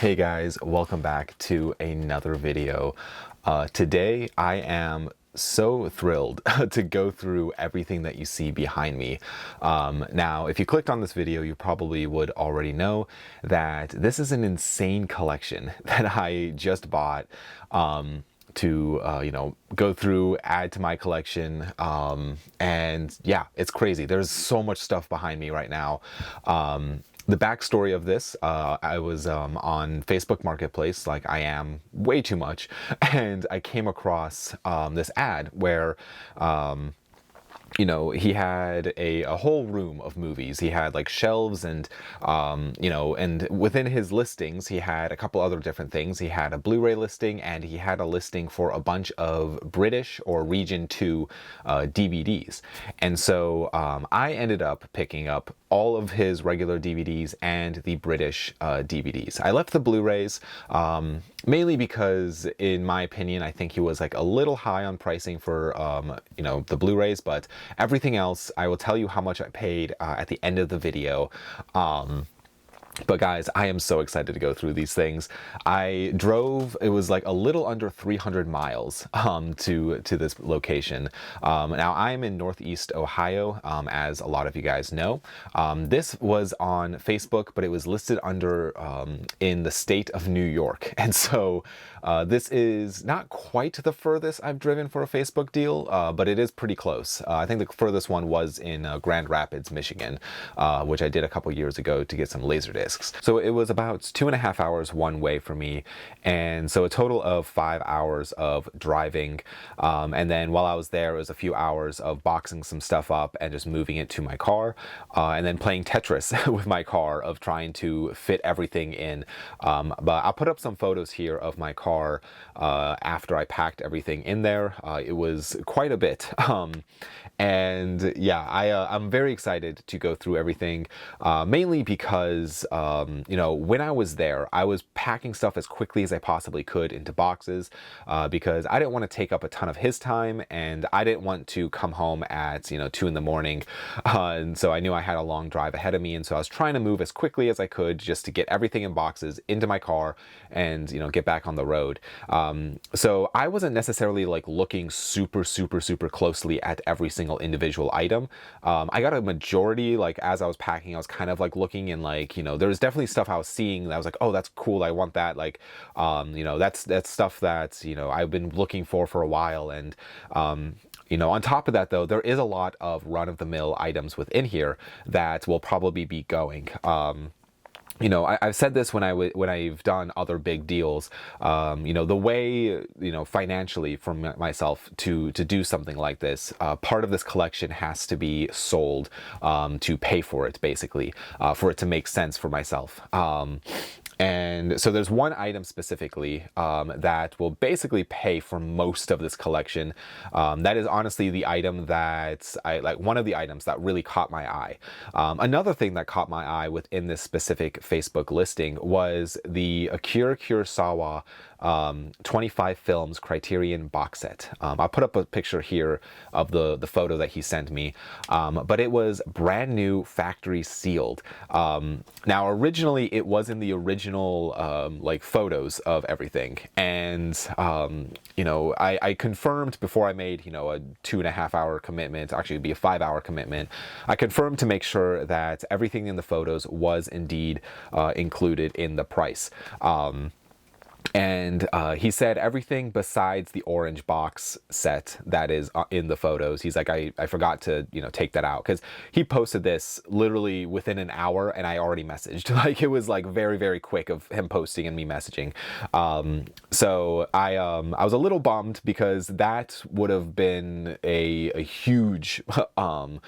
Hey guys, welcome back to another video. Today I am so thrilled to go through everything that you see behind me. Now, if you clicked on this video, you probably would already know that this is an insane collection that I just bought to go through, add to my collection, and yeah, it's crazy. There's so much stuff behind me right now. The backstory of this, I was on Facebook Marketplace, like I am way too much, and I came across this ad where he had a whole room of movies. He had like shelves and, and within his listings, he had a couple other different things. He had a Blu-ray listing and he had a listing for a bunch of British or Region 2 DVDs. And so I ended up picking up all of his regular DVDs and the British DVDs. I left the Blu-rays mainly because, in my opinion, I think he was like a little high on pricing for, the Blu-rays, but everything else, I will tell you how much I paid at the end of the video. But guys, I am so excited to go through these things. I drove, it was like a little under 300 miles to this location. Now I'm in Northeast Ohio, as a lot of you guys know. This was on Facebook, but it was listed under in the state of New York. And so this is not quite the furthest I've driven for a Facebook deal, but it is pretty close. I think the furthest one was in Grand Rapids, Michigan, which I did a couple years ago to get some Laserdisc. So it was about 2.5 hours one way for me, and so a total of 5 hours of driving, and then while I was there, it was a few hours of boxing some stuff up and just moving it to my car, and then playing Tetris with my car of trying to fit everything in. But I'll put up some photos here of my car after I packed everything in there. It was quite a bit. And yeah, I'm very excited to go through everything, mainly because, when I was there, I was packing stuff as quickly as I possibly could into boxes, because I didn't want to take up a ton of his time, and I didn't want to come home at, 2 in the morning. And so I knew I had a long drive ahead of me, and so I was trying to move as quickly as I could just to get everything in boxes into my car and, get back on the road. So I wasn't necessarily like looking super closely at every single individual item. I got a majority, like as I was packing, I was kind of like looking, and like, there was definitely stuff I was seeing that I was like, oh, that's cool, I want that. Like, that's stuff that, I've been looking for a while. And, on top of that, though, there is a lot of run-of-the-mill items within here that will probably be going. I've said this when I've done other big deals. The way, financially for myself to do something like this, part of this collection has to be sold to pay for it, basically, for it to make sense for myself. And so there's one item specifically that will basically pay for most of this collection. That is honestly the item that one of the items that really caught my eye. Another thing that caught my eye within this specific Facebook listing was the Akira Kurosawa 25 films Criterion box set. I'll put up a picture here of the photo that he sent me, but it was brand new, factory sealed. Now originally it was in the original photos of everything, and I confirmed before I made a 2.5 hour commitment. Actually, it'd be a 5 hour commitment. I confirmed to make sure that everything in the photos was indeed included in the price. And he said everything besides the orange box set that is in the photos. He's like, I forgot to, take that out, because he posted this literally within an hour and I already messaged. Like, it was like very quick of him posting and me messaging. So I was a little bummed, because that would have been a huge, find,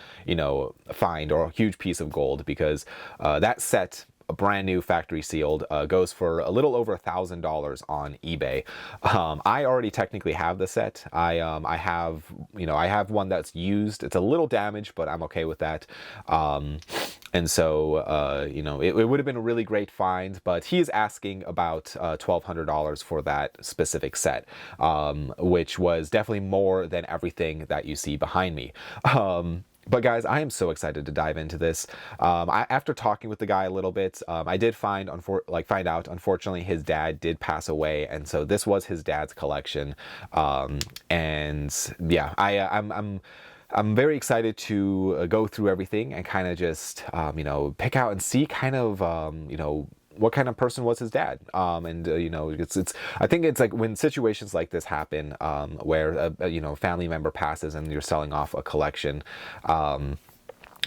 or a huge piece of gold, because that set, a brand new factory sealed, goes for a little over $1,000 on eBay. I already technically have the set. I have one that's used. It's a little damaged, but I'm okay with that. And so, it would have been a really great find, but he is asking about $1,200 for that specific set, which was definitely more than everything that you see behind me. But guys, I am so excited to dive into this. After talking with the guy a little bit, I did find out, unfortunately, his dad did pass away, and so this was his dad's collection. And yeah, I'm very excited to go through everything and kind of just pick out and see kind of what kind of person was his dad. It's I think it's like when situations like this happen, where a family member passes and you're selling off a collection.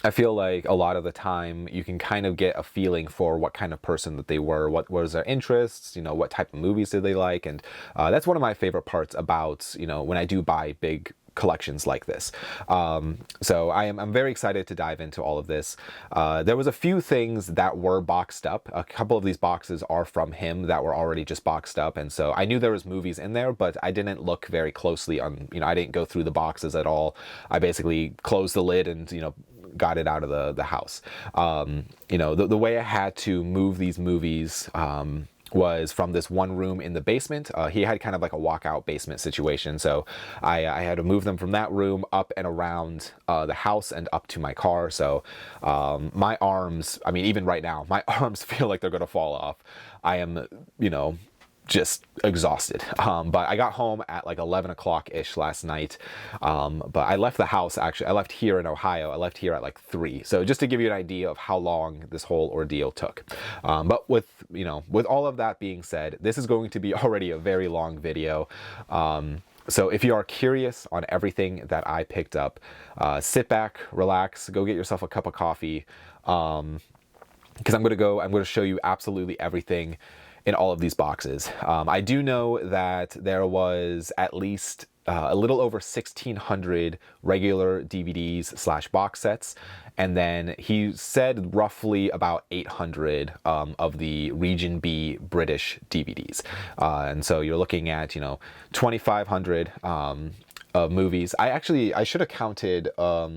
I feel like a lot of the time you can kind of get a feeling for what kind of person that they were, what was their interests, what type of movies did they like, and that's one of my favorite parts about when I do buy big collections like this. So I'm very excited to dive into all of this. There was a few things that were boxed up. A couple of these boxes are from him that were already just boxed up, and so I knew there was movies in there, but I didn't look very closely on, I didn't go through the boxes at all. I basically closed the lid and got it out of the house. The way I had to move these movies was from this one room in the basement. He had kind of like a walkout basement situation, so I had to move them from that room up and around the house and up to my car. So my arms, I mean, even right now, my arms feel like they're gonna fall off. I am, just exhausted. But I got home at like 11 o'clock-ish last night. But I left the house, actually, I left here in Ohio. I left here at like 3. So just to give you an idea of how long this whole ordeal took. But with all of that being said, this is going to be already a very long video. So if you are curious on everything that I picked up, sit back, relax, go get yourself a cup of coffee. Because I'm going to show you absolutely everything in all of these boxes. I do know that there was at least a little over 1,600 regular DVDs / box sets, and then he said roughly about 800 of the Region B British DVDs. And so you're looking at 2,500 of movies. I should have counted I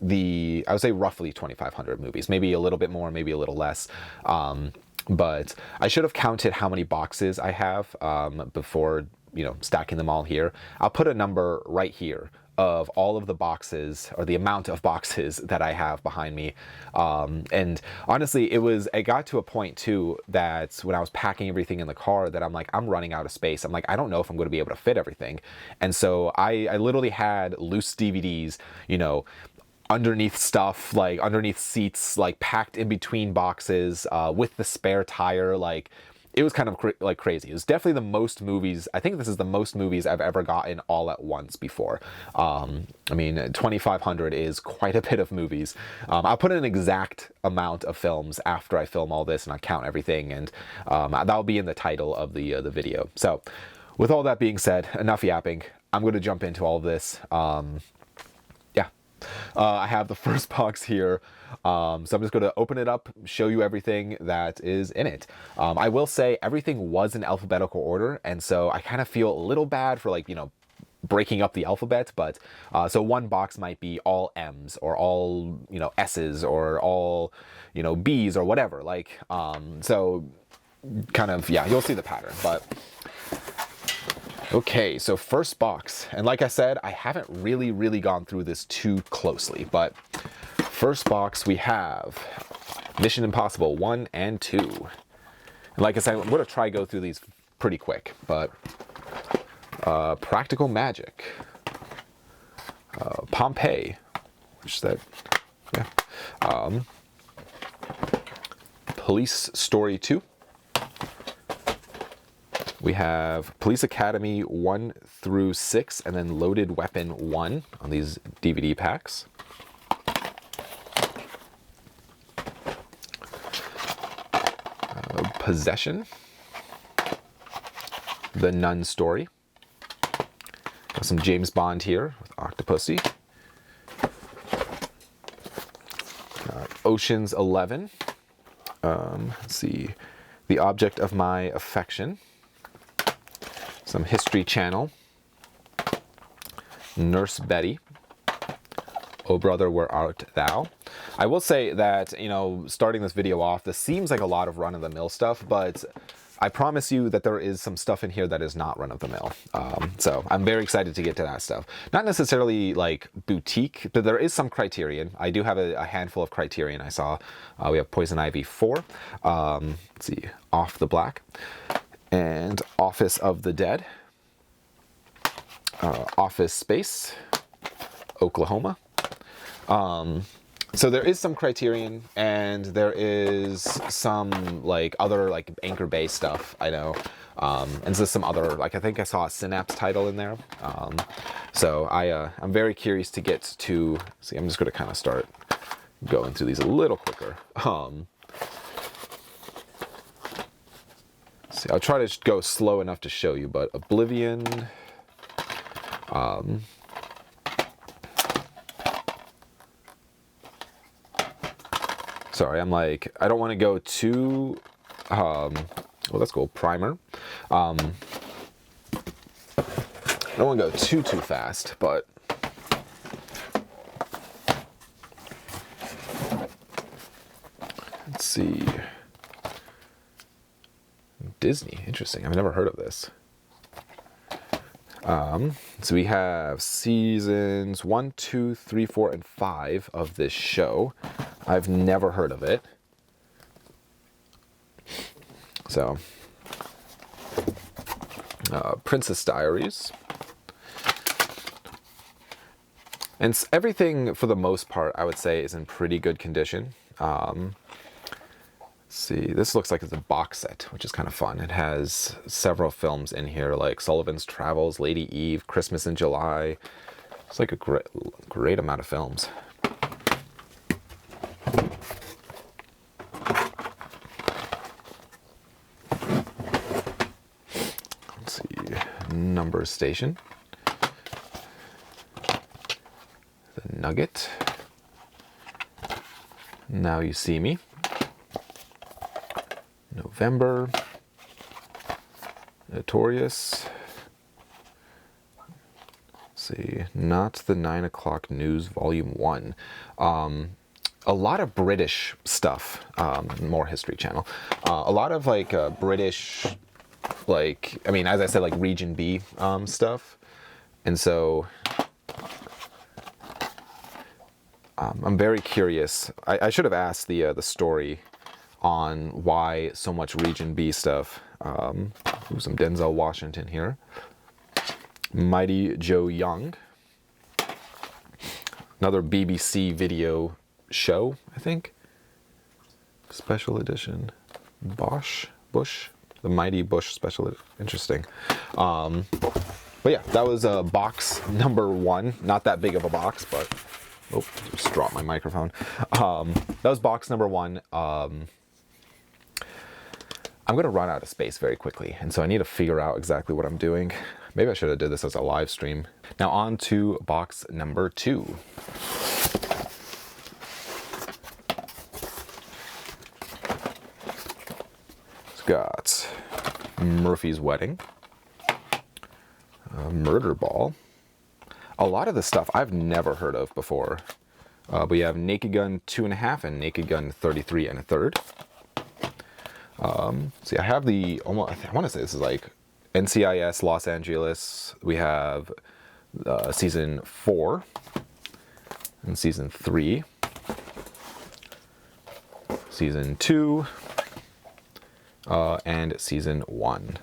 would say roughly 2,500 movies, maybe a little bit more, maybe a little less. But I should have counted how many boxes I have before stacking them all here. I'll put a number right here of all of the boxes, or the amount of boxes that I have behind me. And honestly, it got to a point too that when I was packing everything in the car that I'm like, I'm running out of space. I'm like, I don't know if I'm going to be able to fit everything. And so I literally had loose DVDs, underneath stuff, like underneath seats, like packed in between boxes, with the spare tire. Like, it was kind of crazy. It was definitely the most movies. I think this is the most movies I've ever gotten all at once before. I mean, 2,500 is quite a bit of movies. I'll put an exact amount of films after I film all this and I count everything, and that'll be in the title of the video. So with all that being said, enough yapping. I'm going to jump into all of this. I have the first box here, so I'm just going to open it up, show you everything that is in it. I will say everything was in alphabetical order, and so I kind of feel a little bad for breaking up the alphabet, but so one box might be all M's, or all S's, or all B's, or whatever. So kind of, yeah, you'll see the pattern. But okay, so first box, and like I said, I haven't really gone through this too closely, but first box we have Mission Impossible 1 and 2. And like I said, I'm going to try go through these pretty quick, but Practical Magic, Pompeii, which that, yeah, Police Story 2. We have Police Academy 1 through 6, and then Loaded Weapon 1 on these DVD packs. Possession. The Nun Story. Got some James Bond here with Octopussy. Ocean's 11. Let's see. The Object of My Affection. Some History Channel. Nurse Betty. Oh Brother, Where Art Thou? I will say that, you know, starting this video off, this seems like a lot of run-of-the-mill stuff, but I promise you that there is some stuff in here that is not run-of-the-mill. So I'm very excited to get to that stuff. Not necessarily like boutique, but there is some Criterion. I do have a handful of Criterion I saw. We have Poison Ivy 4. Let's see, Off the Black. And Office of the Dead. Office Space. Oklahoma. So there is some Criterion, and there is some like other like Anchor Bay stuff, I know. And there's some other, like I think I saw a Synapse title in there. So I'm very curious to get to, see, I'm just going to kind of start going through these a little quicker. See, I'll try to go slow enough to show you, but Oblivion, sorry, I'm like, I don't want to go too, well, let's go Primer. I don't want to go too fast, but let's see. Disney, interesting. I've never heard of this. So we have seasons 1, 2, 3, 4, and 5 of this show. I've never heard of it. So, Princess Diaries. And everything, for the most part, I would say is in pretty good condition. See, this looks like it's a box set, which is kind of fun. It has several films in here, like Sullivan's Travels, Lady Eve, Christmas in July. It's like a great amount of films. Let's see, Number Station. The Nugget. Now You See Me. November, Notorious. Let's see, Not the 9 O'Clock News, Volume 1. A lot of British stuff, more History Channel. A lot of like British, like, I mean, as I said, like Region B stuff. And so I'm very curious. I should have asked the story on why so much Region B stuff. Some Denzel Washington here. Mighty Joe Young. Another BBC video show, I think. Special edition. Bush. The Mighty Bush special edition. Interesting. But yeah, that was box number 1. Not that big of a box, but... Oh, just dropped my microphone. That was box number 1. I'm going to run out of space very quickly, and so I need to figure out exactly what I'm doing. Maybe I should have did this as a live stream. Now on to box number 2. It's got Murphy's Wedding, Murder Ball. A lot of this stuff I've never heard of before. We have Naked Gun 2.5 and Naked Gun 33 1/3. See, I have the, almost, I want to say this is like NCIS Los Angeles. We have season 4 and season 3, season 2, and season 1.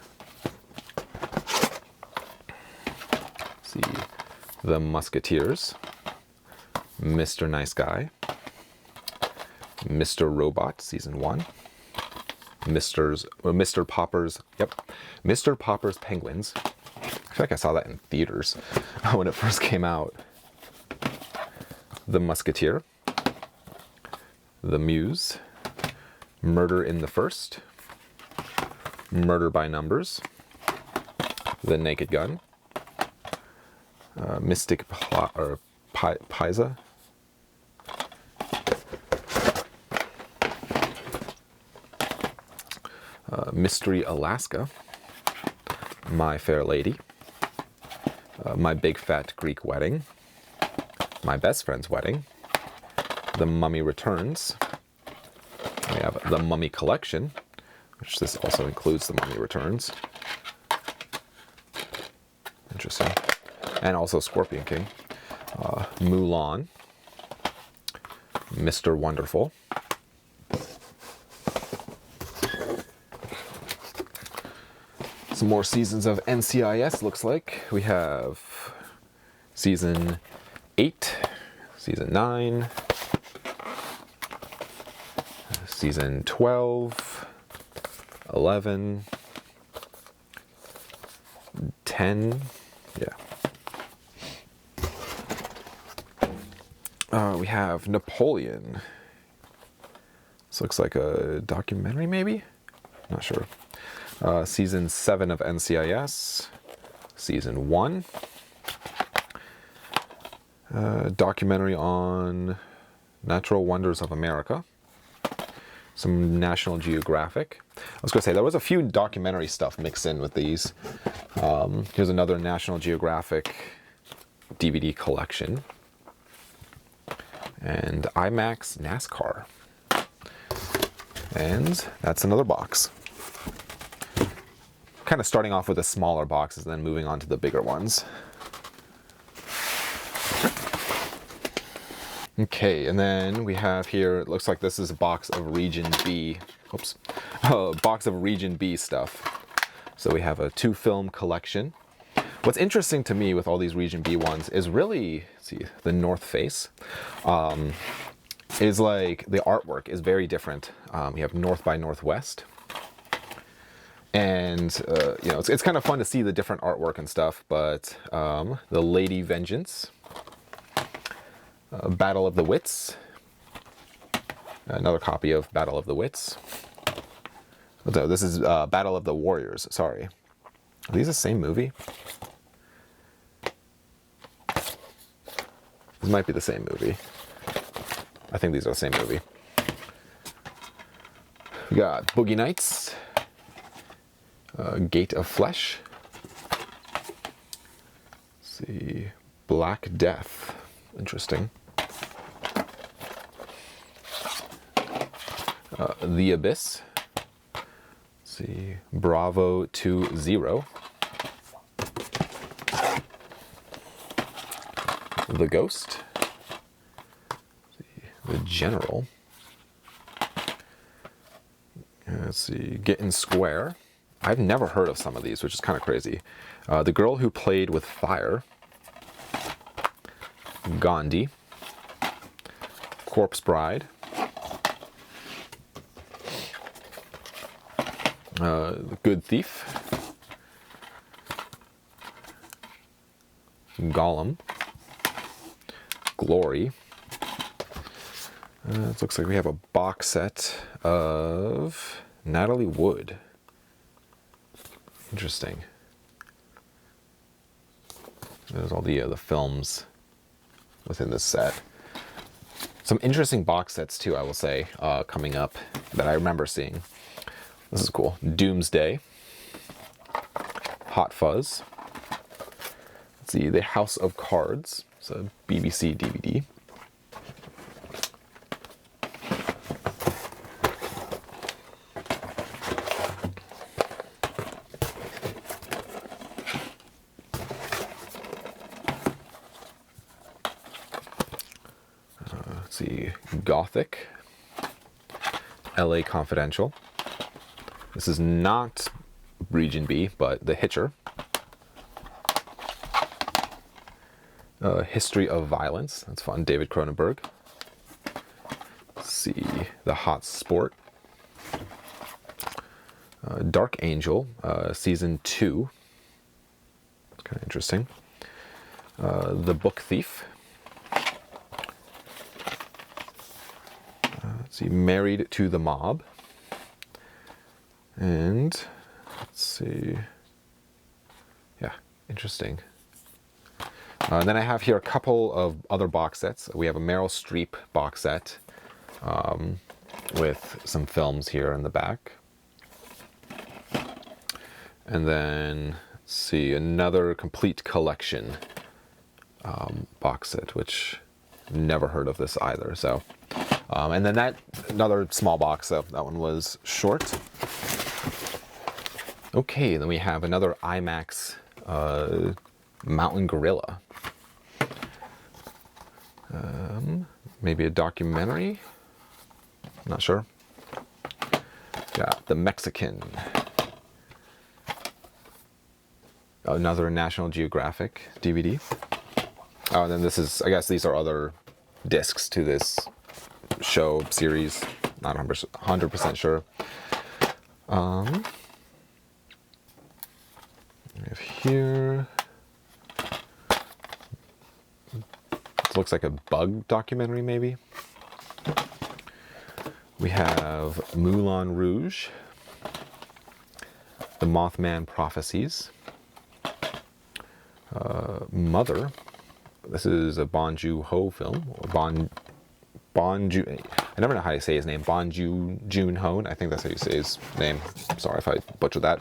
Let's see, The Musketeers, Mr. Nice Guy, Mr. Robot, season 1. Mr. Popper's, yep, Mr. Popper's Penguins. I feel like I saw that in theaters when it first came out. The Musketeer, The Muse, Murder in the First, Murder by Numbers, The Naked Gun, Mystic Pisa. Mystery Alaska, My Fair Lady, My Big Fat Greek Wedding, My Best Friend's Wedding, The Mummy Returns. We have The Mummy Collection, which this also includes The Mummy Returns. Interesting. And also Scorpion King. Mulan. Mr. Wonderful. Some more seasons of NCIS, looks like. We have season 8, season 9, season 12, 11, 10, yeah. We have Napoleon. This looks like a documentary, maybe? Not sure. Season 7 of NCIS. Season 1. Documentary on Natural Wonders of America. Some National Geographic. I was going to say, there was a few documentary stuff mixed in with these. Here's another National Geographic DVD collection. And IMAX NASCAR. And that's another box. Kind of starting off with the smaller boxes and then moving on to the bigger ones. Okay, and then we have here, it looks like this is a box of Region B. Oops. A box of Region B stuff. So we have a 2-film collection. What's interesting to me with all these Region B ones is really, let's see, the North Face. Is like the artwork is very different. You have North by Northwest. And, you know, it's kind of fun to see the different artwork and stuff, but the Lady Vengeance, Battle of the Wits, another copy of Battle of the Wits. No, this is Battle of the Warriors, sorry. Are these the same movie? This might be the same movie. I think these are the same movie. We got Boogie Nights, Gate of Flesh. Let's see, Black Death. Interesting. The Abyss. Let's see, Bravo 2-0. The Ghost. The General. Let's see, Getting Square. I've never heard of some of these, which is kind of crazy. The Girl Who Played with Fire. Gandhi. Corpse Bride. The Good Thief. Gollum. Glory. It looks like we have a box set of Natalie Wood. Interesting. There's all the films within this set. Some interesting box sets too, I will say, coming up that I remember seeing. This is cool. Doomsday. Hot Fuzz. Let's see, The House of Cards. It's a BBC DVD. Let's see, Gothic. LA Confidential. This is not Region B, but The Hitcher. History of Violence. That's fun. David Cronenberg. Let's see, The Hot Sport. Dark Angel, Season 2. It's kind of interesting. The Book Thief. Let's see, Married to the Mob. And let's see. Yeah, interesting. Then I have here a couple of other box sets. We have a Meryl Streep box set with some films here in the back. And then, let's see, another complete collection box set, which never heard of this either. So, and then another small box, so that one was short. Okay, then we have another IMAX Mountain Gorilla. Maybe a documentary? Not sure. Got The Mexican. Another National Geographic DVD. Oh, and then this is, I guess these are other discs to this show series. Not 100% sure. We have here. It looks like a bug documentary, maybe. We have Moulin Rouge, The Mothman Prophecies, Mother. This is a Bong Joon-ho film, or Bong Joon. I never know how to say his name. Bong Joon-ho. I think that's how you say his name. Sorry if I butchered that.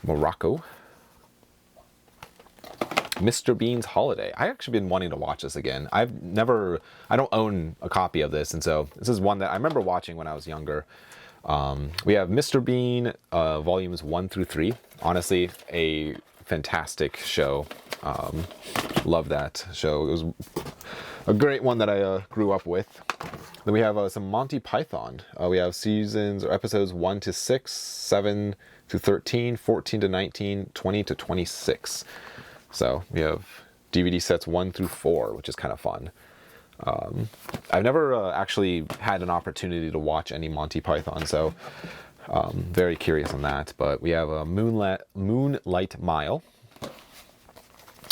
Morocco. Mr. Bean's Holiday. I actually been wanting to watch this again. I don't own a copy of this, and so this is one that I remember watching when I was younger. We have Mr. Bean, volumes 1 through 3. Honestly, a fantastic show. Love that show. It was a great one that I grew up with. Then we have some Monty Python. We have seasons or episodes 1 to 6, 7 to 13, 14 to 19, 20 to 26. So we have DVD sets 1 through 4, which is kind of fun. I've never actually had an opportunity to watch any Monty Python, so very curious on that. But we have a Moonlight Mile,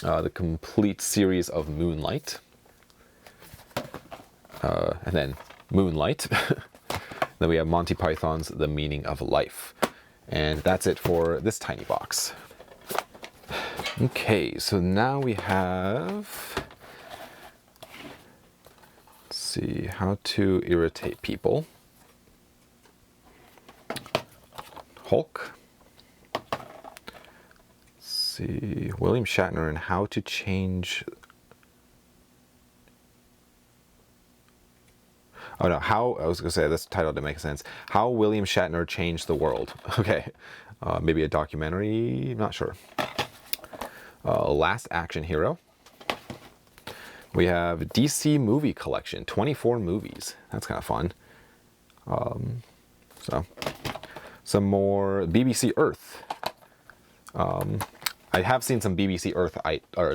the complete series of Moonlight, and then Moonlight. Then we have Monty Python's The Meaning of Life. And that's it for this tiny box. Okay, so now we have, let's see, How to Irritate People. Hulk. Let's see, William Shatner and How to Change. Oh no, I was going to say, this title didn't make sense. How William Shatner Changed the World. Okay, maybe a documentary, not sure. Last Action Hero. We have DC Movie Collection, 24 movies. That's kind of fun. So, some more BBC Earth. I have seen some BBC Earth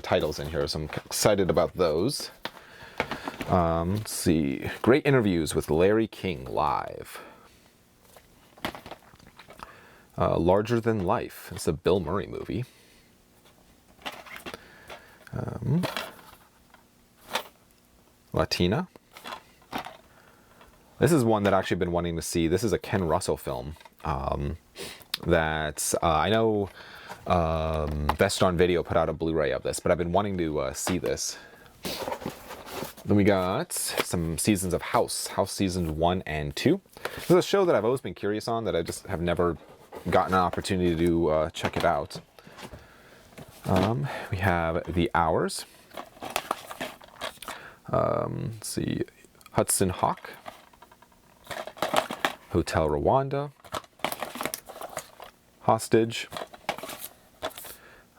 titles in here, so I'm excited about those. Let's see. Great Interviews with Larry King live. Larger Than Life. It's a Bill Murray movie. Latina. This is one that I've actually been wanting to see. This is a Ken Russell film that I know Best on Video put out a Blu-ray of this, but I've been wanting to see this. Then we got some seasons of House seasons 1 and 2. This is a show that I've always been curious on, that I just have never gotten an opportunity to check it out. We have The Hours. Let's see, Hudson Hawk, Hotel Rwanda, Hostage,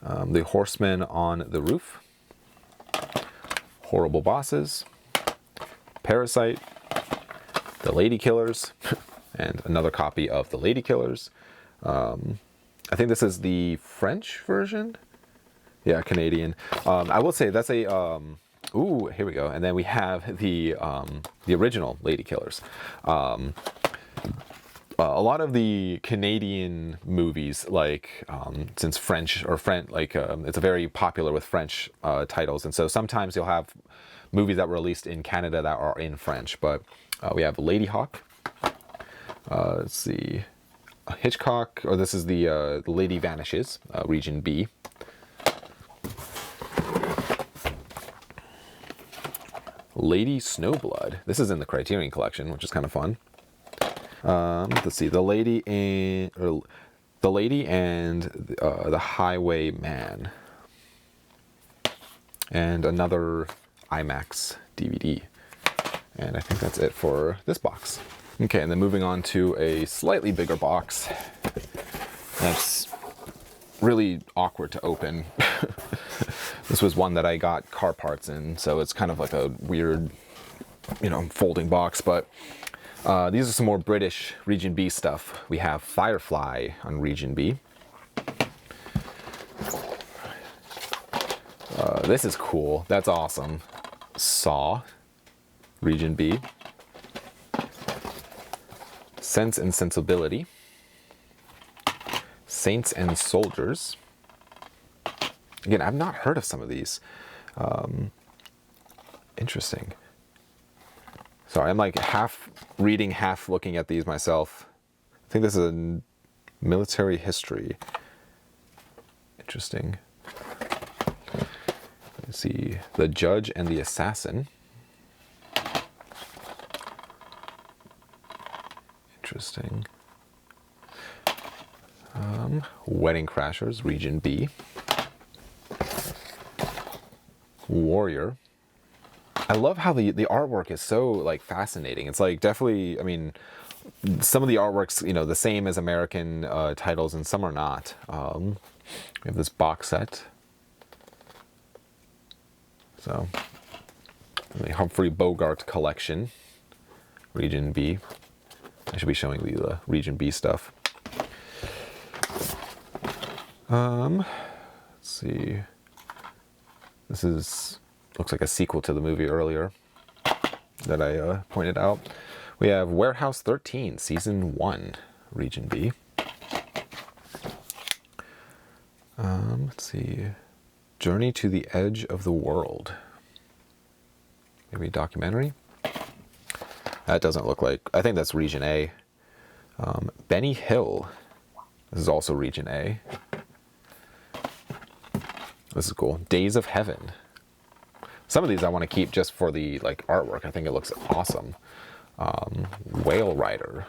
The Horseman on the Roof, Horrible Bosses, Parasite, The Lady Killers, and another copy of The Lady Killers. I think this is the French version. Yeah, Canadian. I will say that's a ooh, here we go. And then we have the original Lady Killers. A lot of the Canadian movies, like since French or it's a very popular with French titles, and so sometimes you'll have movies that were released in Canada that are in French. But we have Lady Hawk. Let's see, Hitchcock, or this is the Lady Vanishes, Region B. Lady Snowblood. This is in the Criterion Collection, which is kind of fun. Let's see, The Lady and the Highwayman, and another IMAX DVD. And I think that's it for this box. Okay, and then moving on to a slightly bigger box. That's really awkward to open. This was one that I got car parts in, so it's kind of like a weird, folding box. But these are some more British Region B stuff. We have Firefly on Region B. This is cool. That's awesome. Saw, Region B. Sense and Sensibility. Saints and Soldiers. Again, I've not heard of some of these. Interesting. So I'm like half reading, half looking at these myself. I think this is a military history. Interesting. Let's see. The Judge and the Assassin. Interesting. Wedding Crashers, Region B. Warrior. I love how the artwork is so like fascinating. It's like definitely, I mean, some of the artwork's the same as American titles, and some are not. We have this box set. So, the Humphrey Bogart collection, Region B. I should be showing the Region B stuff. Let's see. This looks like a sequel to the movie earlier that I pointed out. We have Warehouse 13, Season 1, Region B. Let's see. Journey to the Edge of the World. Maybe a documentary? That doesn't look like... I think that's Region A. Benny Hill. This is also Region A. This is cool. Days of Heaven. Some of these I want to keep just for the artwork. I think it looks awesome. Whale Rider.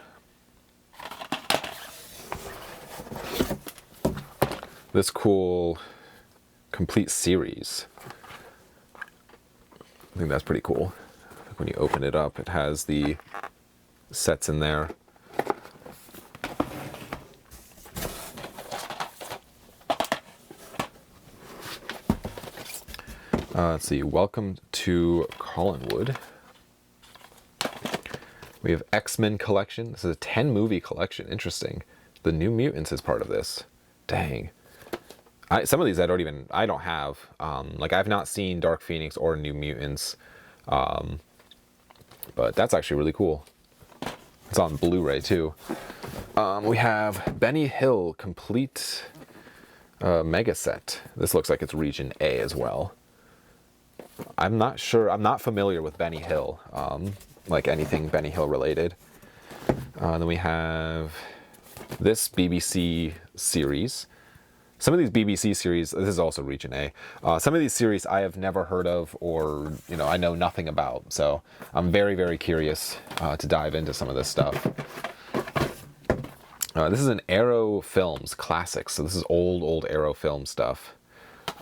This cool complete series. I think that's pretty cool. When you open it up, it has the sets in there. Let's see. Welcome to Collinwood. We have X-Men collection. This is a 10 movie collection. Interesting. The New Mutants is part of this. Dang. Some of these I don't have. I've not seen Dark Phoenix or New Mutants. But that's actually really cool. It's on Blu-ray too. We have Benny Hill complete mega set. This looks like it's Region A as well. I'm not sure. I'm not familiar with Benny Hill, like anything Benny Hill related. Then we have this BBC series. Some of these BBC series, this is also Region A. Some of these series I have never heard of, or I know nothing about. So I'm very, very curious to dive into some of this stuff. This is an Arrow Films classic. So this is old Arrow film stuff.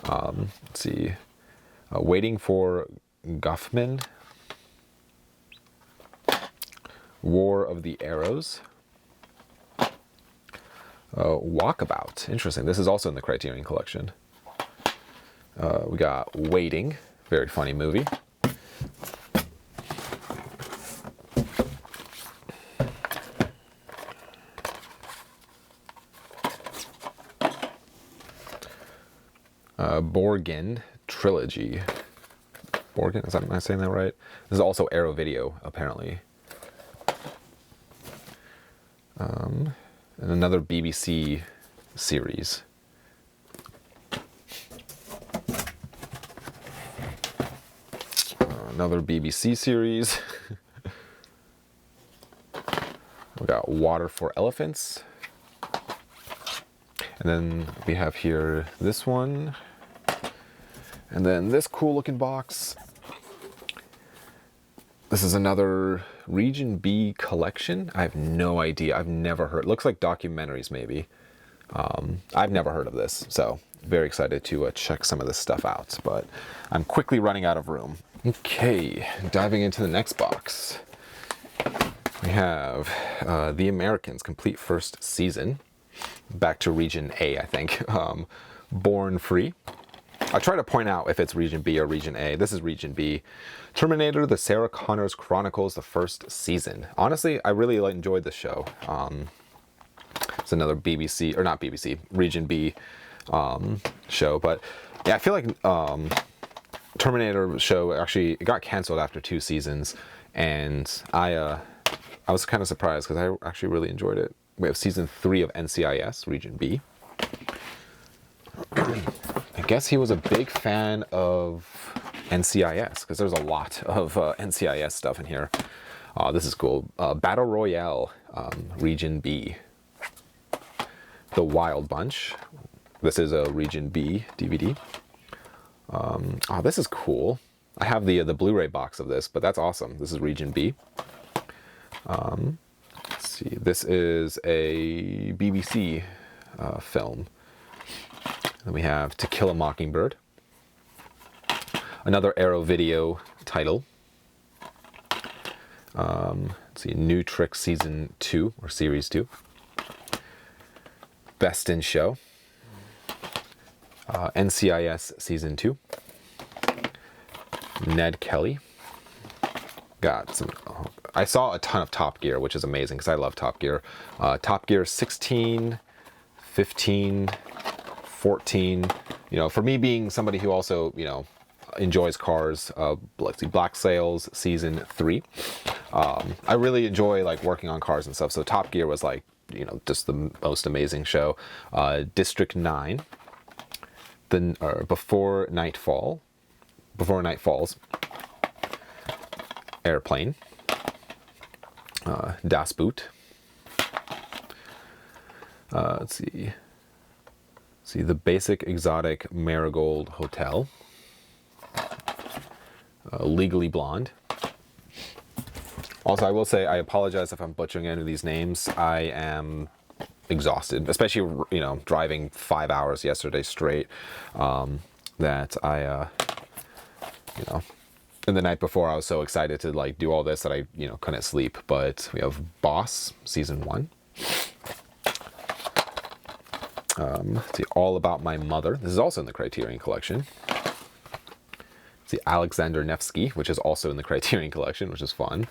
Let's see. Waiting for Guffman. War of the Arrows. Walkabout. Interesting. This is also in the Criterion Collection. We got Waiting. Very funny movie. Borgin Trilogy. Borgin? Am I saying that right? This is also Arrow Video, apparently. And another BBC series. Another BBC series. We got Water for Elephants. And then we have here this one. And then this cool looking box. This is another Region B collection. I have no idea. I've never heard. Looks like documentaries maybe. I've never heard of this. So very excited to check some of this stuff out. But I'm quickly running out of room. Okay, diving into the next box. We have The Americans, complete first season. Back to Region A, I think. Born Free. I try to point out if it's Region B or Region A. This is Region B. Terminator, The Sarah Connors Chronicles, the first season. Honestly, I really enjoyed the show. It's another BBC, or not BBC, Region B show. But yeah, I feel like Terminator show actually got canceled after 2 seasons. And I was kind of surprised because I actually really enjoyed it. We have season 3 of NCIS, Region B. I guess he was a big fan of NCIS because there's a lot of NCIS stuff in here. This is cool. Battle Royale, Region B. The Wild Bunch. This is a Region B DVD. Oh, this is cool. I have the Blu-ray box of this, but that's awesome. This is Region B. Let's see. This is a BBC film. Then we have To Kill a Mockingbird. Another Arrow Video title. Let's see. New Tricks Season 2 or Series 2. Best in Show. NCIS Season 2. Ned Kelly. Got some. I saw a ton of Top Gear, which is amazing because I love Top Gear. Top Gear 16, 15, 14. You know, for me being somebody who also, you know, enjoys cars, let's see, Black Sails Season 3. I really enjoy like working on cars and stuff. So Top Gear was like, you know, just the most amazing show. District 9. Then Before Night Falls. Airplane. Das Boot. Let's see. The Basic Exotic Marigold Hotel. Legally Blonde. Also, I will say, I apologize if I'm butchering any of these names. I am exhausted, especially, you know, driving 5 hours yesterday straight. That I, you know, and the night before I was so excited to like do all this that I, you know, couldn't sleep. But we have Boss Season 1. Let's see, All About My Mother. This is also in the Criterion Collection. Let's see, Alexander Nevsky, which is also in the Criterion Collection, which is fun.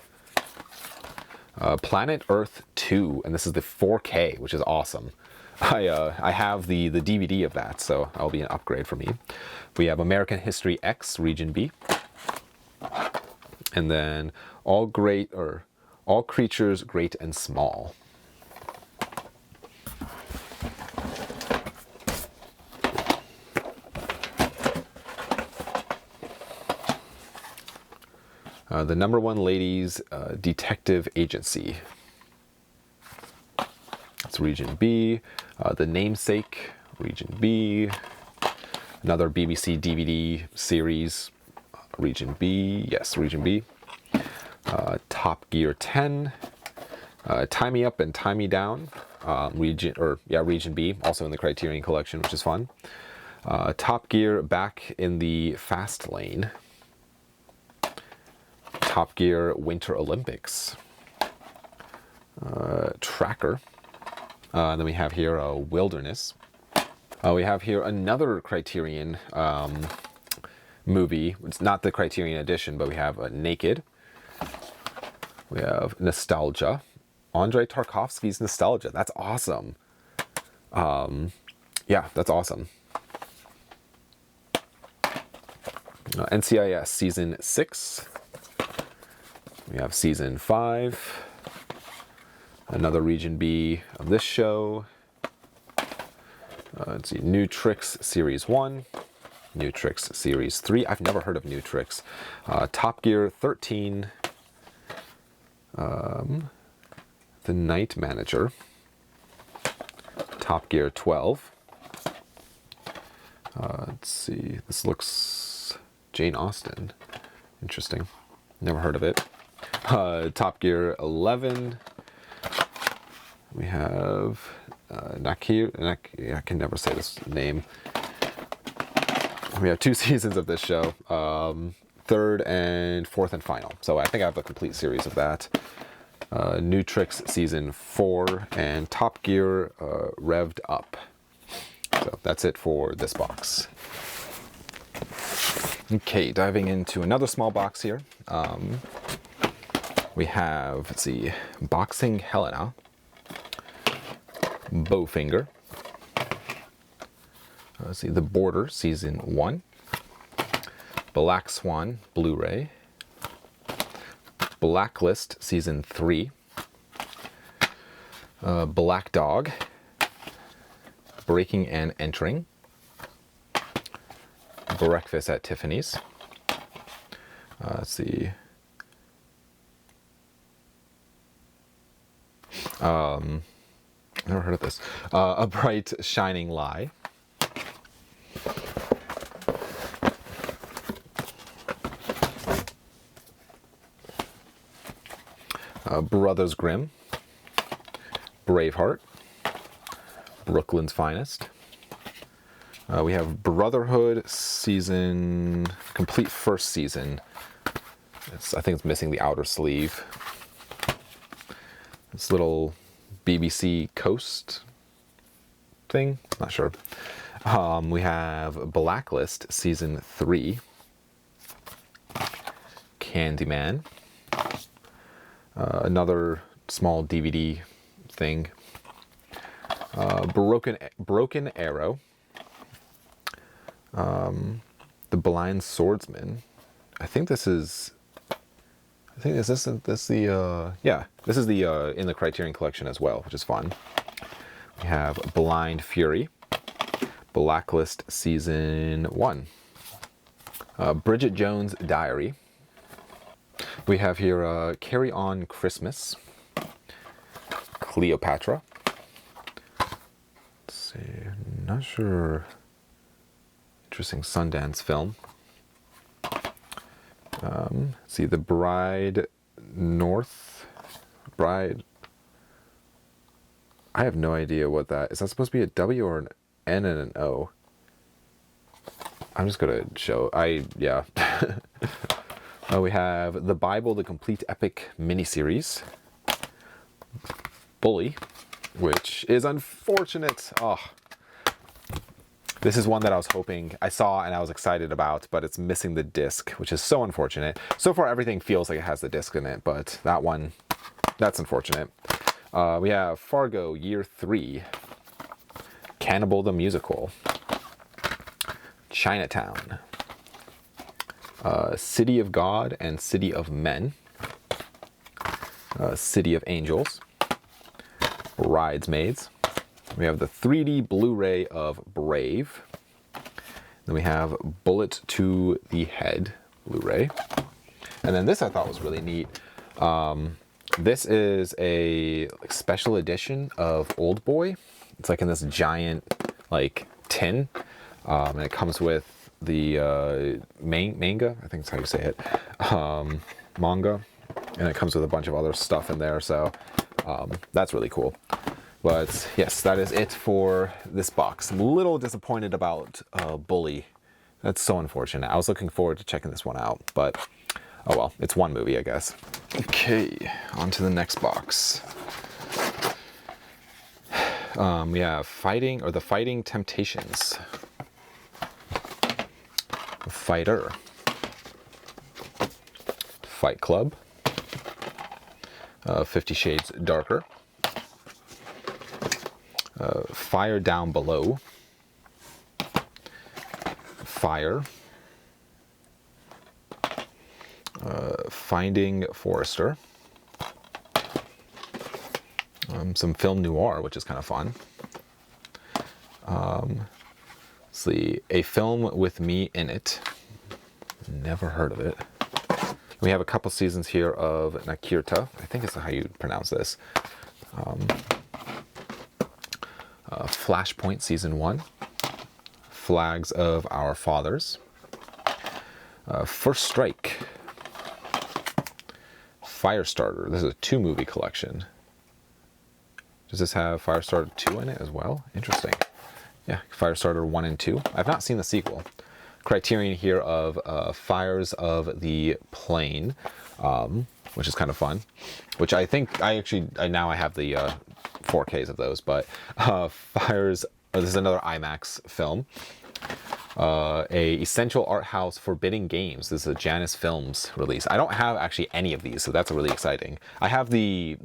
Planet Earth 2, and this is the 4K, which is awesome. I have the DVD of that, so that'll be an upgrade for me. We have American History X, Region B. And then All Creatures Great and Small. The Number One Ladies Detective Agency. That's Region B. The Namesake, Region B. Another BBC DVD series, Region B. Yes, Region B. Top Gear 10. Tie Me Up and Tie Me Down, Region B, also in the Criterion Collection, which is fun. Top Gear Back in the Fast Lane. Top Gear Winter Olympics. Tracker. Then we have here Wilderness. We have here another Criterion movie. It's not the Criterion edition, but we have Naked. We have Nostalgia. Andrei Tarkovsky's Nostalgia. That's awesome. Yeah, that's awesome. NCIS Season 6. We have Season 5. Another Region B of this show. Let's see, New Tricks Series 1. New Tricks Series 3. I've never heard of New Tricks. Top Gear 13. The Night Manager. Top Gear 12. Let's see, this looks Jane Austen. Interesting. Never heard of it. Top Gear 11. We have Nakir. I can never say this name. We have 2 seasons of this show. third and fourth and final. So I think I have a complete series of that. New Tricks Season 4 and Top Gear Revved Up. So that's it for this box. Okay, diving into another small box here. We have, let's see, Boxing Helena, Bowfinger, let's see, The Border Season 1, Black Swan Blu-ray, Blacklist Season 3, Black Dog, Breaking and Entering, Breakfast at Tiffany's, let's see, never heard of this, A Bright Shining Lie, Brothers Grimm, Braveheart, Brooklyn's Finest. We have Brotherhood season, complete first season. I think it's missing the outer sleeve. This little BBC Coast thing, not sure. We have Blacklist season 3, Candyman, another small DVD thing, Broken Arrow, The Blind Swordsman. This is the in the Criterion Collection as well, which is fun. We have Blind Fury, Blacklist Season 1, Bridget Jones' Diary. We have here Carry On Christmas, Cleopatra. Let's see, not sure. Interesting Sundance film. See, The Bride North. Bride. I have no idea what that is. That supposed to be a W or an N and an O? I'm just gonna show. Yeah. We have The Bible, the Complete Epic Miniseries. Bully, which is unfortunate. Oh. This is one that I was hoping I saw and I was excited about, but it's missing the disc, which is so unfortunate. So far, everything feels like it has the disc in it, but that one, that's unfortunate. We have Fargo Year 3, Cannibal the Musical, Chinatown, City of God and City of Men, City of Angels, Bridesmaids. We have the 3D Blu-ray of Brave. Then we have Bullet to the Head Blu-ray. And then this I thought was really neat. This is a special edition of Old Boy. It's like in this giant tin. And it comes with the manga, I think that's how you say it, manga. And it comes with a bunch of other stuff in there. So that's really cool. But yes, that is it for this box. I'm a little disappointed about Bully. That's so unfortunate. I was looking forward to checking this one out, but oh well, it's one movie, I guess. Okay, on to the next box. We have The Fighting Temptations. Fighter. Fight Club. 50 Shades Darker. Fire Down Below, Fire, Finding Forrester, some film noir, which is kind of fun. Let's see, A Film with Me in It. Never heard of it. We have a couple seasons here of Nakirta. I think it's how you pronounce this. Flashpoint Season 1, Flags of Our Fathers, First Strike, Firestarter. This is a 2-movie collection. Does this have Firestarter 2 in it as well? Interesting. Yeah, Firestarter 1 and 2. I've not seen the sequel. Criterion here of Fires of the Plain, which is kind of fun. Which I think I now I have the 4Ks of those, but Fires. This is another IMAX film. A Essential Art House Forbidden Games. This is a Janus Films release. I don't have actually any of these, so that's really exciting. I have the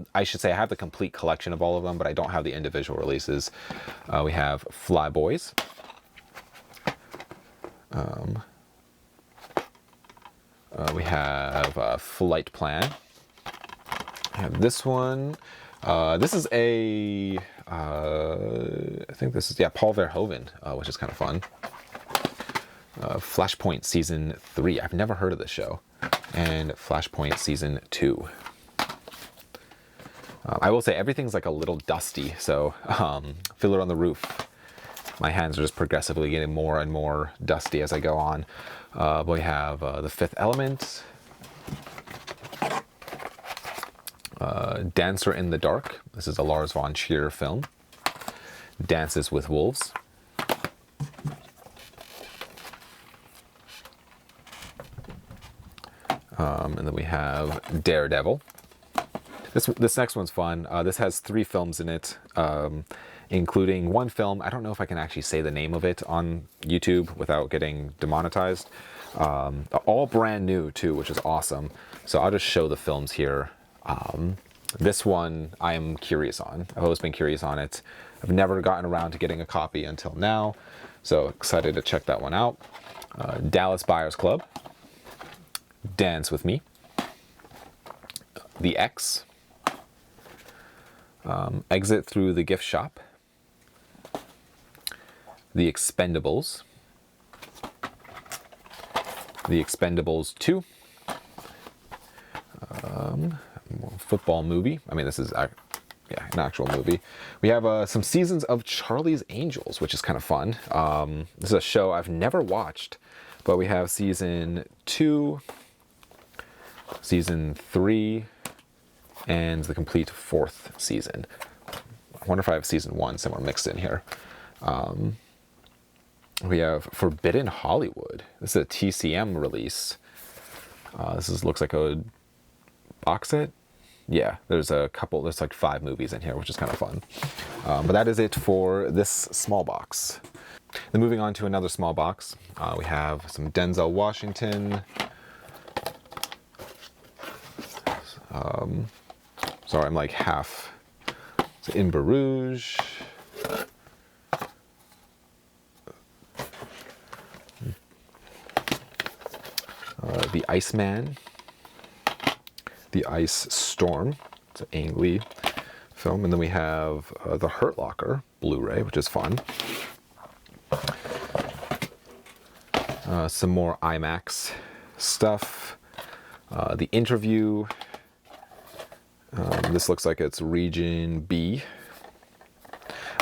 complete collection of all of them, but I don't have the individual releases. We have Flyboys. We have Flight Plan. I have this one. This is a, I think this is, yeah, Paul Verhoeven, which is kind of fun. Flashpoint Season 3. I've never heard of this show. And Flashpoint Season 2. I will say everything's like a little dusty, so Fiddler on the Roof. My hands are just progressively getting more and more dusty as I go on. We have The Fifth Element. Dancer in the Dark. This is a Lars von Trier film. Dances with Wolves. And then we have Daredevil. This next one's fun. This has 3 films in it, including one film. I don't know if I can actually say the name of it on YouTube without getting demonetized. All brand new too, which is awesome. So I'll just show the films here. This one I am curious on. I've always been curious on it. I've never gotten around to getting a copy until now. So excited to check that one out. Dallas Buyers Club. Dance with Me. The X. Exit Through the Gift Shop. The Expendables. The Expendables 2. Football movie. I mean, this is an actual movie. We have some seasons of Charlie's Angels, which is kind of fun. This is a show I've never watched, but we have season 2, season 3, and the complete 4th season. I wonder if I have season 1 somewhere mixed in here. We have Forbidden Hollywood. This is a TCM release. Looks like a box set. Yeah, there's like 5 movies in here, which is kind of fun. But that is it for this small box. Then moving on to another small box, we have some Denzel Washington. Sorry, I'm like half. So In Barouge. The Iceman. The Ice Storm. It's an Ang Lee film. And then we have The Hurt Locker Blu-ray, which is fun. Some more IMAX stuff. The Interview. This looks like it's Region B.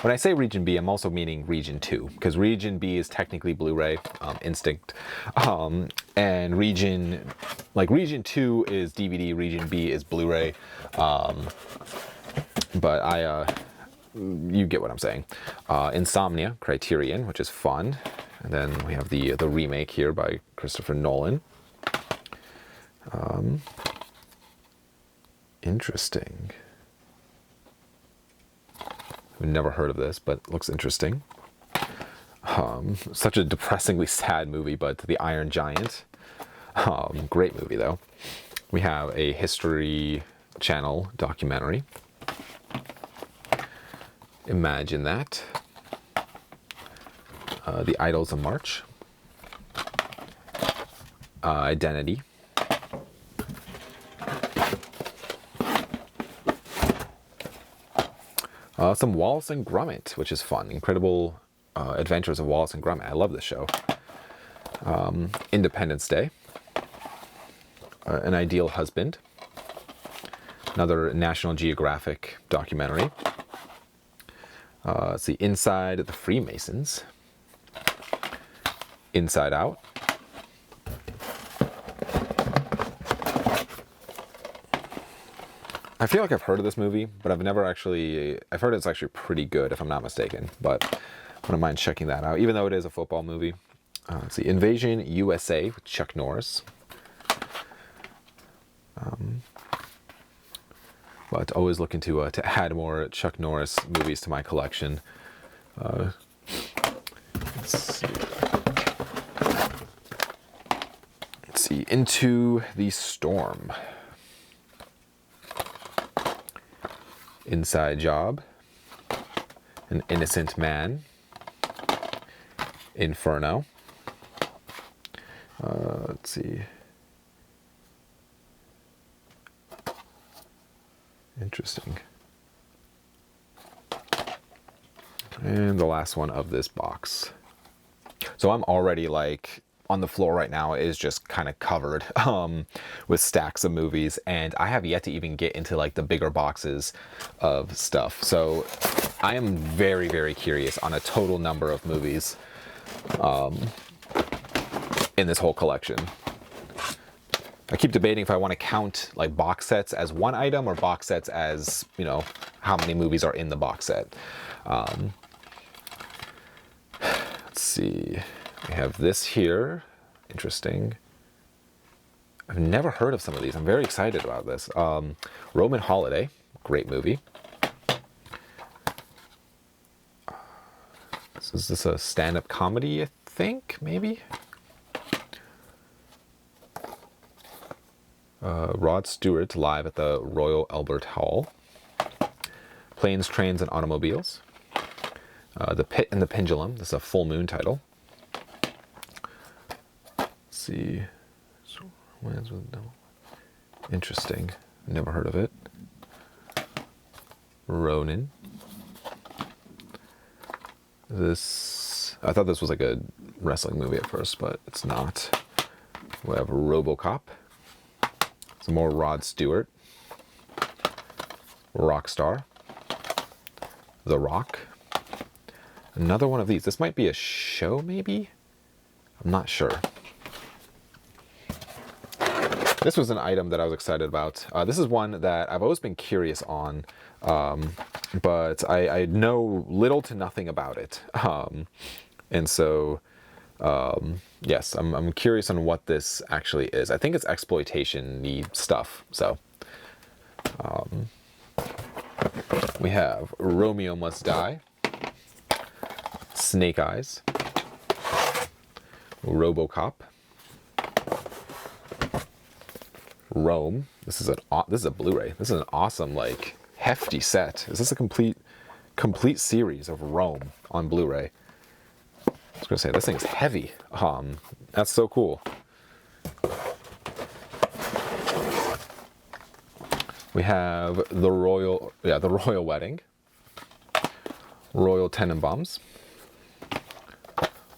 When I say Region B, I'm also meaning Region 2, because Region B is technically Blu-ray, Instinct, and Region 2 is DVD, Region B is Blu-ray, but you get what I'm saying. Insomnia, Criterion, which is fun, and then we have the remake here by Christopher Nolan. Interesting. I've never heard of this, but looks interesting. Such a depressingly sad movie, but The Iron Giant. Great movie, though. We have a History Channel documentary. Imagine that. The Idols of March. Identity. Some Wallace and Gromit, which is fun. Incredible Adventures of Wallace and Gromit. I love this show. Independence Day. An Ideal Husband. Another National Geographic documentary. Let's see, Inside the Freemasons. Inside Out. I feel like I've heard of this movie, but I've heard it's actually pretty good, if I'm not mistaken, but I wouldn't mind checking that out, even though it is a football movie. Let's see, Invasion USA with Chuck Norris. But always looking to add more Chuck Norris movies to my collection. Let's see. Let's see, Into the Storm. Inside Job. An Innocent Man. Inferno. Let's see. Interesting. And the last one of this box. So I'm already like on the floor right now is just kind of covered with stacks of movies, and I have yet to even get into like the bigger boxes of stuff. So I am very, very curious on a total number of movies in this whole collection. I keep debating if I want to count like box sets as one item or box sets as, you know, how many movies are in the box set. Let's see. We have this here. Interesting. I've never heard of some of these. I'm very excited about this. Roman Holiday. Great movie. So is this a stand-up comedy, I think, maybe? Rod Stewart live at the Royal Albert Hall. Planes, Trains, and Automobiles. The Pit and the Pendulum. This is a Full Moon title. Let's see. Interesting. Never heard of it. Ronin. This, I thought this was like a wrestling movie at first, but it's not. We have RoboCop. Some more Rod Stewart. Rockstar. The Rock. Another one of these. This might be a show, maybe? I'm not sure. This was an item that I was excited about. This is one that I've always been curious on, but I know little to nothing about it. And so, yes, I'm curious on what this actually is. I think it's exploitation-y stuff. So, we have Romeo Must Die, Snake Eyes, RoboCop, Rome. This is a Blu-ray. This is an awesome, like, hefty set. Is this a complete series of Rome on Blu-ray? I was gonna say this thing's heavy. That's so cool. We have the Royal Wedding, Royal Tenenbaums,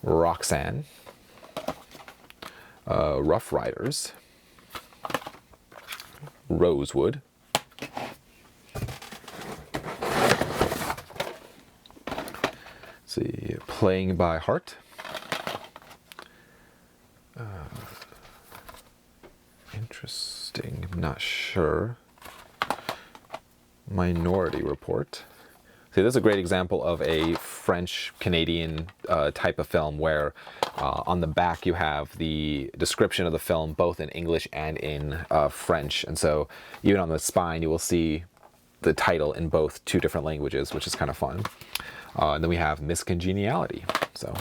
Roxanne, Rough Riders, Rosewood, let's see, Playing by Heart, interesting, I'm not sure, Minority Report. See, this is a great example of a French-Canadian type of film where on the back you have the description of the film both in English and in French. And so even on the spine you will see the title in both two different languages, which is kind of fun. And then we have Miscongeniality. So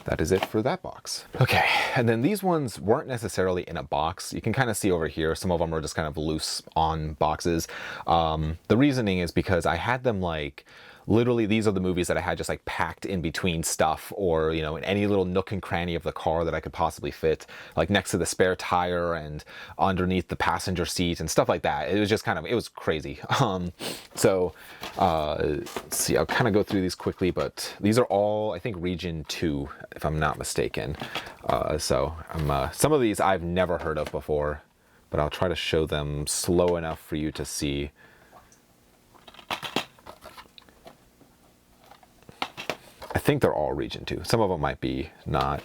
that is it for that box. Okay, and then these ones weren't necessarily in a box. You can kind of see over here, some of them are just kind of loose on boxes. The reasoning is because I had them like, literally these are the movies that I had just like packed in between stuff, or, you know, in any little nook and cranny of the car that I could possibly fit, like next to the spare tire and underneath the passenger seat and stuff like that. It was just kind of, it was crazy. So let's see, I'll kind of go through these quickly, but these are all, I think, region 2, if I'm not mistaken. So some of these I've never heard of before, but I'll try to show them slow enough for you to see. I think they're all region 2. Some of them might be not.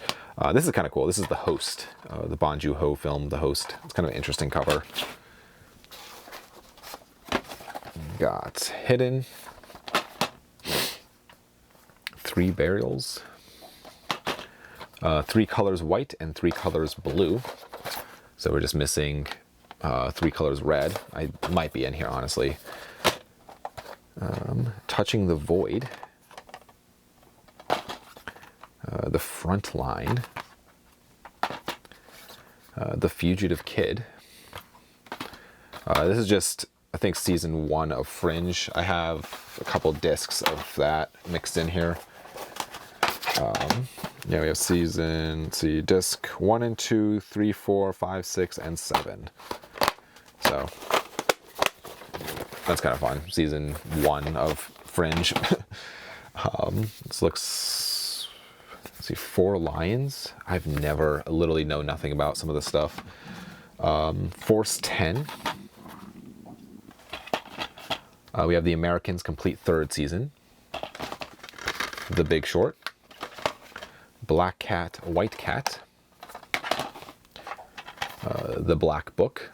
This is kind of cool. This is The Host, the Bong Joon-ho film, The Host. It's kind of an interesting cover. Got Hidden, 3 Burials, 3 colors white and 3 colors blue. So we're just missing 3 colors red. I might be in here, honestly. Touching the Void. The Front Line. The Fugitive Kid. This is just, I think, season 1 of Fringe. I have a couple discs of that mixed in here. Yeah, we have season, let's see, disc 1 and 2, 3, 4, 5, 6, and 7. So that's kind of fun. Season 1 of Fringe. This looks, let's see, 4 Lions. I've never, literally know nothing about some of this stuff. Force 10. We have The Americans complete 3rd season. The Big Short. Black Cat, White Cat. The Black Book.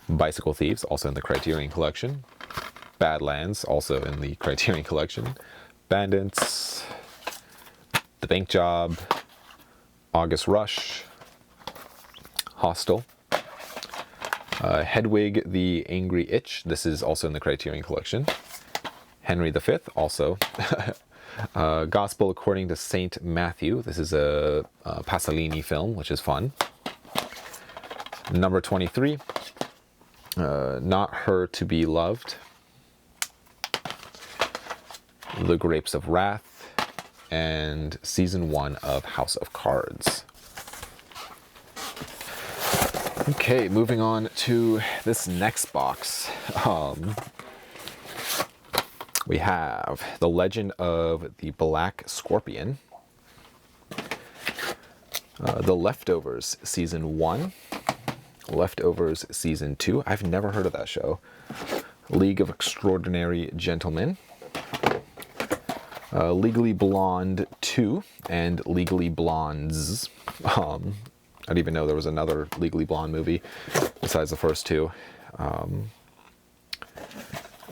Bicycle Thieves, also in the Criterion Collection. Badlands, also in the Criterion Collection. Bandits. The Bank Job. August Rush. Hostel. Hedwig the Angry Itch. This is also in the Criterion Collection. Henry V, also. Gospel According to Saint Matthew. This is a Pasolini film, which is fun. Number 23. Not Her to Be Loved. The Grapes of Wrath. And season 1 of House of Cards. Okay, moving on to this next box. We have The Legend of the Black Scorpion. The Leftovers Season 1. Leftovers Season 2. I've never heard of that show. League of Extraordinary Gentlemen. Legally Blonde 2 and Legally Blondes. I didn't even know there was another Legally Blonde movie besides the first 2.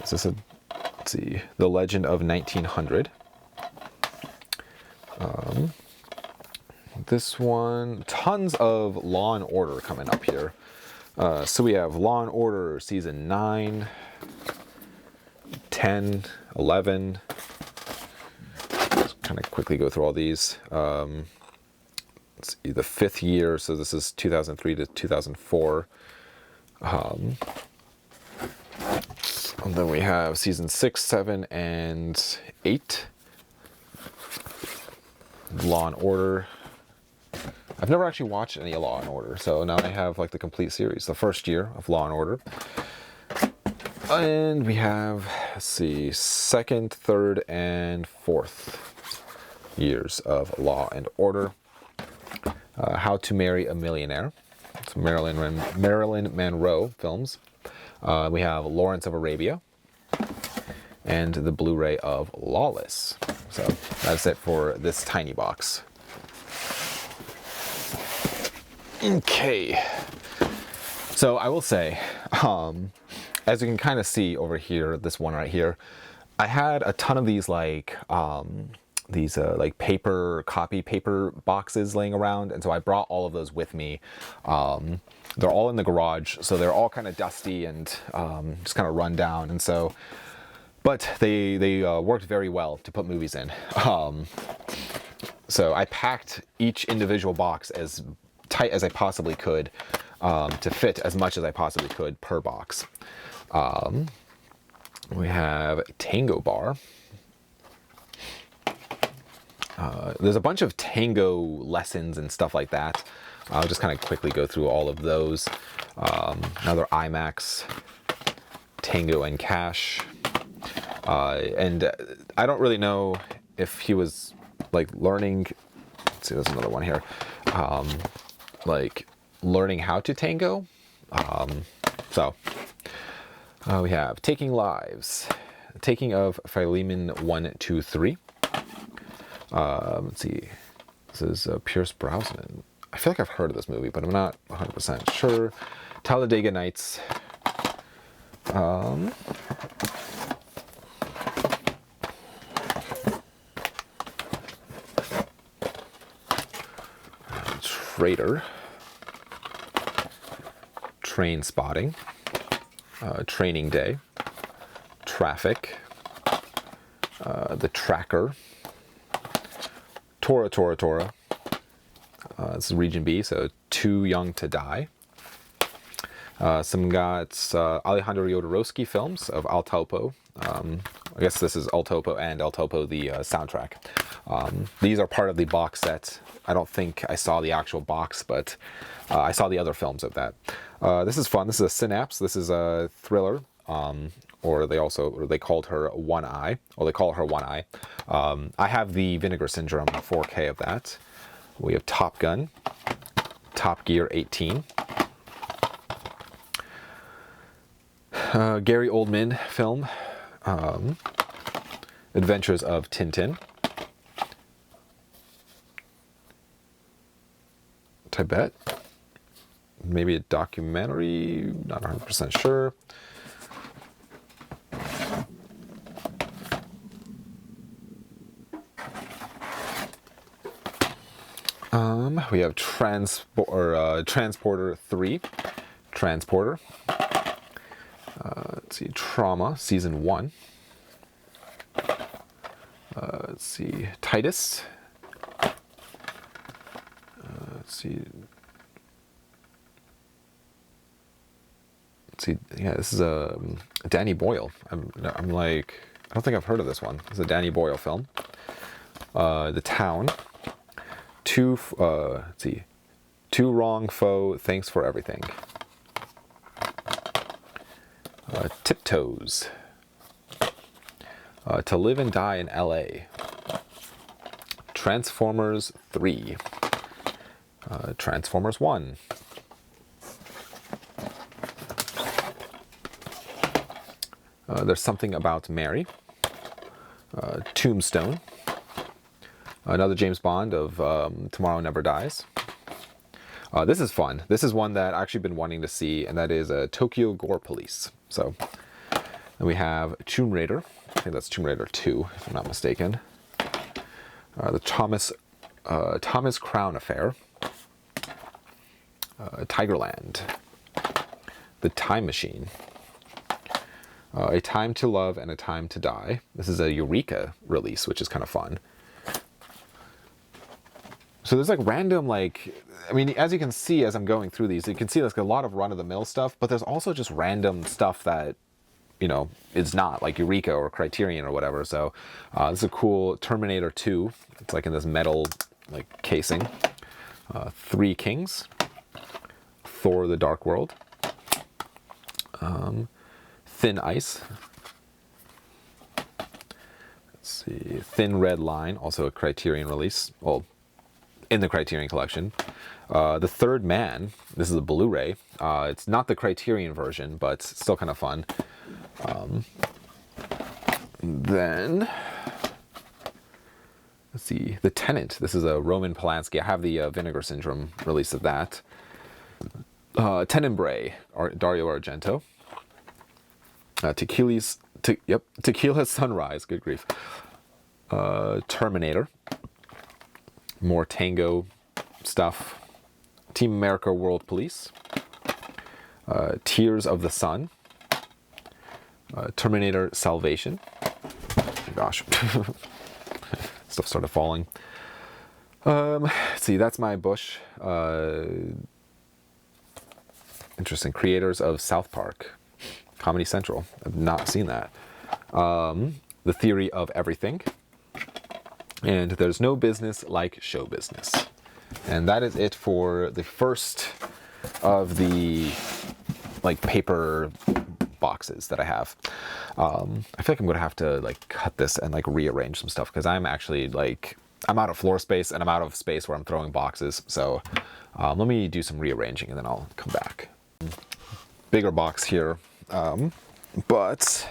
Is this a, let's see, The Legend of 1900. This one, tons of Law and Order coming up here. So we have Law and Order Season 9, 10, 11. Just kind of quickly go through all these. Let's see, the 5th year, so this is 2003 to 2004. And then we have season 6, 7, and 8. Law and Order. I've never actually watched any Law and Order, so now I have like the complete series. The 1st year of Law and Order. And we have, let's see, 2nd, 3rd, and 4th years of Law and Order. How to Marry a Millionaire. It's Marilyn Monroe films. We have Lawrence of Arabia. And the Blu-ray of Lawless. So that's it for this tiny box. Okay. So I will say, as you can kind of see over here, this one right here, I had a ton of these like like copy paper boxes laying around, and so I brought all of those with me. They're all in the garage, so they're all kind of dusty and just kind of run down, and so, but they worked very well to put movies in. So I packed each individual box as tight as I possibly could to fit as much as I possibly could per box. We have Tango Bar. There's a bunch of tango lessons and stuff like that. I'll just kind of quickly go through all of those. Another IMAX, Tango and Cash. And I don't really know if he was like learning, let's see, there's another one here. Like learning how to tango. We have Taking Lives, Taking of Philemon 1, 2, 3. Let's see, this is Pierce Brosnan. I feel like I've heard of this movie, but I'm not 100% sure. Talladega Nights. Freighter, Train Spotting, Training Day, Traffic, The Tracker, Tora Tora Tora. This is Region B, so Too Young to Die. Some got Alejandro Jodorowsky films of El Topo. I guess this is El Topo and El Topo, the soundtrack. These are part of the box set. I don't think I saw the actual box, but I saw the other films of that. This is fun. This is a Synapse. This is a thriller, or they called her One Eye, or they call her One Eye. I have the Vinegar Syndrome 4K of that. We have Top Gun, Top Gear 18. Gary Oldman film, Adventures of Tintin. Tibet, maybe a documentary, not 100% sure. We have Transporter 3, Transporter. Let's see, Trauma, Season 1. Let's see, Titus. Let's see, yeah, this is a Danny Boyle. I'm like, I don't think I've heard of this one. It's a Danny Boyle film. The Town. Let's see, Too Wrong Foe, Thanks for Everything. Tiptoes. To Live and Die in L.A. Transformers 3. Transformers 1. There's Something About Mary. Tombstone. Another James Bond of Tomorrow Never Dies. This is fun. This is one that I've actually been wanting to see, and that is Tokyo Gore Police. So, and we have Tomb Raider. I think that's Tomb Raider 2, if I'm not mistaken. The Thomas Crown Affair. Tigerland. The Time Machine. A Time to Love and a Time to Die. This is a Eureka release, which is kind of fun. So there's like random, like, I mean, as you can see as I'm going through these, you can see like a lot of run-of-the-mill stuff, but there's also just random stuff that, you know, is not, like Eureka or Criterion or whatever. So this is a cool Terminator 2. It's like in this metal, like, casing. Three Kings. Thor: The Dark World. Thin Ice. Let's see. Thin Red Line, also a Criterion release. Well, in the Criterion collection. The Third Man. This is a Blu-ray. It's not the Criterion version, but it's still kind of fun. Then, let's see. The Tenant. This is a Roman Polanski. I have the Vinegar Syndrome release of that. Tenebrae, Dario Argento. Tequila Sunrise. Good grief. Terminator. More Tango stuff. Team America World Police. Tears of the Sun. Terminator Salvation. Oh gosh. Stuff started falling. Let's see, that's my Bush. Interesting. Creators of South Park. Comedy Central. I've not seen that. The Theory of Everything. And There's No Business Like Show Business. And that is it for the first of the, like, paper boxes that I have. I feel like I'm gonna have to, like, cut this and, like, rearrange some stuff, because I'm actually, like, I'm out of floor space and I'm out of space where I'm throwing boxes. So let me do some rearranging and then I'll come back. Bigger box here, but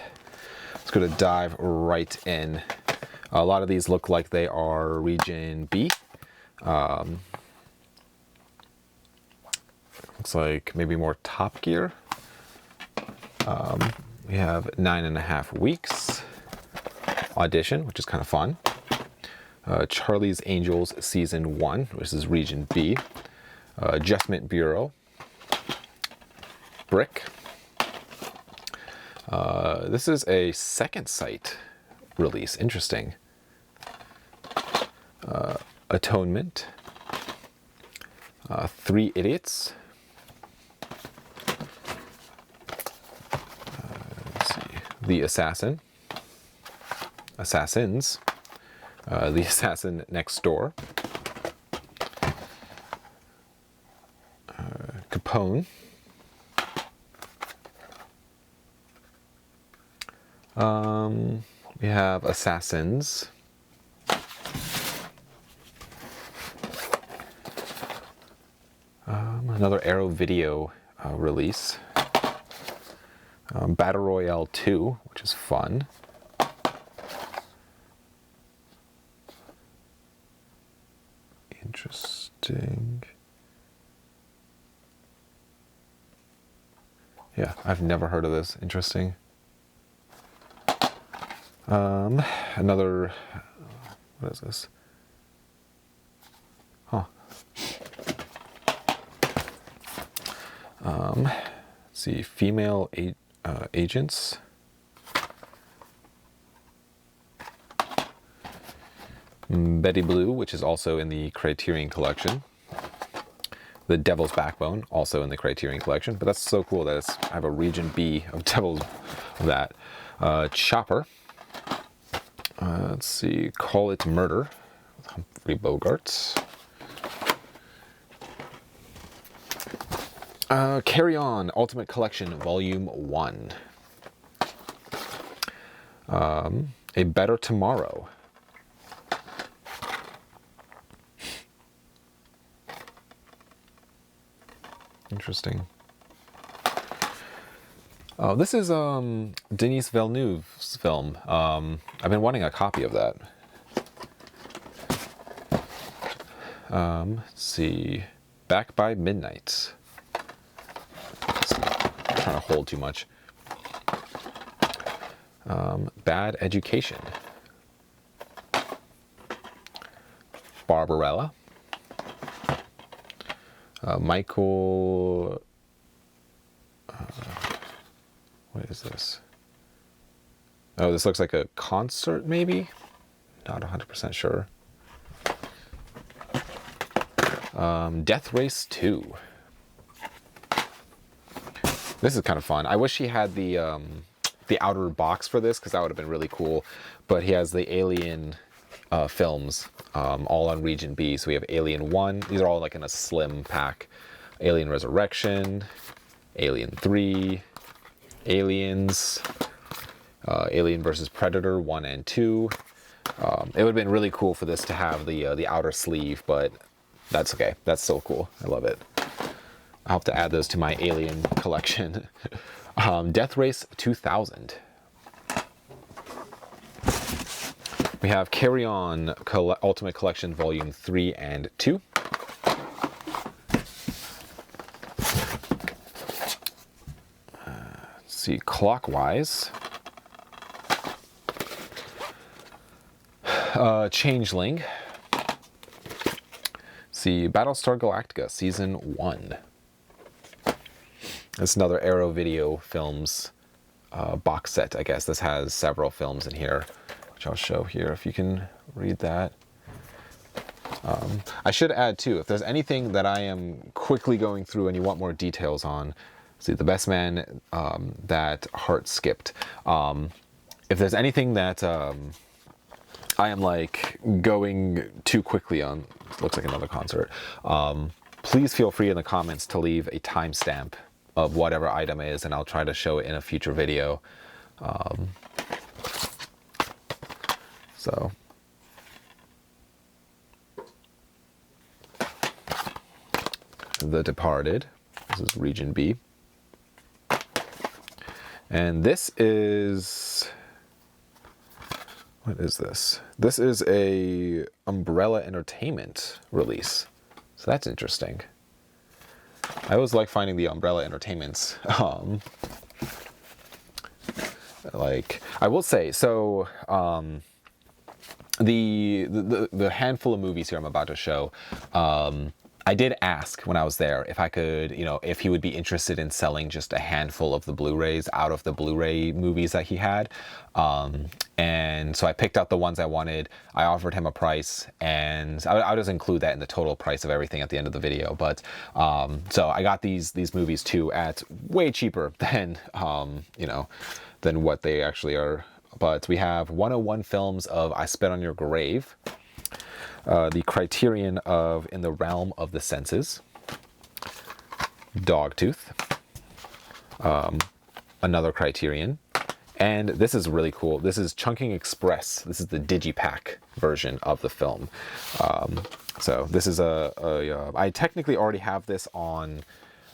it's gonna dive right in. A lot of these look like they are Region B. Looks like maybe more Top Gear. We have 9.5 Weeks. Audition, which is kind of fun. Charlie's Angels Season 1, which is Region B. Adjustment Bureau, Brick. This is a second site release. Interesting. Atonement. 3 Idiots. Let's see. The Assassin. Assassins. The Assassin Next Door. Capone. We have Assassins. Another Arrow Video release. Battle Royale 2, which is fun. Interesting. Yeah, I've never heard of this. Interesting. Another, what is this? Huh. Let's see, female agents. Betty Blue, which is also in the Criterion Collection. The Devil's Backbone, also in the Criterion Collection. But that's so cool that it's, I have a Region B of Devil's of that. Chopper. Let's see, Call It Murder with Humphrey Bogart. Carry On, Ultimate Collection, Volume 1. A Better Tomorrow. Interesting. Oh, this is Denis Villeneuve's film. I've been wanting a copy of that. Let's see. Back by Midnight. I'm trying to hold too much. Bad Education. Barbarella. Michael... what is this? Oh, this looks like a concert, maybe? Not 100% sure. Death Race 2. This is kind of fun. I wish he had the outer box for this, because that would have been really cool. But he has the Alien films all on Region B. So we have Alien 1. These are all like in a slim pack. Alien Resurrection, Alien 3, Aliens, Alien vs. Predator 1 and 2. It would have been really cool for this to have the outer sleeve, but that's okay. That's so cool. I love it. I'll have to add those to my Alien collection. Death Race 2000. We have Carry On Ultimate Collection Volume 3 and 2. Let's see, Clockwise. Changeling. See, Battlestar Galactica Season 1. It's another Arrow Video Films box set, I guess. This has several films in here, which I'll show here if you can read that. I should add too, if there's anything that I am quickly going through and you want more details on, see, The Best Man that Heart skipped. If there's anything that I am like going too quickly on, looks like another concert, please feel free in the comments to leave a timestamp of whatever item is, and I'll try to show it in a future video. So The Departed. This is Region B. And this is... what is this? This is a Umbrella Entertainment release. So that's interesting. I always like finding the Umbrella Entertainments. Like, I will say, so the handful of movies here I'm about to show, I did ask when I was there if I could, if he would be interested in selling just a handful of the Blu-rays out of the Blu-ray movies that he had. And so I picked out the ones I wanted. I offered him a price, and I'll just include that in the total price of everything at the end of the video. But so I got these movies too at way cheaper than than what they actually are. But we have 101 films of I Spit on Your Grave, the Criterion of In the Realm of the Senses, Dogtooth, another Criterion, and this is really cool. This is Chunking Express. This is the Digipack version of the film. So this is I technically already have this on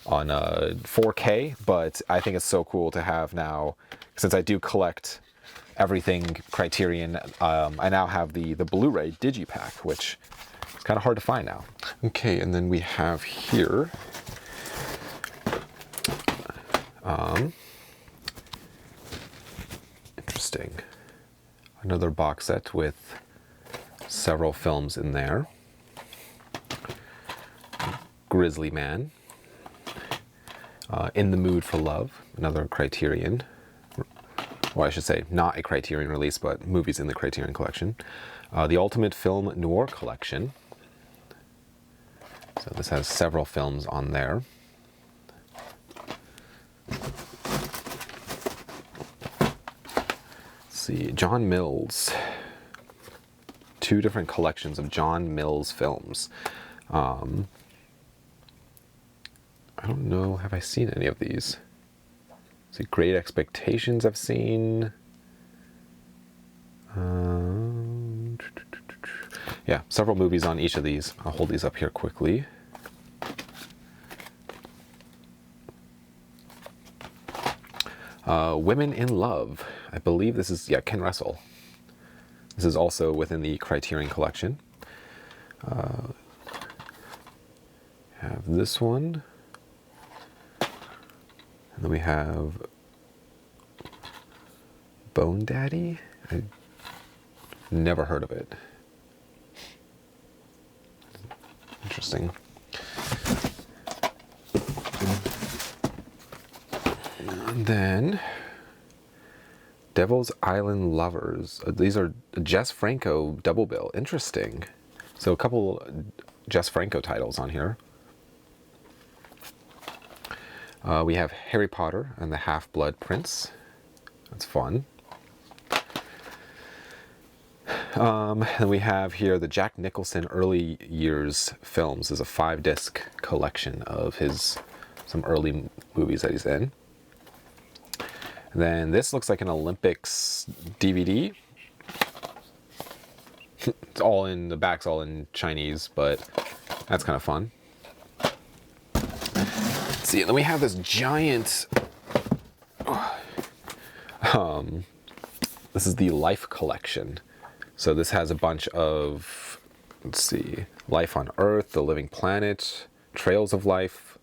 4K, but I think it's so cool to have now, since I do collect everything Criterion. I now have the Blu-ray Digipack, which is kind of hard to find now. Okay, and then we have here interesting, another box set with several films in there. Grizzly Man, In the Mood for Love, another Criterion. Well, I should say not a Criterion release, but movies in the Criterion collection. The Ultimate Film Noir Collection. So this has several films on there. Let's see, John Mills. 2 different collections of John Mills films. I don't know, have I seen any of these? See, Great Expectations I've seen. Yeah, several movies on each of these. I'll hold these up here quickly. Women in Love. I believe this is, Ken Russell. This is also within the Criterion collection. Have this one. And then we have Bone Daddy. I never heard of it. Interesting. And then Devil's Island Lovers. These are Jess Franco double bill. Interesting. So a couple Jess Franco titles on here. We have Harry Potter and the Half-Blood Prince. That's fun. And we have here the Jack Nicholson early years films. This is a 5-disc collection of some early movies that he's in. And then this looks like an Olympics DVD. It's all in, the back's all in Chinese, but that's kind of fun. Let's see, and then we have this giant, this is the Life collection. So this has a bunch of, let's see, Life on Earth, The Living Planet, Trails of Life.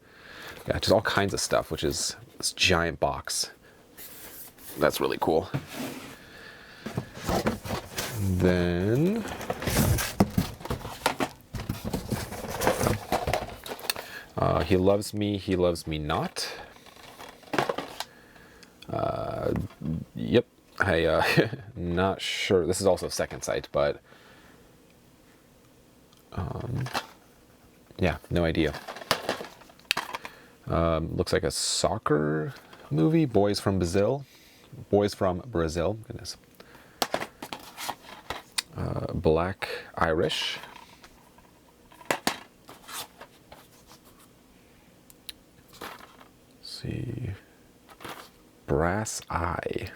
Yeah, just all kinds of stuff, which is this giant box. That's really cool. And then He Loves Me, He Loves Me Not. Yep. Not sure. This is also Second Sight, but yeah, no idea. Looks like a soccer movie. Boys from Brazil. Goodness. Black Irish. Let's see. Brass Eye.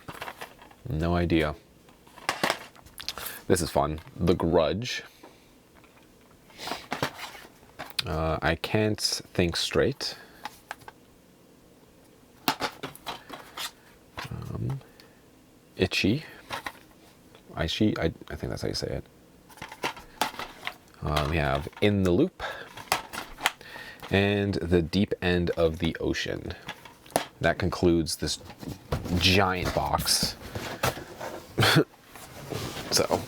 No idea. This is fun. The Grudge. I Can't Think Straight. Itchy. I think that's how you say it. We have In the Loop. And The Deep End of the Ocean. That concludes this giant box. So,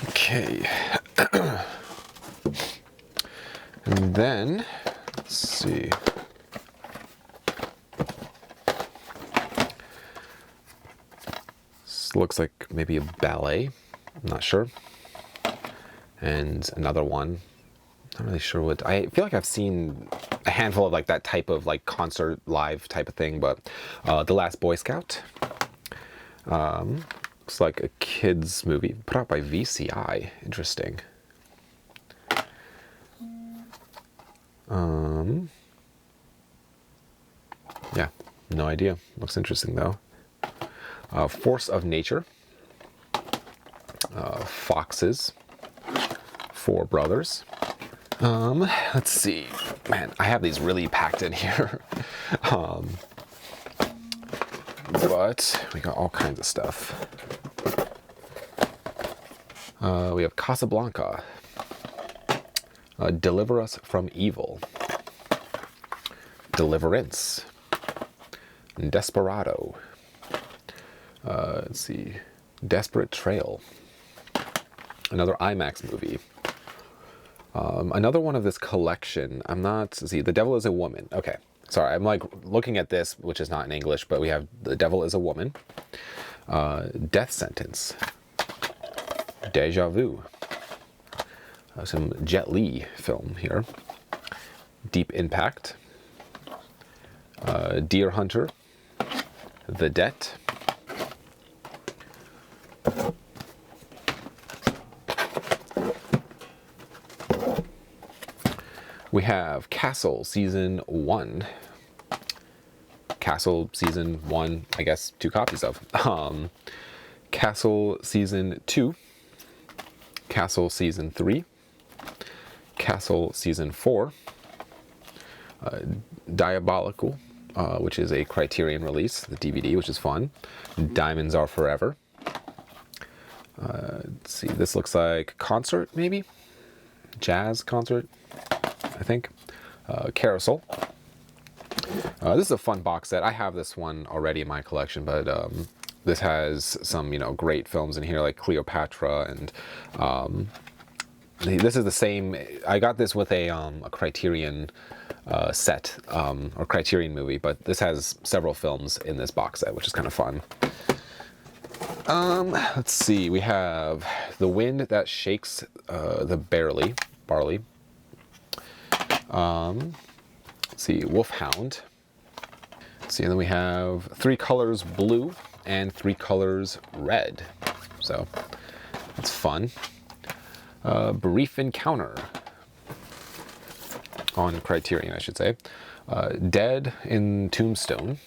okay. And then, let's see. This looks like maybe a ballet. I'm not sure. And another one. Not really sure what. I feel like I've seen a handful of like that type of like concert live type of thing, but The Last Boy Scout. Looks like a kids movie put out by VCI. Interesting. Yeah, no idea. Looks interesting though. Force of Nature. Foxes. Four Brothers. Let's see. Man, I have these really packed in here. But we got all kinds of stuff. We have Casablanca. Deliver Us from Evil. Deliverance. Desperado. Let's see. Desperate Trail. Another IMAX movie. Another one of this collection. See, The Devil is a Woman. Okay. Sorry, I'm like looking at this, which is not in English, but we have The Devil is a Woman. Death Sentence. Deja Vu. Some Jet Li film here. Deep Impact. Deer Hunter. The Debt. We have Castle Season 1. Castle Season 1, I guess 2 copies of. Castle Season 2. Castle Season 3. Castle Season 4. Diabolical, which is a Criterion release, the DVD, which is fun. Diamonds Are Forever. Let's see, this looks like concert, maybe? Jazz concert, I think. Carousel. This is a fun box set. I have this one already in my collection, but this has some, great films in here, like Cleopatra, and this is the same. I got this with a Criterion set, or Criterion movie, but this has several films in this box set, which is kind of fun. Let's see, we have The Wind That Shakes the Barley. Let's see, Wolfhound. Let's see, and then we have 3 colors blue and 3 colors red. So that's fun. Brief Encounter. On Criterion, I should say. Dead in Tombstone.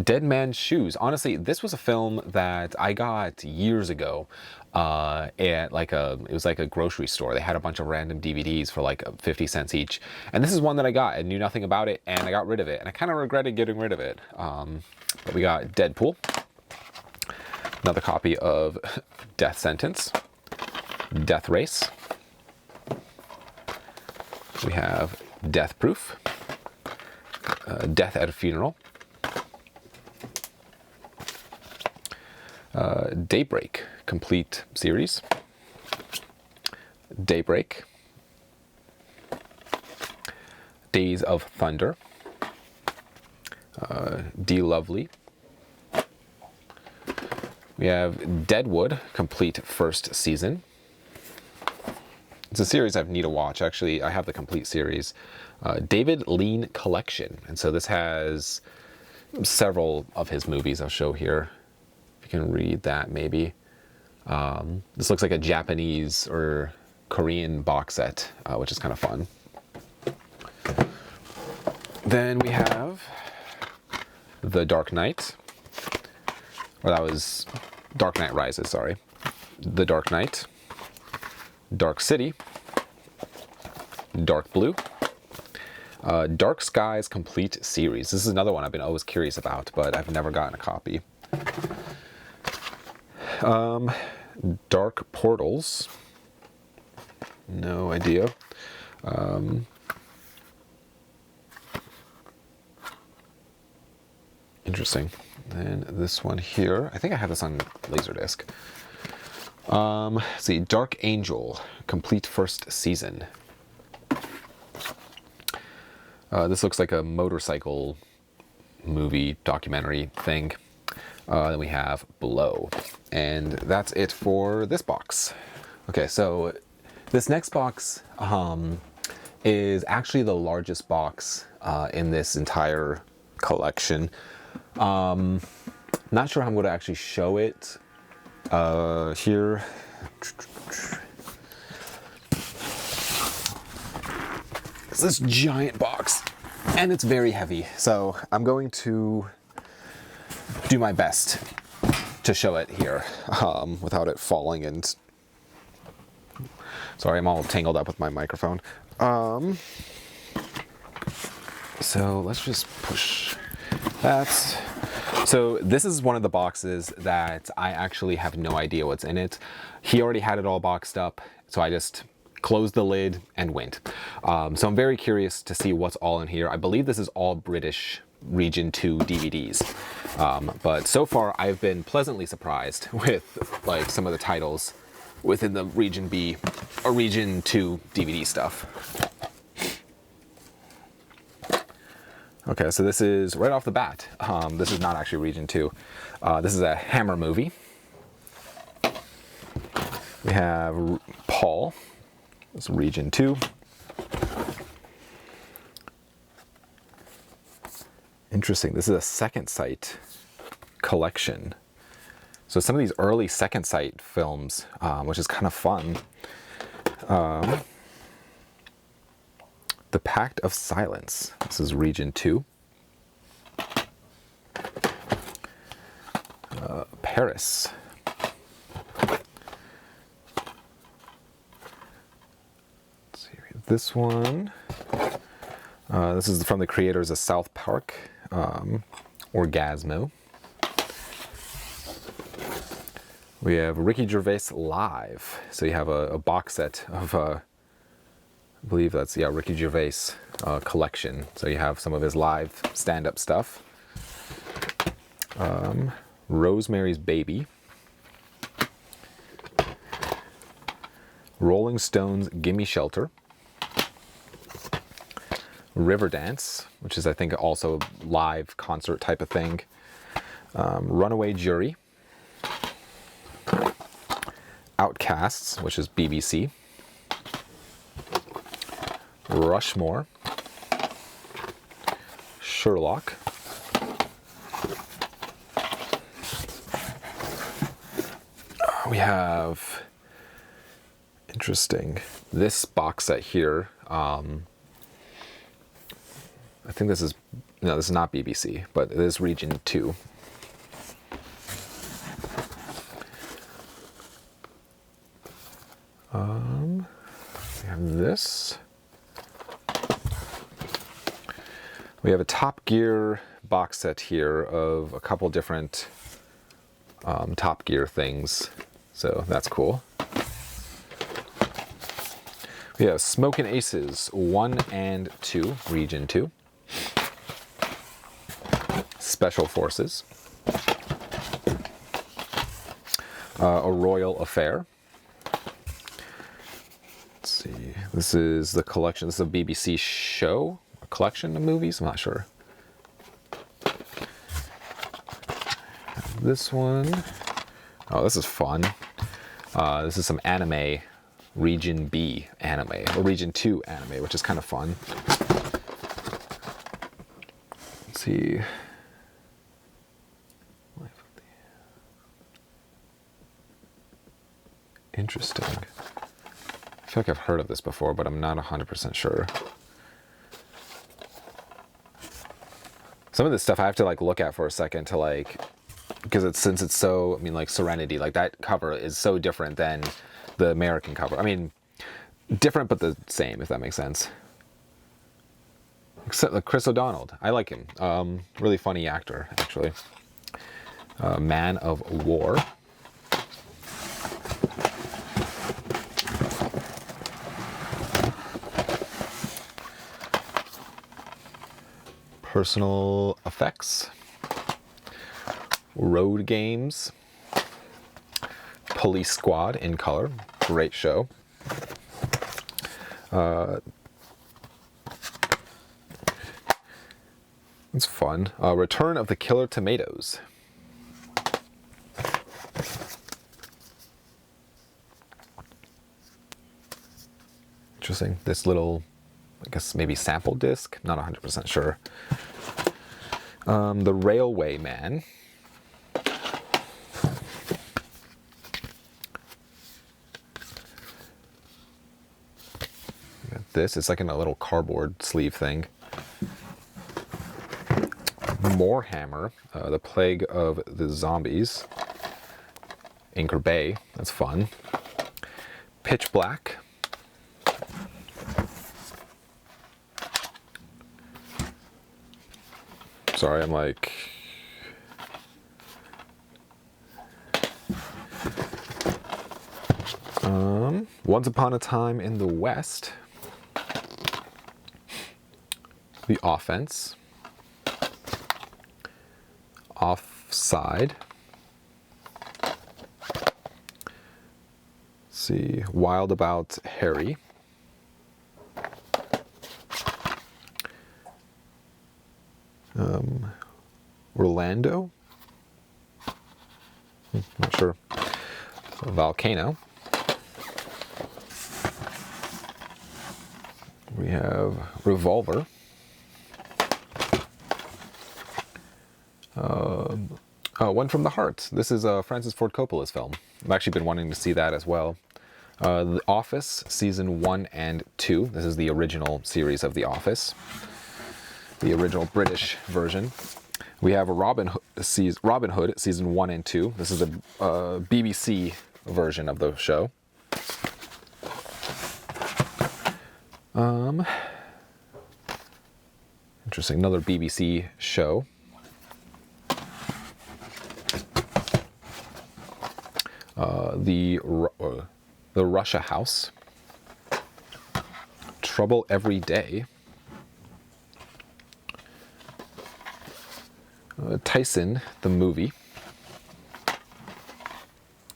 Dead Man's Shoes. Honestly, this was a film that I got years ago at it was like a grocery store. They had a bunch of random DVDs for like 50 cents each. And this is one that I got. I knew nothing about it and I got rid of it. And I kind of regretted getting rid of it. But we got Deadpool. Another copy of Death Sentence. Death Race. We have Death Proof. Death at a Funeral. Daybreak, complete series. Daybreak. Days of Thunder. D. Lovely. We have Deadwood, complete first season. It's a series I need to watch. Actually, I have the complete series. David Lean Collection. And so this has several of his movies I'll show here. Can read that maybe. This looks like a Japanese or Korean box set, which is kind of fun. Then we have The Dark Knight, or that was Dark Knight Rises, sorry. The Dark Knight, Dark City, Dark Blue, Dark Skies complete series. This is another one I've been always curious about, but I've never gotten a copy. Dark Portals. No idea. Interesting. And this one here, I think I have this on Laserdisc. Let's see, Dark Angel, complete first season. This looks like a motorcycle movie documentary thing. Then we have Below. And that's it for this box. Okay, so this next box is actually the largest box in this entire collection. Not sure how I'm going to actually show it here. It's this giant box, and it's very heavy. So I'm going to do my best to show it here without it falling. And sorry, I'm all tangled up with my microphone. So let's just push that. So this is one of the boxes that I actually have no idea what's in it. He already had it all boxed up, so I just closed the lid and went. So I'm very curious to see what's all in here. I believe this is all British Region 2 DVDs. But so far I've been pleasantly surprised with like some of the titles within the Region B or Region 2 DVD stuff. Okay, so this is right off the bat. This is not actually Region 2. This is a Hammer movie. We have Paul. This is Region 2. Interesting. This is a Second Sight collection. So some of these early Second Sight films, which is kind of fun. The Pact of Silence. This is Region 2. Paris. Let's see, this one. This is from the creators of South Park. Orgasmo. We have Ricky Gervais Live. So you have a box set of I believe that's, yeah, Ricky Gervais collection. So you have some of his live stand-up stuff. Rosemary's Baby. Rolling Stones' Gimme Shelter. Riverdance, which is I think also a live concert type of thing. Runaway Jury. Outcasts, which is BBC. Rushmore, Sherlock, we have, interesting, this box set here. I think this is, no, this is not BBC, but it is Region 2. We have this. We have a Top Gear box set here of a couple different Top Gear things, so that's cool. We have Smokin' Aces 1 and 2, Region 2. Special Forces. A Royal Affair. Let's see, this is the collection, this is a BBC show. Collection of movies? I'm not sure. This one. Oh, this is fun. This is some anime, Region B anime, or Region 2 anime, which is kind of fun. Let's see. Interesting. I feel like I've heard of this before, but I'm not 100% sure. Some of this stuff I have to like look at for a second to like, because since it's so, I mean, like Serenity, like that cover is so different than the American cover. I mean, different but the same, if that makes sense. Except like Chris O'Donnell, I like him. Really funny actor, actually. Man of War. Personal Effects, Road Games, Police Squad in color, great show. It's fun. Return of the Killer Tomatoes. Interesting. This little, I guess maybe sample disc. Not 100% sure. The Railway Man. This, it's like in a little cardboard sleeve thing. More Hammer, The Plague of the Zombies. Anchor Bay, that's fun. Pitch Black. Sorry, I'm like... Once Upon a Time in the West. The Offense. Offside. Let's see, Wild About Harry. Orlando. Not sure. Volcano. We have Revolver. One from the Heart. This is Francis Ford Coppola's film. I've actually been wanting to see that as well. The Office, Season 1 and 2. This is the original series of The Office. The original British version. We have a Robin Hood, Season 1 and 2. This is a BBC version of the show. Interesting, another BBC show. The Russia House. Trouble Every Day. Tyson, the movie.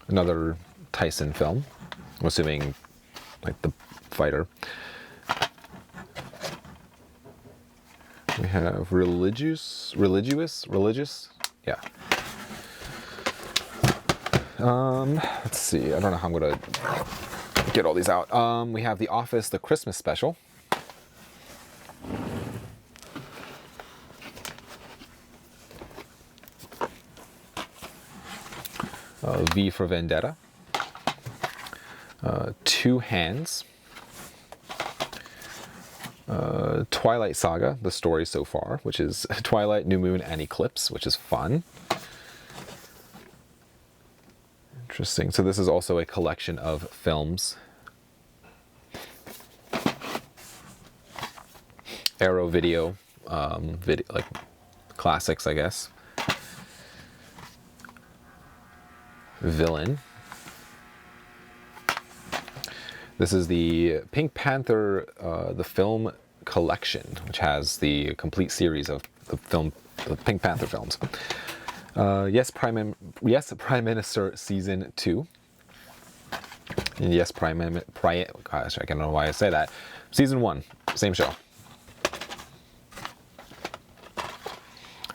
Another Tyson film. I'm assuming like the fighter. We have religious, yeah. Let's see, I don't know how I'm gonna get all these out. We have The Office, the Christmas special. V for Vendetta. Two Hands. Twilight Saga, the story so far, which is Twilight, New Moon, and Eclipse, which is fun. Interesting. So this is also a collection of films. Arrow Video, like classics, I guess. Villain. This is the Pink Panther, the film collection, which has the complete series of the Pink Panther films. Yes, Prime Minister Season 2. And yes, gosh, I don't know why I say that. Season 1, same show.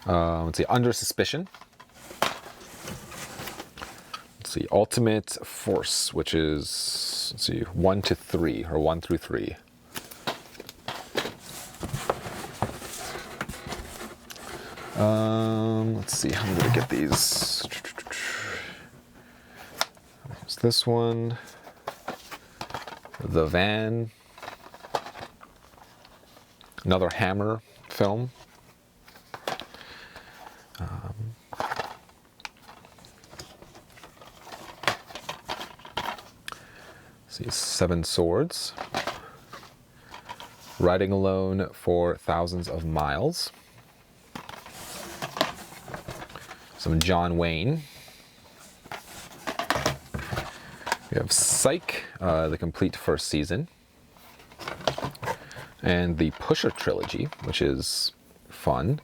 Let's see, Under Suspicion. Let's see, Ultimate Force, which is, let's see, 1 to 3, or 1 through 3. Let's see, how I'm gonna get these. There's this one. The Van. Another Hammer film. See, Seven Swords. Riding Alone for Thousands of Miles. Some John Wayne. We have Psych, the complete first season. And the Pusher trilogy, which is fun.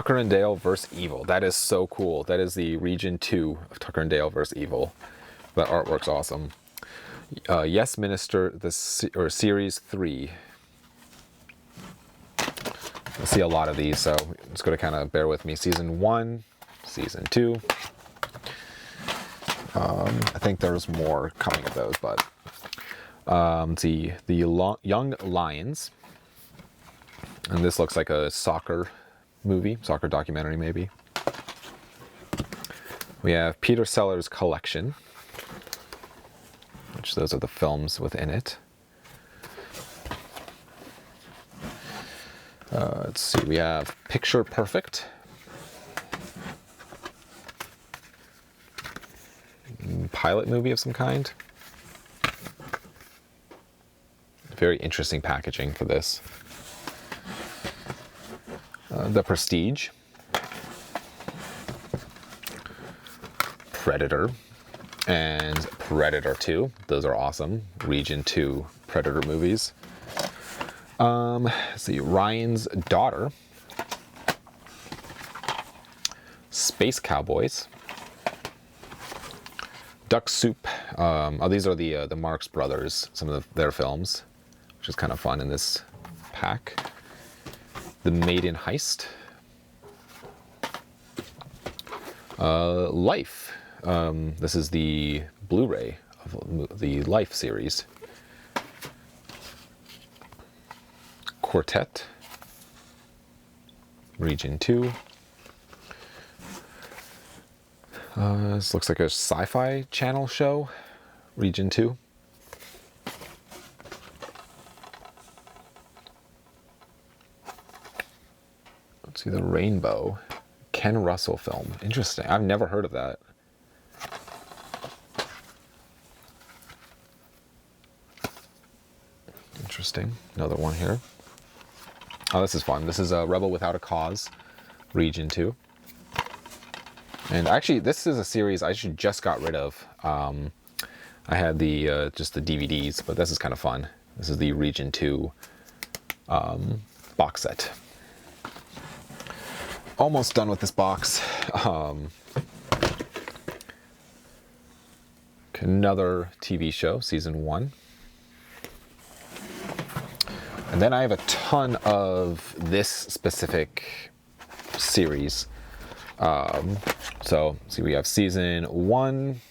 Tucker and Dale vs. Evil. That is so cool. That is the Region 2 of Tucker and Dale vs. Evil. That artwork's awesome. Yes Minister, or Series 3. I see a lot of these, so it's going to kind of bear with me. Season 1, Season 2. I think there's more coming of those, but the Young Lions. And this looks like a soccer documentary maybe. We have Peter Sellers' Collection, which those are the films within it. Let's see, we have Picture Perfect. Pilot movie of some kind. Very interesting packaging for this. The Prestige. Predator. And Predator 2. Those are awesome. Region 2 Predator movies. Let's see, Ryan's Daughter. Space Cowboys. Duck Soup. These are the Marx Brothers, some of their films, which is kind of fun in this pack. The Maiden Heist. Life. This is the Blu-ray of the Life series. Quartet. Region 2. This looks like a sci-fi channel show. Region 2. Let's see, The Rainbow. Ken Russell film. Interesting. I've never heard of that. Interesting. Another one here. Oh, this is fun. This is Rebel Without a Cause. Region 2. And actually, this is a series I just got rid of. I had the just the DVDs, but this is kind of fun. This is the Region 2 box set. Almost done with this box. Another TV show, Season 1. And then I have a ton of this specific series. So, see, we have Season 1.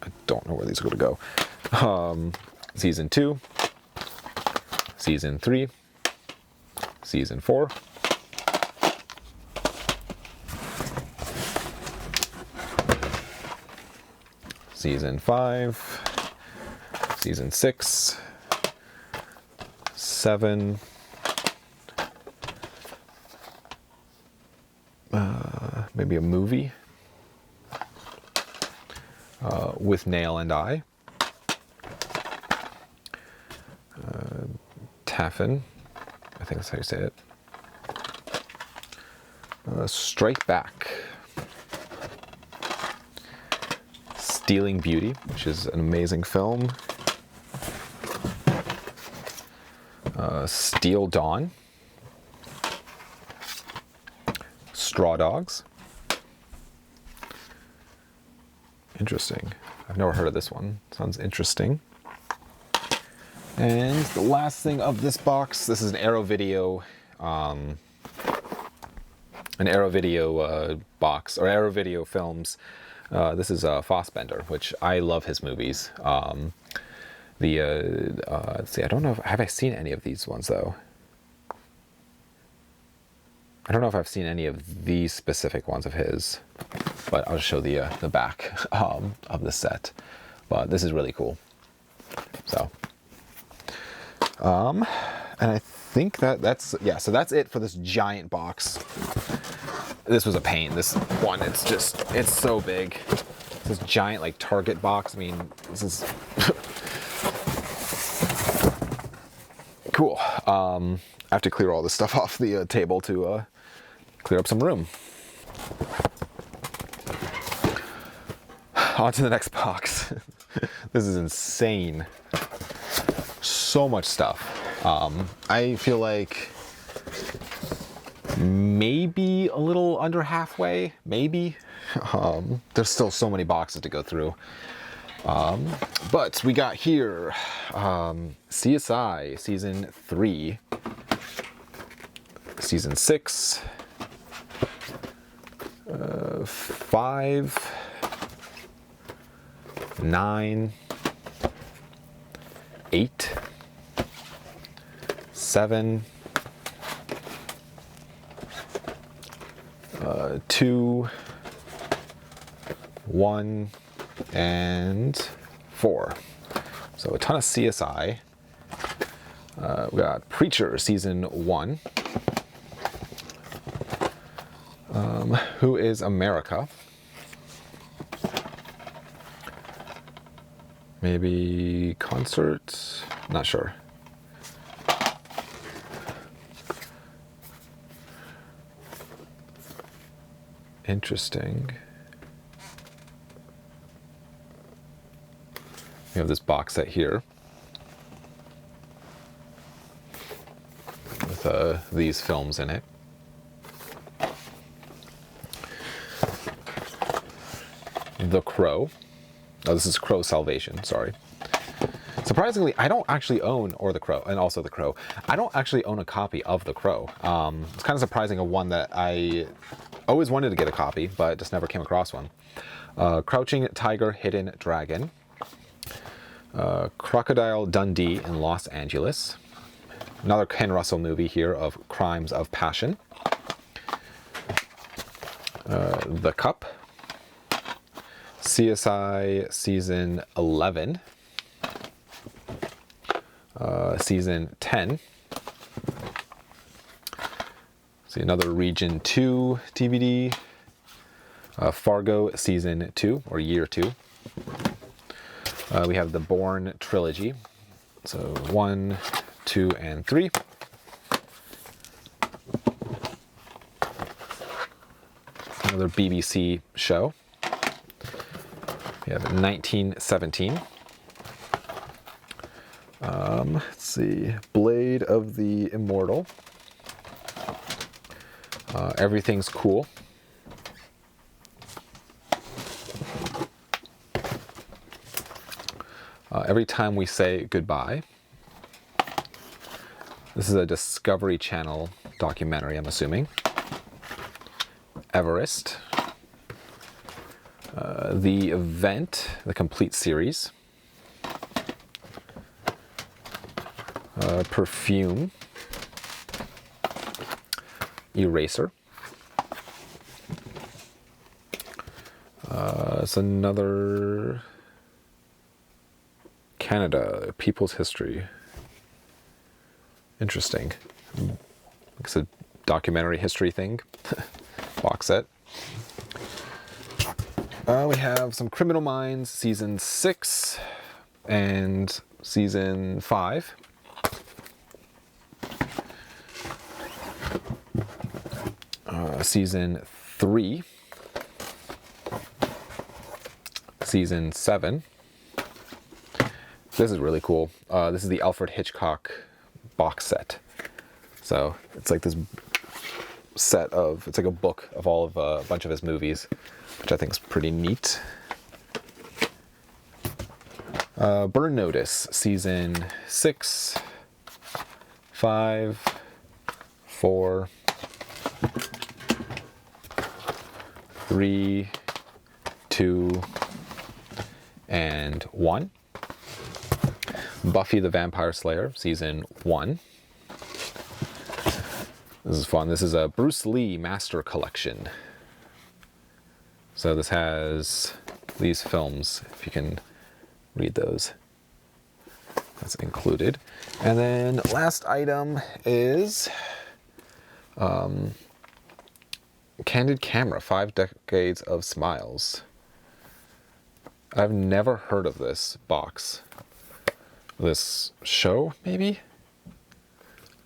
I don't know where these are going to go. Season 2. Season 3. Season 4. Season 5. Season 6. 7. Maybe a movie. With Nail and I. Taffin. I think that's how you say it. Strike Back. Stealing Beauty, which is an amazing film. Steel Dawn. Straw Dogs. Interesting. I've never heard of this one. Sounds interesting. And the last thing of this box, this is an Arrow Video box, or Arrow Video Films. This is Fassbender, which I love his movies. Let's see, I don't know have I seen any of these ones though. I don't know if I've seen any of these specific ones of his, but I'll just show the back of the set. But this is really cool. So, and I think that's so that's it for this giant box. This was a pain. This one, it's so big. This giant like Target box. I mean, this is cool. I have to clear all this stuff off the table to clear up some room. On to the next box. This is insane. So much stuff. I feel like maybe a little under halfway, maybe. There's still so many boxes to go through. But we got here CSI Season 3, Season 6, 5, 9, 8, 7, 2, 1, and 4. So a ton of CSI. We got Preacher Season 1. Who is America? Maybe Concert? Not sure. Interesting. We have this box set here with these films in it. The Crow. Oh, this is Crow Salvation, sorry. Surprisingly, I don't actually own, or The Crow, and also The Crow. I don't actually own a copy of The Crow. It's kind of surprising, a one that I always wanted to get a copy, but just never came across one. Crouching Tiger, Hidden Dragon. Crocodile Dundee in Los Angeles. Another Ken Russell movie here of Crimes of Passion. The Cup. CSI Season 11. Season 10. See, another Region 2 DVD. Fargo Season 2, or Year 2. We have the Bourne trilogy. So 1, 2, and 3. Another BBC show. We have 1917. Let's see. Blade of the Immortal. Everything's Cool. Every Time We Say Goodbye. This is a Discovery Channel documentary, I'm assuming. Everest. The Event, the complete series. Perfume. Eraser. It's another Canada, People's History. Interesting. It's a documentary history thing. Box set. We have some Criminal Minds Season 6 and Season 5. Season 3. Season 7. This is really cool. This is the Alfred Hitchcock box set. So it's like this set of, it's like a book of all of a bunch of his movies, which I think is pretty neat. Burn Notice, Season 6, 5, 4, 3, 2, and 1. Buffy the Vampire Slayer, Season 1. This is fun. This is a Bruce Lee Master Collection. So this has these films, if you can read those. That's included. And then last item is Candid Camera, 5 Decades of Smiles. I've never heard of this box. This show, maybe?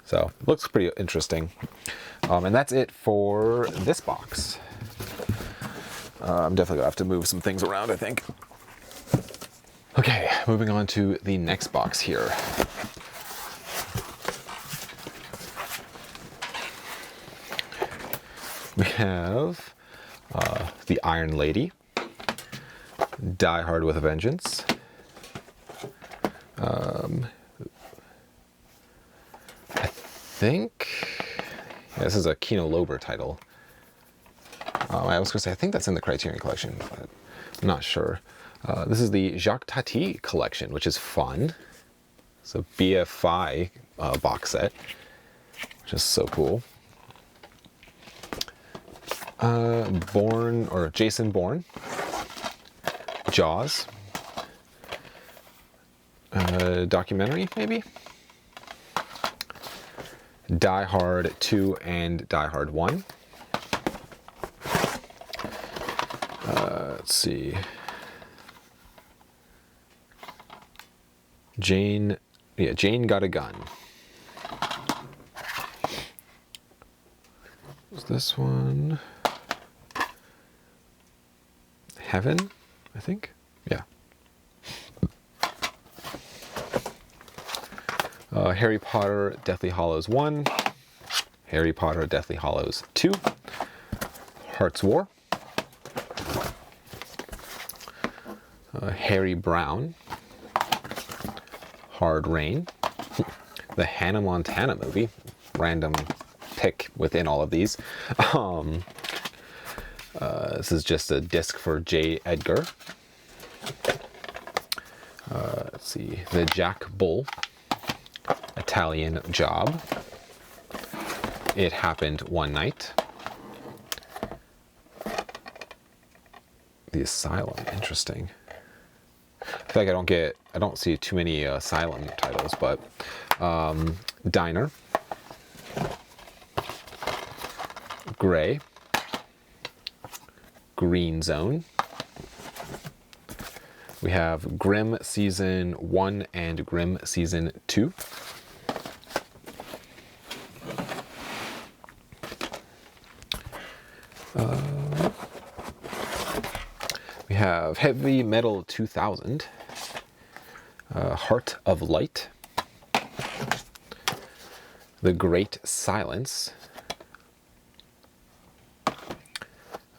So, looks pretty interesting. And that's it for this box. I'm definitely gonna have to move some things around, I think. Okay, moving on to the next box here. have The Iron Lady, Die Hard with a Vengeance, I think this is a Kino Lorber title. I was going to say, I think that's in the Criterion Collection, but I'm not sure. This is the Jacques Tati collection, which is fun. It's a BFI box set, which is so cool. Jason Bourne, Jaws, documentary maybe, Die Hard 2 and Die Hard 1. Let's see. Jane Got a Gun. What's this one? Heaven, I think. Yeah. Harry Potter Deathly Hallows 1, Harry Potter Deathly Hallows 2, Heart's War, Harry Brown, Hard Rain, the Hannah Montana movie, random pick within all of these. This is just a disc for J. Edgar. Let's see, the Jack Bull, Italian Job, It Happened One Night, The Asylum, interesting. I feel like I don't see too many Asylum titles, but Diner, Gray, Green Zone. We have Grimm Season 1 and Grimm Season 2. We have Heavy Metal 2000, Heart of Light, The Great Silence,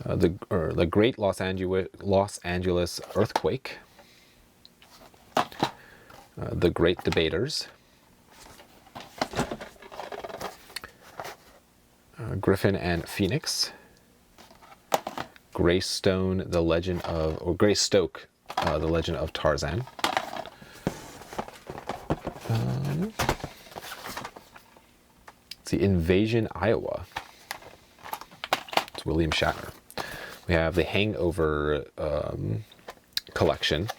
the Great Los Angeles Earthquake, The Great Debaters, Griffin and Phoenix, Greystoke, The Legend of Tarzan. Let's see, Invasion, Iowa. It's William Shatner. We have the Hangover collection.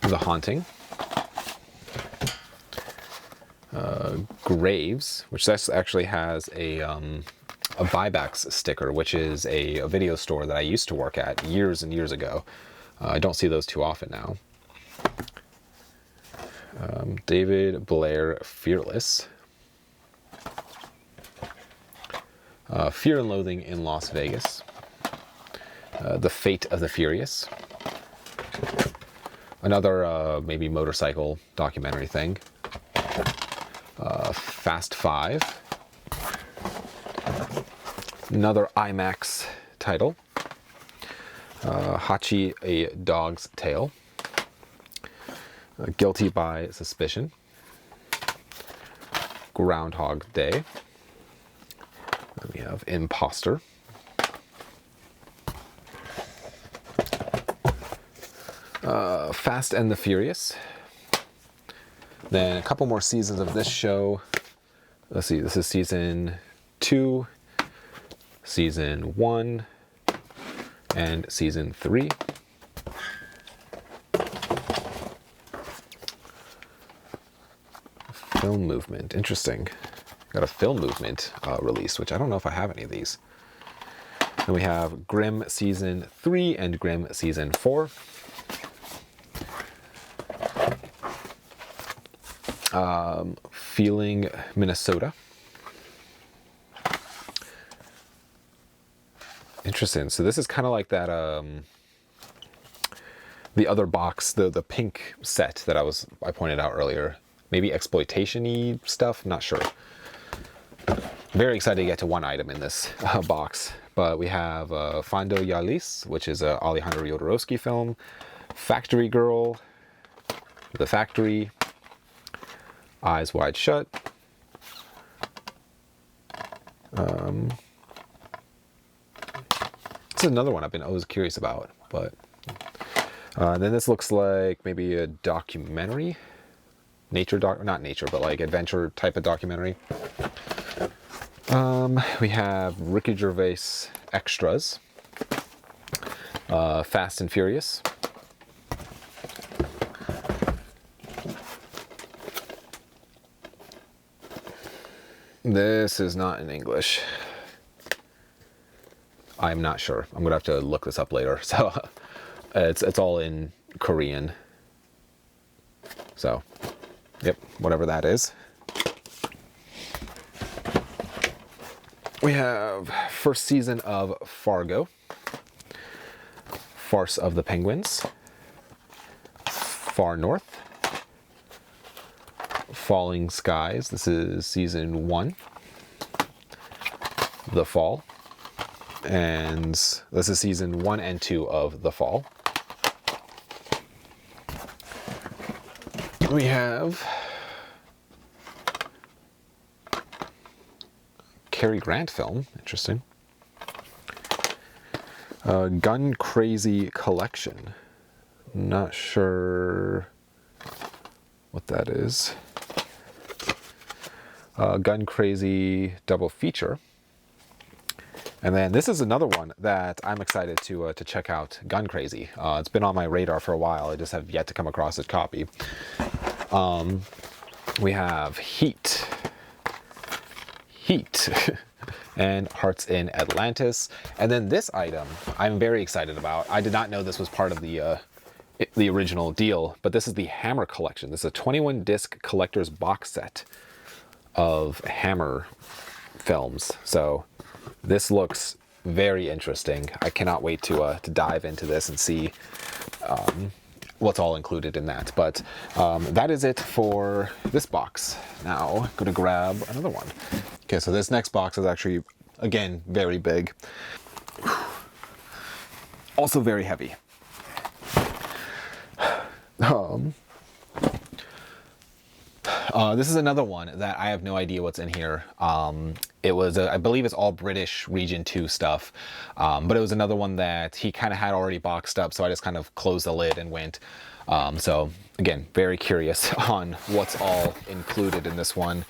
The Haunting. Graves, which this actually has a buybacks sticker, which is a video store that I used to work at years and years ago. I don't see those too often now. David Blair, Fearless. Fear and Loathing in Las Vegas. The Fate of the Furious. Another maybe motorcycle documentary thing. Fast 5. Another IMAX title. Hachi, A Dog's Tale. Guilty by Suspicion. Groundhog Day. Then we have Imposter. Fast and the Furious. Then a couple more seasons of this show. Let's see, this is season 2, season 1, and season 3. Film Movement, interesting. Got a Film Movement release, which I don't know if I have any of these. Then we have Grimm Season 3 and Grimm Season 4. Feeling Minnesota. Interesting. So this is kind of like that the other box, the pink set that I pointed out earlier. Maybe exploitation-y stuff, not sure. Very excited to get to one item in this box. But we have Fondo y Alice, which is a Alejandro Jodorowsky film. Factory Girl, The Factory, Eyes Wide Shut. This is another one I've been always curious about, but then this looks like maybe a documentary, not nature, but like adventure type of documentary. We have Ricky Gervais extras, Fast and Furious. This is not in English. I'm not sure. I'm gonna have to look this up later. So it's all in Korean. So, yep, whatever that is. We have first season of Fargo, Farce of the Penguins, Far North, Falling Skies. This is season 1, The Fall. And this is season 1 and 2 of The Fall. We have Cary Grant film, interesting. Gun Crazy Collection. Not sure what that is. Gun Crazy double feature. And then this is another one that I'm excited to check out, Gun Crazy. It's been on my radar for a while. I just have yet to come across its copy. We have Heat, and Hearts in Atlantis. And then this item I'm very excited about. I did not know this was part of the original deal, but this is the Hammer collection. This is a 21-disc collector's box set of Hammer films. So this looks very interesting. I cannot wait to dive into this and see what's all included in that. But that is it for this box. Now I'm going to grab another one. Okay, so this next box is actually, again, very big. Also very heavy. This is another one that I have no idea what's in here. It was, I believe it's all British Region 2 stuff, but it was another one that he kind of had already boxed up, so I just kind of closed the lid and went. So again, very curious on what's all included in this one.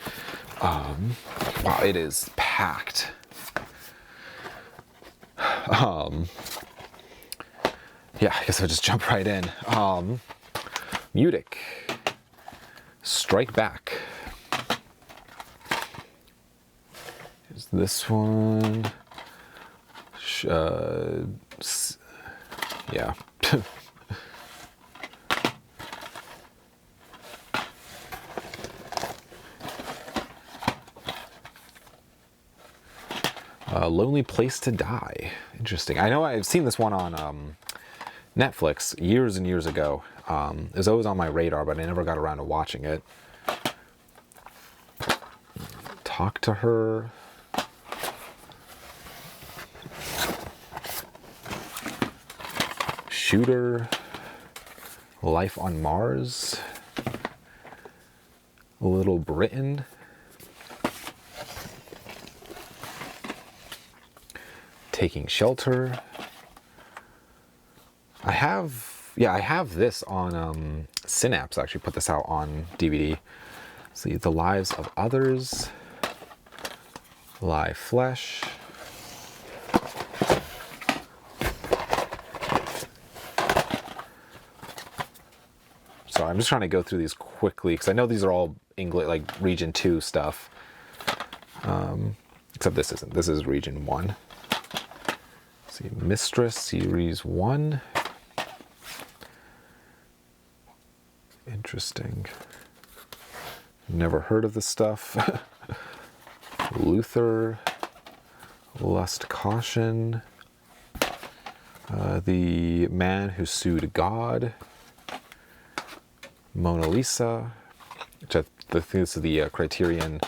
Wow, it is packed. Yeah, I guess I'll just jump right in. Mutic. Strike Back. Here's this one. Yeah. Lonely Place to Die. Interesting. I know I've seen this one on Netflix years and years ago. It was always on my radar, but I never got around to watching it. Talk to Her. Shooter. Life on Mars. Little Britain. Taking Shelter. I have this on Synapse. I actually put this out on DVD. See, The Lives of Others, Live Flesh, so I'm just trying to go through these quickly because I know these are all English, like Region 2 stuff. Except this isn't. This is Region 1. Let's see, Mistress Series 1. Interesting. Never heard of this stuff. Luther. Lust Caution. The Man Who Sued God. Mona Lisa. Which I think this is the Criterion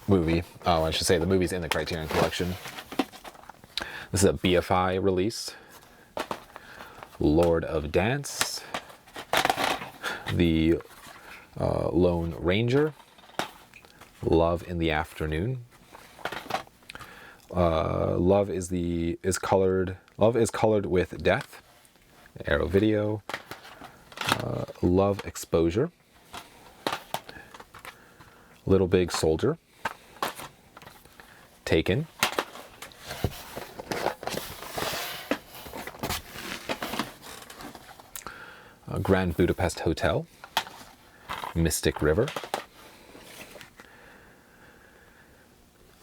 movie. Oh, I should say the movie's in the Criterion Collection. This is a BFI release. Lord of Dance. The Lone Ranger. Love in the Afternoon. Love is colored with death. Arrow Video. Love Exposure. Little Big Soldier. Taken. Grand Budapest Hotel. Mystic River.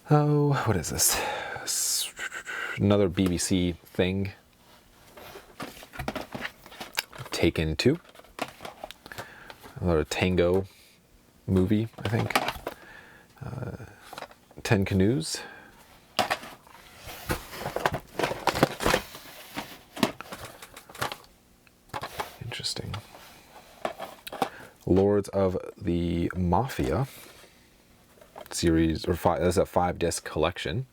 Oh, what is this? Another BBC thing. Taken 2. Another Tango movie, I think. 10 Canoes. Interesting. Lords of the Mafia series, or 5. That's a 5-disc collection.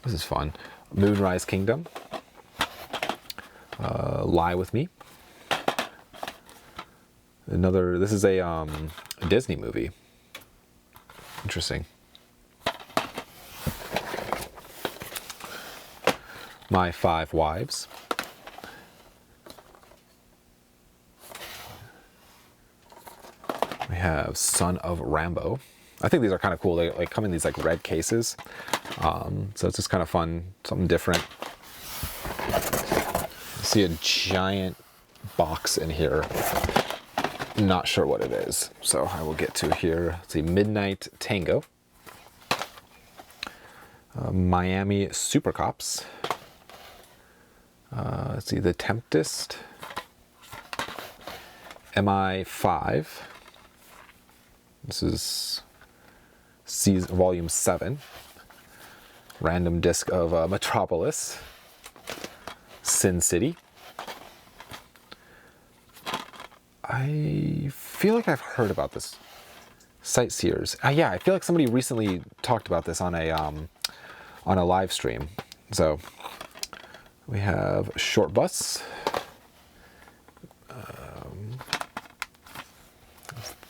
This is fun. Moonrise Kingdom. Lie with Me. This is a Disney movie. Interesting. My Five Wives. We have Son of Rambo. I think these are kind of cool. They like come in these like red cases. So it's just kind of fun, something different. See a giant box in here. Not sure what it is, so I will get to here. Let's see, Midnight Tango. Miami Super Cops. Let's see, The Tempest. MI5. This is Volume 7. Random disc of Metropolis. Sin City. I feel like I've heard about this. Sightseers. Yeah, I feel like somebody recently talked about this on a live stream. So we have Short Bus.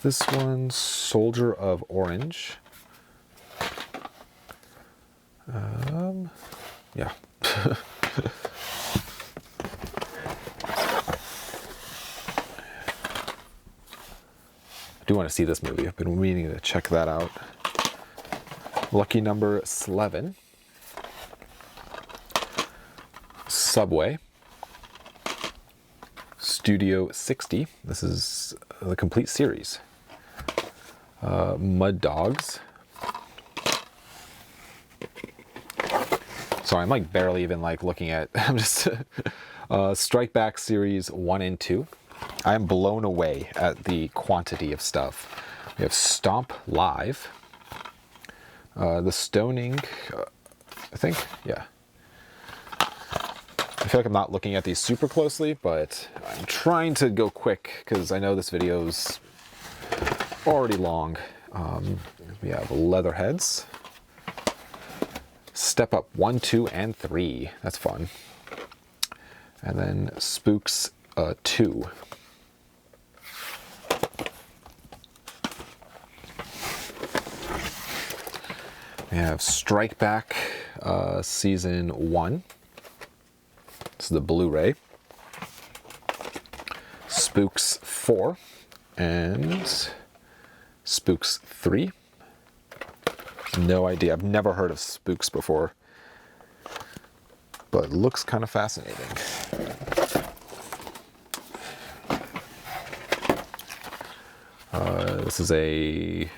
This one, Soldier of Orange. Yeah. I do want to see this movie. I've been meaning to check that out. Lucky Number 11. Subway. Studio 60. This is the complete series. Mud Dogs. Sorry, I'm like barely even like looking at. I'm just Strike Back series 1 and 2. I am blown away at the quantity of stuff. We have Stomp Live. The Stoning, I think, yeah. I feel like I'm not looking at these super closely, but I'm trying to go quick because I know this video's already long. We have Leatherheads. Step Up 1, 2, and 3. That's fun. And then Spooks 2. We have Strike Back Season 1. This is the Blu-ray. Spooks 4 and Spooks 3. No idea. I've never heard of Spooks before, but it looks kind of fascinating. This is the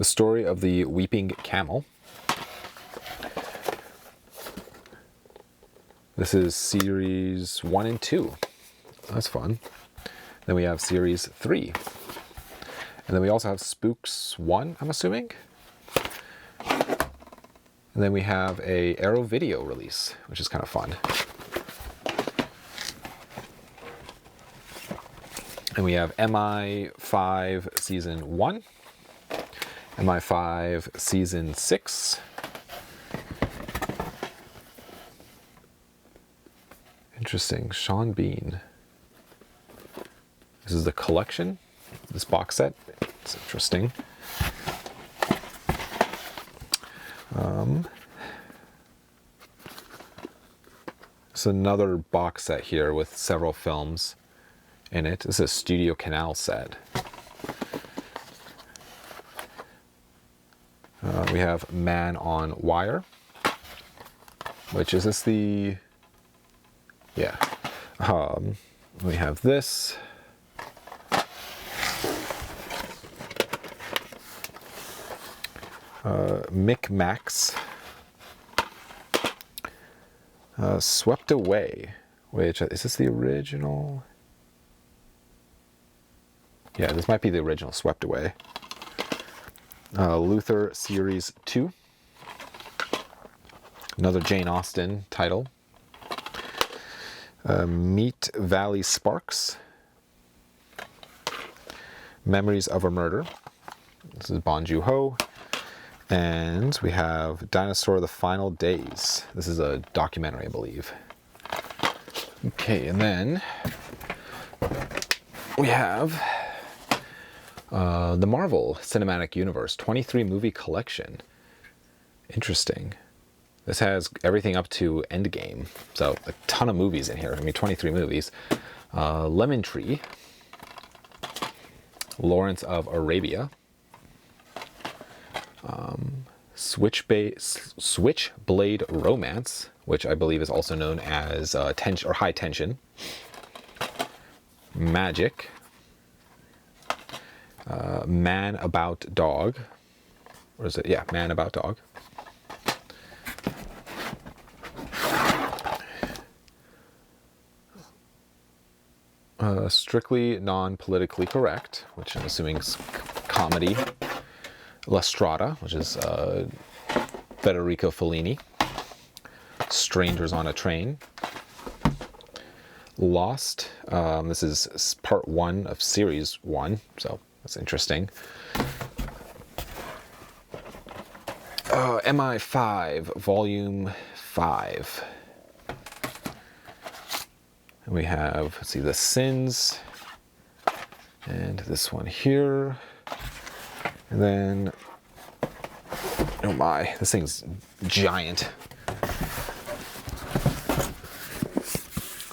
story of the Weeping Camel. This is series 1 and 2. That's fun. Then we have series 3. And then we also have Spooks 1, I'm assuming. And then we have a Arrow Video release, which is kind of fun. And we have MI5 Season 1. MI5 Season 6. Interesting. Sean Bean. This is the collection, this box set. It's interesting. It's another box set here with several films in it. This is a Studio Canal set. We have Man on Wire, which is this the, yeah. We have this. Micmacs. Swept Away, which, is this the original? Yeah, this might be the original, Swept Away. Luther Series 2. Another Jane Austen title. Meat Valley Sparks. Memories of a Murder. This is Bong Joon-ho. And we have Dinosaur the Final Days. This is a documentary, I believe. Okay, and then we have the Marvel Cinematic Universe 23 movie collection. Interesting. This has everything up to Endgame, so a ton of movies in here. I mean, 23 movies. Lemon Tree, Lawrence of Arabia, Switchblade Romance, which I believe is also known as High Tension, Magic, Man About Dog, or is it? Yeah, Man About Dog. Strictly Non-Politically Correct, which I'm assuming is comedy. La Strada, which is Federico Fellini. Strangers on a Train. Lost. This is part 1 of series 1, so that's interesting. MI5, volume 5. And we have, let's see, The Sins, and this one here. And then, oh my, this thing's giant.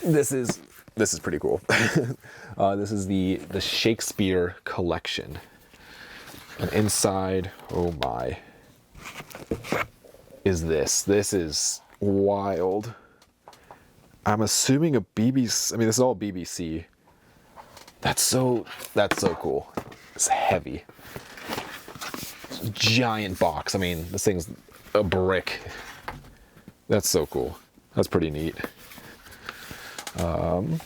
This is pretty cool. This is the Shakespeare collection. And inside, oh my, is this. This is wild. I'm assuming a BBC, I mean, this is all BBC. That's so cool. It's heavy. It's a giant box. I mean, this thing's a brick. That's so cool. That's pretty neat. And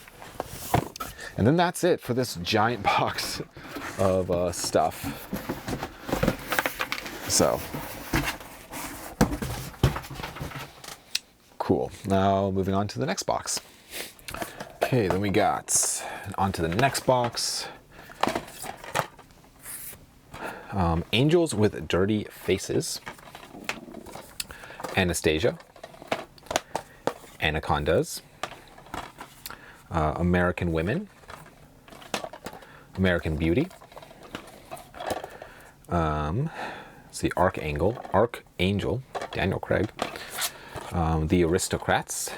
then that's it for this giant box of stuff. So, cool. Now moving on to the next box. Okay, then we got on to the next box. Angels with Dirty Faces. Anastasia. Anacondas. American Women. American Beauty. Let's see, Archangel, Daniel Craig. The Aristocrats.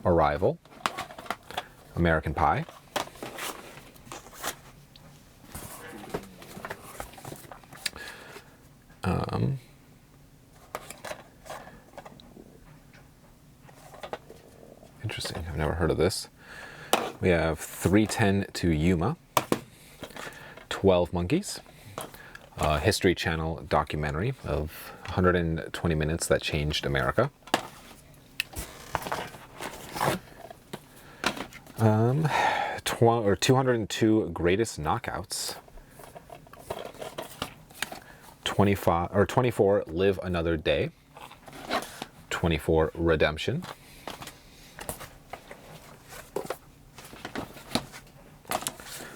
Arrival. American Pie. Interesting, I've never heard of this. We have 3:10 to Yuma. 12 Monkeys. History Channel documentary of 120 minutes that changed America. 202 Greatest Knockouts. 24 Live Another Day. 24 Redemption.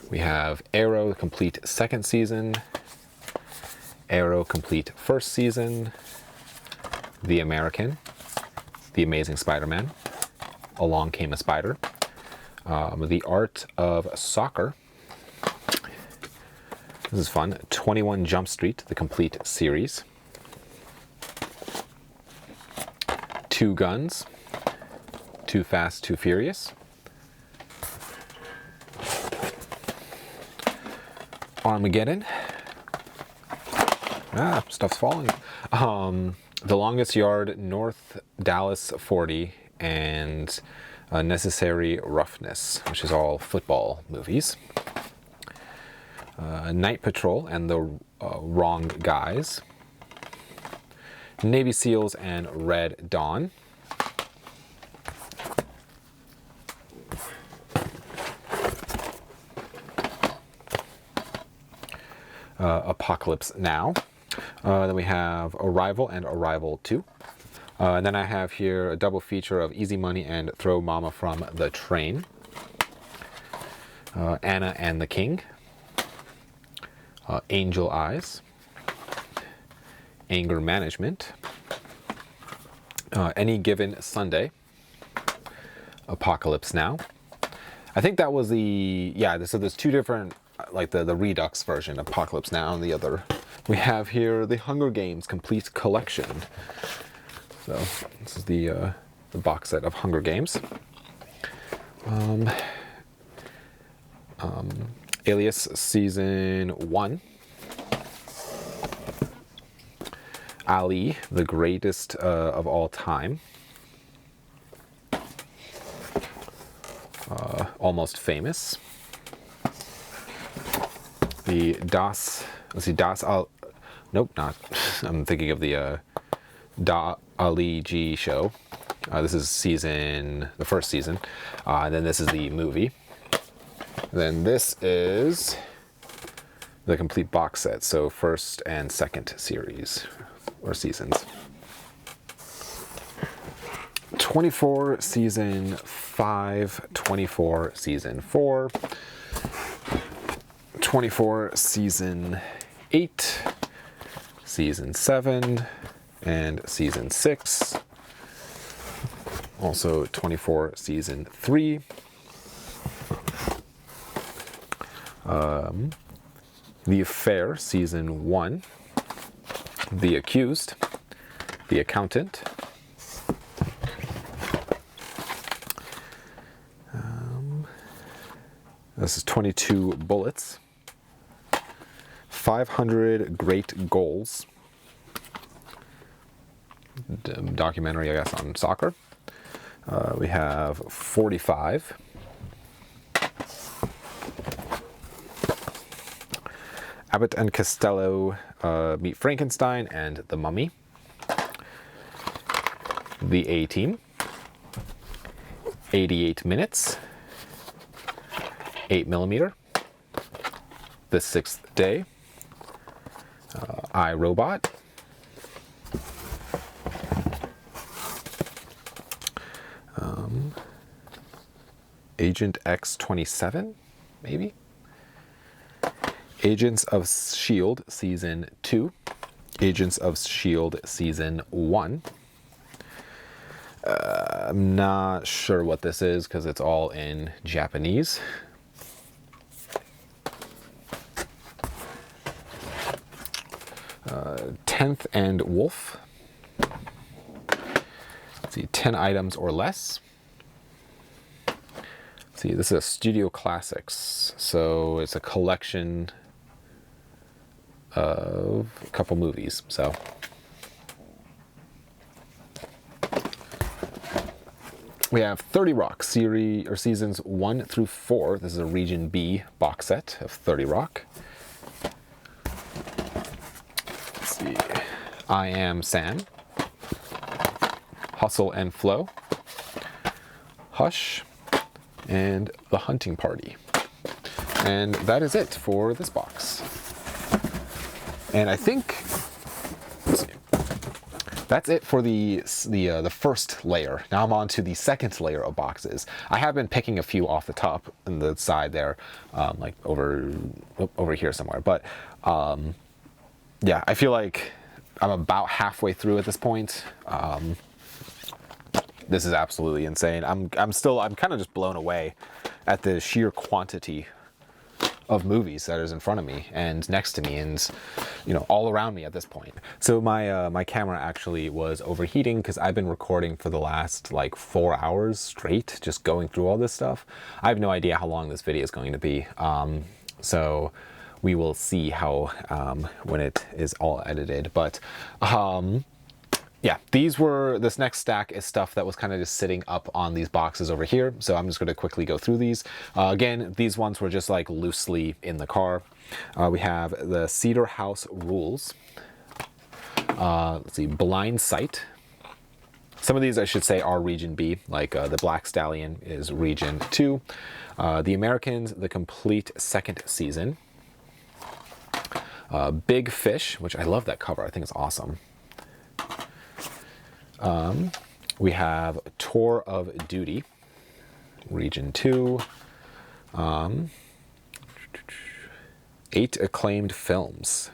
We have Arrow, the complete second season. Arrow complete first season, The American, The Amazing Spider-Man, Along Came a Spider, The Art of Soccer. This is fun. 21 Jump Street, the complete series. Two Guns, Too Fast, Too Furious. Armageddon. Stuff's falling. The Longest Yard, North Dallas 40, and Necessary Roughness, which is all football movies. Night Patrol and the Wrong Guys. Navy SEALs and Red Dawn. Apocalypse Now. Then we have Arrival and Arrival 2. And then I have here a double feature of Easy Money and Throw Mama from the Train. Anna and the King. Angel Eyes. Anger Management. Any Given Sunday. Apocalypse Now. I think that was the, yeah, so there's two different, like the Redux version, Apocalypse Now, and the other. We have here the Hunger Games Complete Collection. So this is the box set of Hunger Games. Alias Season 1. Ali, the Greatest of All Time. Almost Famous. The nope, not. I'm thinking of the Da Ali G show. This is the first season. And then this is the movie. Then this is the complete box set, so first and second series or seasons. 24 season 5, 24 season 4, 24 season 8, season 7, and season 6. Also 24 season 3. The Affair, Season 1, The Accused, The Accountant, this is 22 Bullets, 500 Great Goals, documentary, I guess, on soccer. We have 45. Abbott and Costello Meet Frankenstein and The Mummy. The A-Team. 88 Minutes. 8mm. The Sixth Day. I, Robot. Agent X-27, maybe? Agents of S.H.I.E.L.D. Season 2. Agents of S.H.I.E.L.D. Season 1. I'm not sure what this is because it's all in Japanese. Tenth and Wolf. Let's see, 10 items or less. Let's see, this is a Studio Classics, so it's a collection of a couple movies. So we have 30 Rock series or seasons 1 through 4. This is a Region B box set of 30 Rock. Let's see. I Am Sam. Hustle and Flow. Hush. And The Hunting Party. And that is it for this box. And I think, let's see, that's it for the first layer. Now I'm on to the second layer of boxes. I have been picking a few off the top and the side there, like over here somewhere. But yeah, I feel like I'm about halfway through at this point. This is absolutely insane. I'm kind of just blown away at the sheer quantity of movies that is in front of me and next to me and, you know, all around me at this point. So my camera actually was overheating because I've been recording for the last like 4 hours straight, just going through all this stuff. I have no idea how long this video is going to be. So we will see how when it is all edited. But yeah, this next stack is stuff that was kind of just sitting up on these boxes over here. So I'm just going to quickly go through these. Again, these ones were just like loosely in the car. We have the Cedar House Rules. Let's see, Blind Sight. Some of these I should say are Region B, like the Black Stallion is Region 2. The Americans, the complete second season. Big Fish, which I love that cover. I think it's awesome. We have Tour of Duty, Region 2. 8 acclaimed films.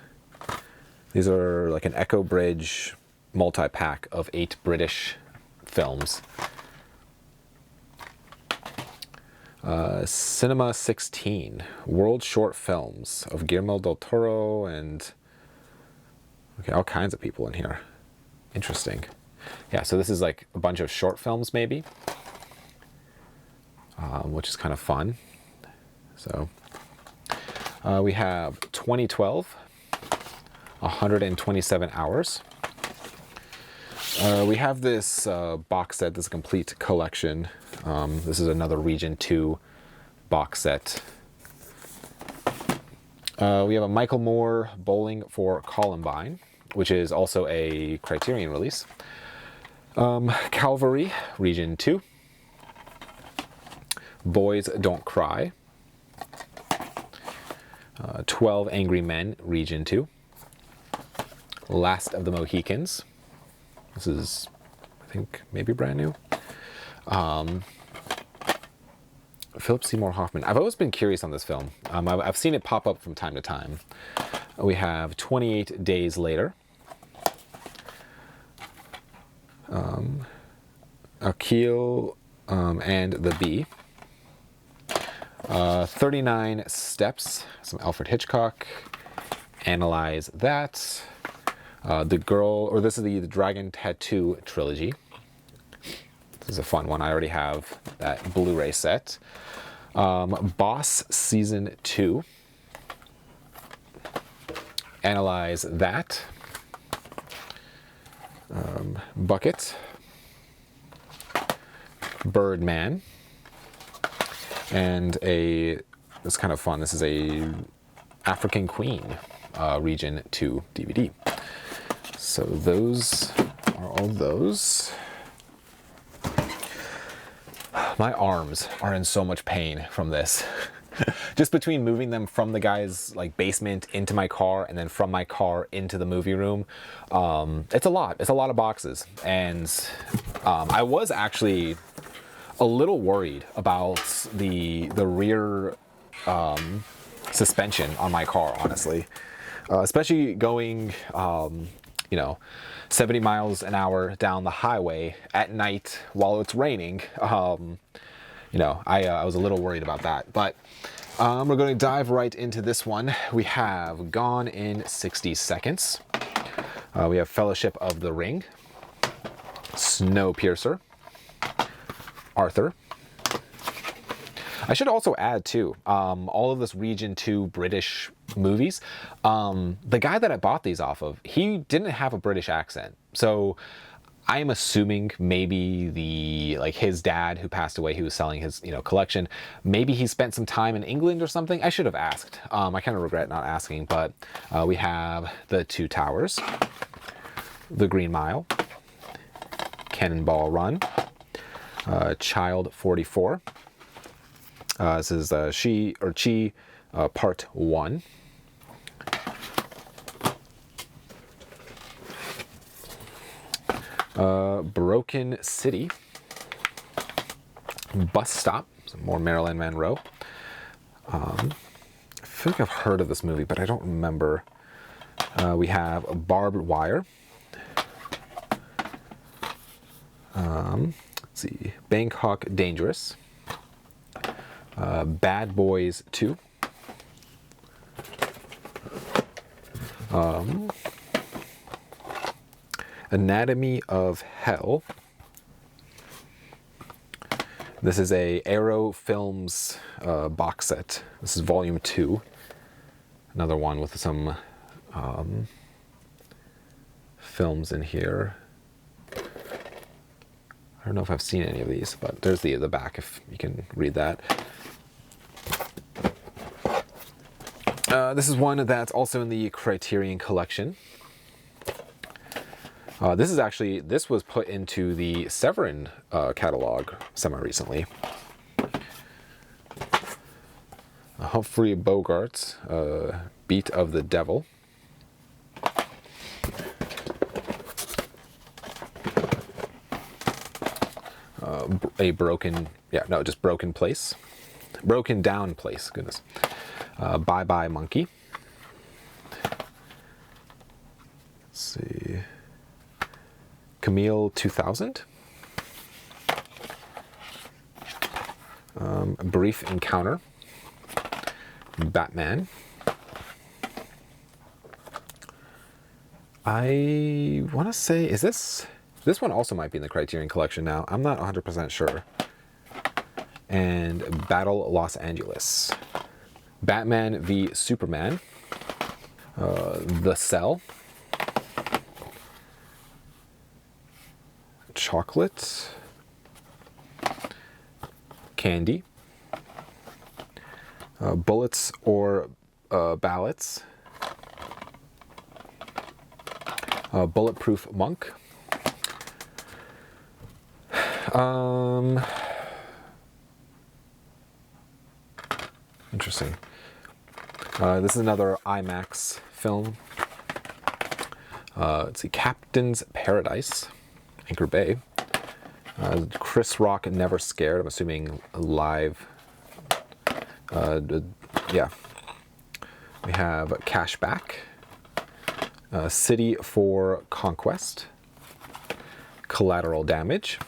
These are like an Echo Bridge multi-pack of 8 British films. Cinema 16, World Short Films of Guillermo del Toro and okay, all kinds of people in here. Interesting. Yeah, so this is like a bunch of short films maybe, which is kind of fun. So we have 2012, 127 hours. We have this box set, this complete collection. This is another Region 2 box set. We have a Michael Moore Bowling for Columbine, which is also a Criterion release. Calvary, Region 2. Boys Don't Cry. 12 Angry Men, Region 2. Last of the Mohicans. This is, I think, maybe brand new. Philip Seymour Hoffman. I've always been curious on this film. I've seen it pop up from time to time. We have 28 Days Later. Akil and the Bee. 39 Steps, some Alfred Hitchcock. Analyze That. The Girl, or this is the Dragon Tattoo trilogy. This is a fun one. I already have that Blu-ray set. Boss Season 2. Analyze That. Bucket. Birdman. And it's kind of fun. This is a African Queen Region 2 DVD. So those are all those. My arms are in so much pain from this. Just between moving them from the guy's like basement into my car and then from my car into the movie room, it's a lot. It's a lot of boxes. And I was actually a little worried about the rear suspension on my car, honestly. Especially going, you know, 70 miles an hour down the highway at night while it's raining. You know, I was a little worried about that. But we're going to dive right into this one. We have Gone in 60 Seconds. We have Fellowship of the Ring. Snowpiercer. Arthur. I should also add too, all of this Region 2 British movies, the guy that I bought these off of, he didn't have a British accent. So I am assuming maybe his dad who passed away, who was selling his, you know, collection, maybe he spent some time in England or something. I should have asked. I kind of regret not asking, but we have The Two Towers, The Green Mile, Cannonball Run, Child 44. This is She or Chi Part 1. Broken City. Bus Stop. Some more Marilyn Monroe. I feel like I've heard of this movie, but I don't remember We have Barbed Wire. Let's see, Bangkok Dangerous. Bad Boys 2. Anatomy of Hell. This is a Arrow Films box set. This is volume 2. Another one with some films in here. I don't know if I've seen any of these, but there's the back if you can read that. This is one that's also in the Criterion Collection. This was put into the Severin catalog semi-recently. Humphrey Bogart's Beat of the Devil. Just Broken Place. Broken Down Place, goodness. Bye Bye Monkey. Let's see. Camille 2000. Brief Encounter. Batman. I want to say, is this one also might be in the Criterion Collection now. I'm not 100% sure. And Battle Los Angeles. Batman v Superman. The Cell. Chocolate. Candy. Bullets or Ballots. Bulletproof Monk. Interesting. This is another IMAX film. Let's see, Captain's Paradise, Anchor Bay. Chris Rock, Never Scared. I'm assuming live. Yeah. We have Cashback. City for Conquest. Collateral Damage.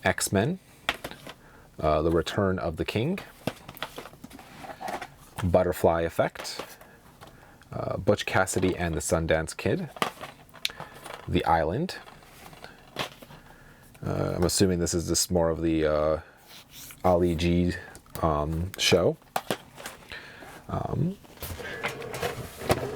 X-Men. The Return of the King. Butterfly Effect. Butch Cassidy and the Sundance Kid. The Island. I'm assuming this is just more of the Ali G show.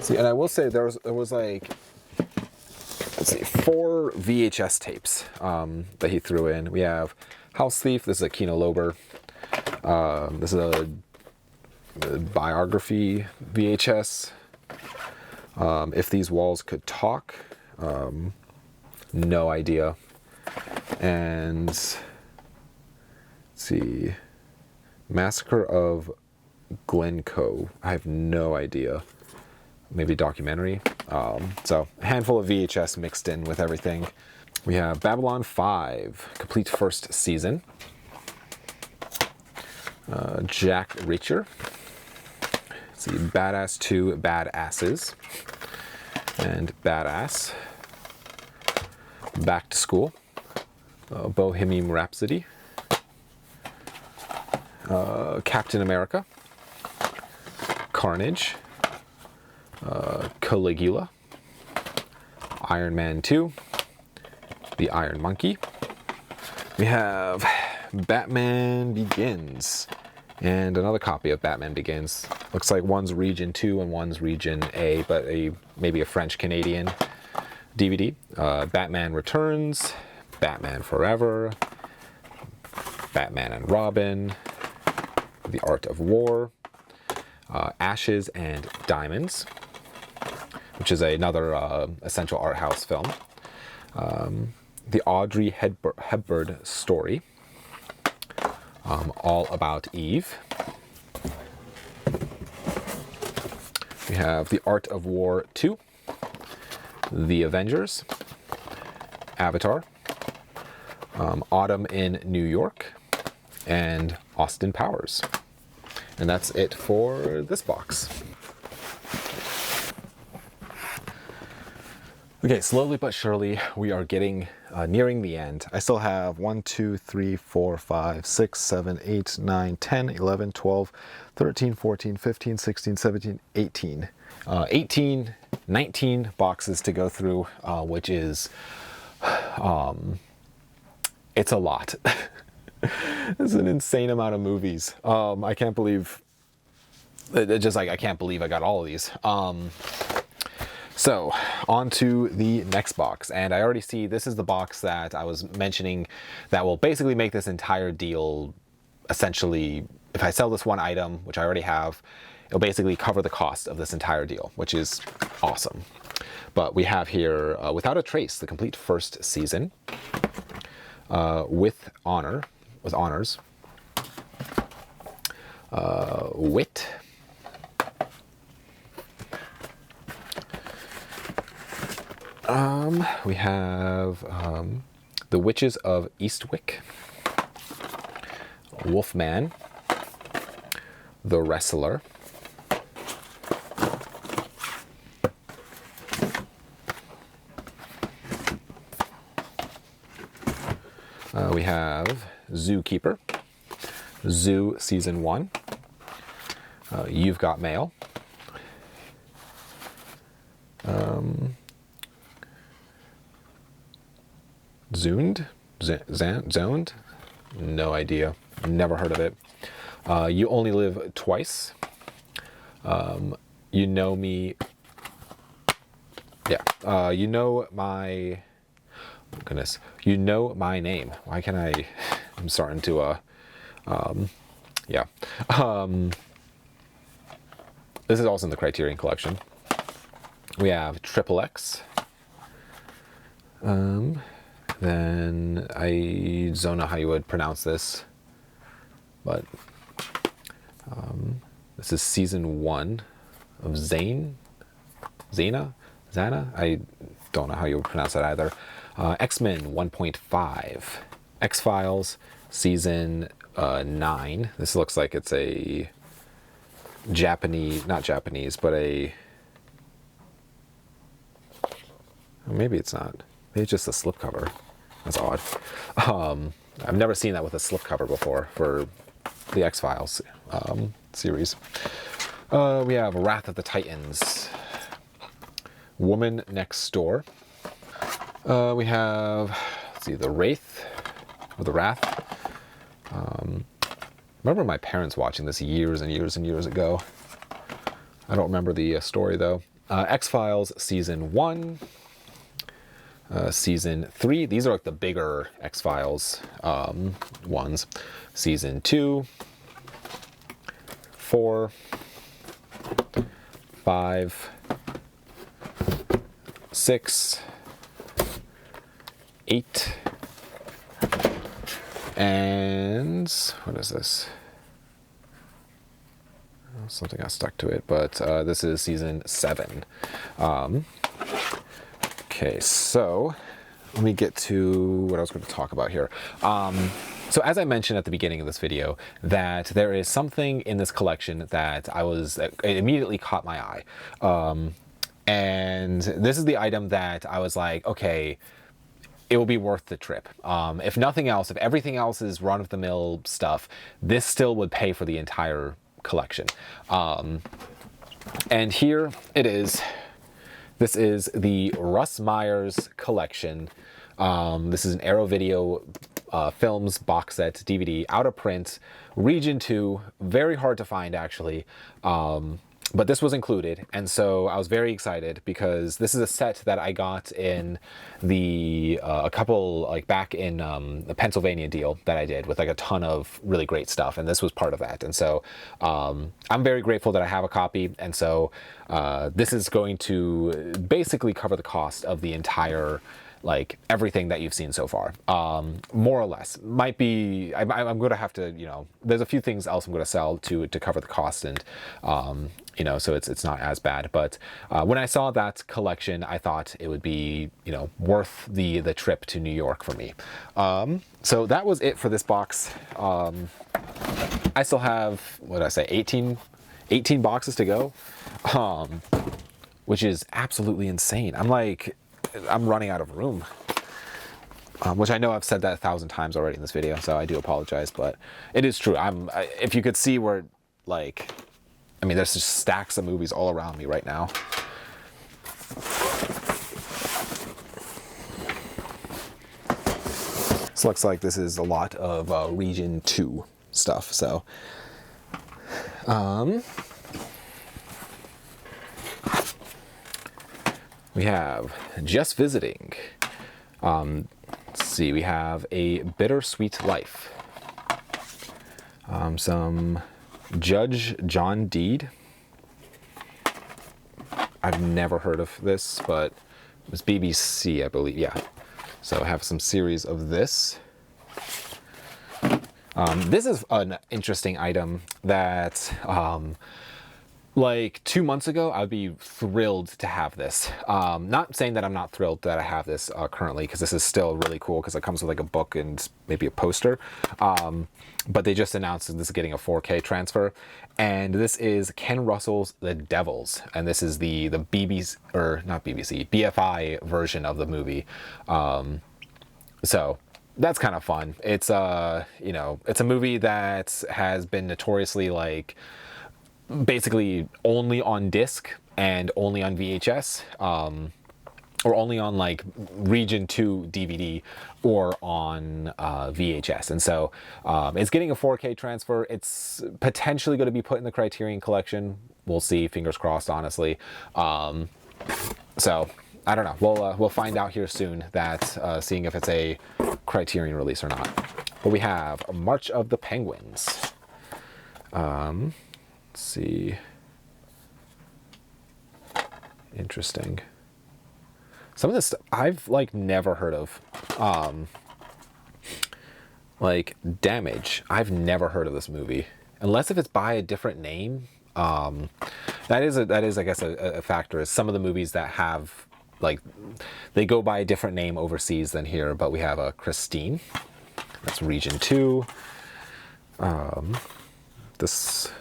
See, and I will say there was like, let's see, 4 VHS tapes that he threw in. We have House Thief. This is a Kino Lorber. This is a biography VHS. If These Walls Could Talk. No idea. And let's see, Massacre of Glencoe. I have no idea. Maybe documentary. So a handful of VHS mixed in with everything. We have Babylon 5, complete first season. Jack Reacher. Let's see, Badass 2, Badasses. And Badass. Back to School. Bohemian Rhapsody. Captain America. Carnage. Caligula. Iron Man 2. The Iron Monkey. We have Batman Begins. And another copy of Batman Begins. Looks like one's Region 2 and one's Region A, but maybe a French-Canadian DVD. Batman Returns. Batman Forever. Batman and Robin. The Art of War. Ashes and Diamonds, which is another Essential Art House film. The Audrey Hepburn Story. All About Eve. We have The Art of War 2. The Avengers. Avatar. Autumn in New York. And Austin Powers. And that's it for this box. Okay, slowly but surely, we are getting nearing the end. I still have 1, 2, 3, 4, 5, 6, 7, 8, 9, 10, 11, 12, 13, 14, 15, 16, 17, 18. 18, 19 boxes to go through, which is, it's a lot. It's an insane amount of movies. I can't believe, I can't believe I got all of these. So, on to the next box, and I already see this is the box that I was mentioning that will basically make this entire deal, essentially, if I sell this one item, which I already have, it'll basically cover the cost of this entire deal, which is awesome. But we have here, Without a Trace, the complete first season, with honors, Wit, we have The Witches of Eastwick, Wolfman, The Wrestler, we have Zookeeper, Zoo Season 1, You've Got Mail, Zoned? No idea. Never heard of it. You Only Live Twice. You Know Me. Yeah. You Know My. Oh, goodness. You Know My Name. Why can I? I'm starting to. Yeah. This is also in the Criterion Collection. We have Triple X. Then I don't know how you would pronounce this, but this is season 1 of Zana? I don't know how you would pronounce that either. X-Men 1.5, X-Files season 9. This looks like it's a Japanese, not Japanese, but maybe it's not. Maybe it's just a slipcover. That's odd. I've never seen that with a slipcover before for the X-Files series. We have Wrath of the Titans, Woman Next Door. We have, let's see, The Wraith, or The Wrath. I remember my parents watching this years and years and years ago. I don't remember the story though. X-Files Season 1. Season 3, these are like the bigger X-Files ones. Season 2, 4, 5, 6, 8, and what is this? Something got stuck to it, but this is season 7. Okay, so let me get to what I was going to talk about here. So as I mentioned at the beginning of this video, that there is something in this collection that it immediately caught my eye. And this is the item that I was like, okay, it will be worth the trip. If nothing else, if everything else is run-of-the-mill stuff, this still would pay for the entire collection. And here it is. This is the Russ Myers collection. This is an Arrow Video Films box set DVD, out of print, region 2, very hard to find actually. But this was included, and so I was very excited because this is a set that I got in the a couple, like back in the Pennsylvania deal that I did with like a ton of really great stuff, and this was part of that. And so I'm very grateful that I have a copy, and so this is going to basically cover the cost of the entire, like everything that you've seen so far, more or less. Might be, I'm going to have to, you know, there's a few things else I'm going to sell to cover the cost, and you know, so it's not as bad. But when I saw that collection, I thought it would be, you know, worth the trip to New York for me. So that was it for this box. I still have, what did I say, 18 boxes to go, which is absolutely insane. I'm like, I'm running out of room. Which I know I've said that 1,000 times already in this video, so I do apologize, but it is true. If you could see where, like, I mean, there's just stacks of movies all around me right now. This looks like this is a lot of Region 2 stuff, so. We have Just Visiting. Let's see, we have A Bittersweet Life. Some Judge John Deed. I've never heard of this, but it was BBC, I believe. Yeah. So I have some series of this. This is an interesting item that, like 2 months ago, I'd be thrilled to have this. Not saying that I'm not thrilled that I have this currently, because this is still really cool because it comes with like a book and maybe a poster. But they just announced that this is getting a 4K transfer. And this is Ken Russell's The Devils. And this is the BBC, or not BBC, BFI version of the movie. So that's kind of fun. It's, you know, it's a movie that has been notoriously like, basically only on disc and only on VHS, or only on like Region 2 DVD or on VHS. And so it's getting a 4K transfer. It's potentially going to be put in the Criterion Collection. We'll see, fingers crossed, honestly. So I don't know. We'll find out here soon that seeing if it's a Criterion release or not. But we have March of the Penguins. Let's see. Interesting. Some of this stuff I've like never heard of. Like Damage. I've never heard of this movie, unless if it's by a different name. That is I guess a factor. Is some of the movies that have like they go by a different name overseas than here. But we have Christine. That's Region 2. This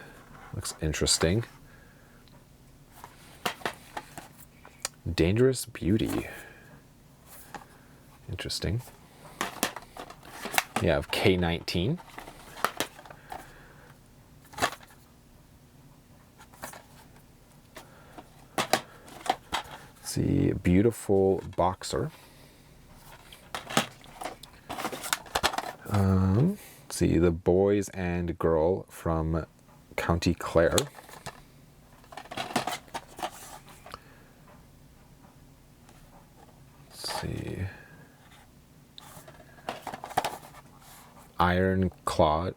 looks interesting. Dangerous Beauty. Interesting. We have K-19. Let's see, Beautiful Boxer. Let's see, The Boys and Girl from County Clare. See, Ironclad,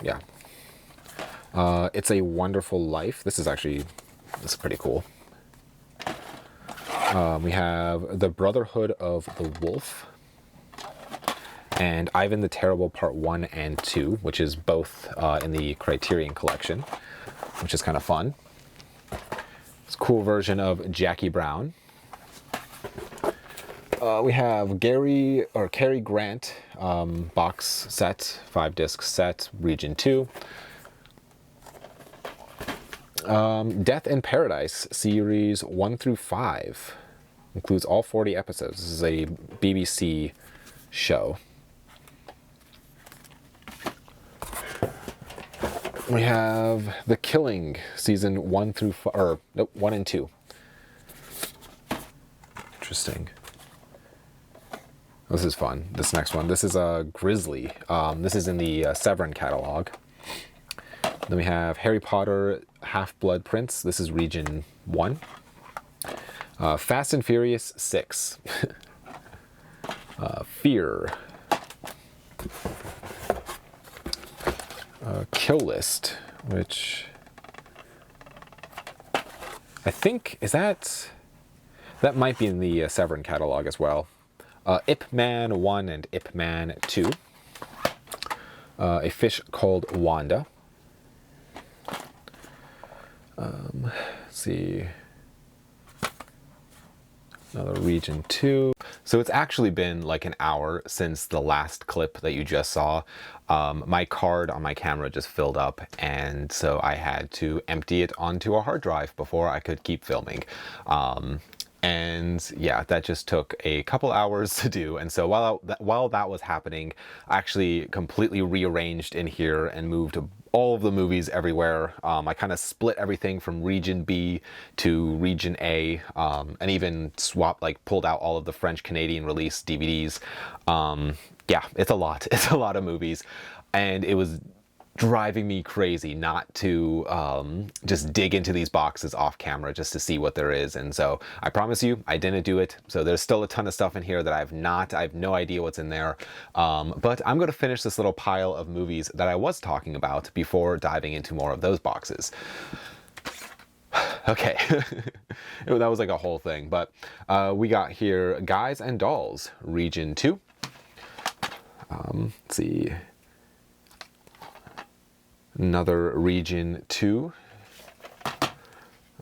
yeah. It's a Wonderful Life. This is pretty cool. We have The Brotherhood of the Wolf and Ivan the Terrible Part 1 and 2, which is both in the Criterion Collection, which is kind of fun. It's a cool version of Jackie Brown. We have Cary Grant box set, 5-disc set, Region 2. Death in Paradise, series 1 through 5. Includes all 40 episodes. This is a BBC show. We have The Killing, season 1 through 5, or nope, 1 and 2. Interesting. This is fun. This next one. This is a Grizzly. This is in the Severin catalog. Then we have Harry Potter Half-Blood Prince. This is Region 1. Fast and Furious 6. Fear. Kill List, which I think that might be in the Severin catalog as well. Ip Man 1 and Ip Man 2. A Fish Called Wanda. Let's see. Another Region 2. So it's actually been like an hour since the last clip that you just saw. My card on my camera just filled up, and so I had to empty it onto a hard drive before I could keep filming. And yeah, that just took a couple hours to do. And so while that was happening, I actually completely rearranged in here and moved all of the movies everywhere. I kind of split everything from region B to region A, and even swapped, like pulled out all of the French Canadian release DVDs. Yeah, it's a lot. It's a lot of movies, and it was driving me crazy not to just dig into these boxes off camera just to see what there is. And so I promise you, I didn't do it. So there's still a ton of stuff in here that I have no idea what's in there. But I'm going to finish this little pile of movies that I was talking about before diving into more of those boxes. Okay, that was like a whole thing. But we got here Guys and Dolls, Region 2. Let's see. Another Region 2.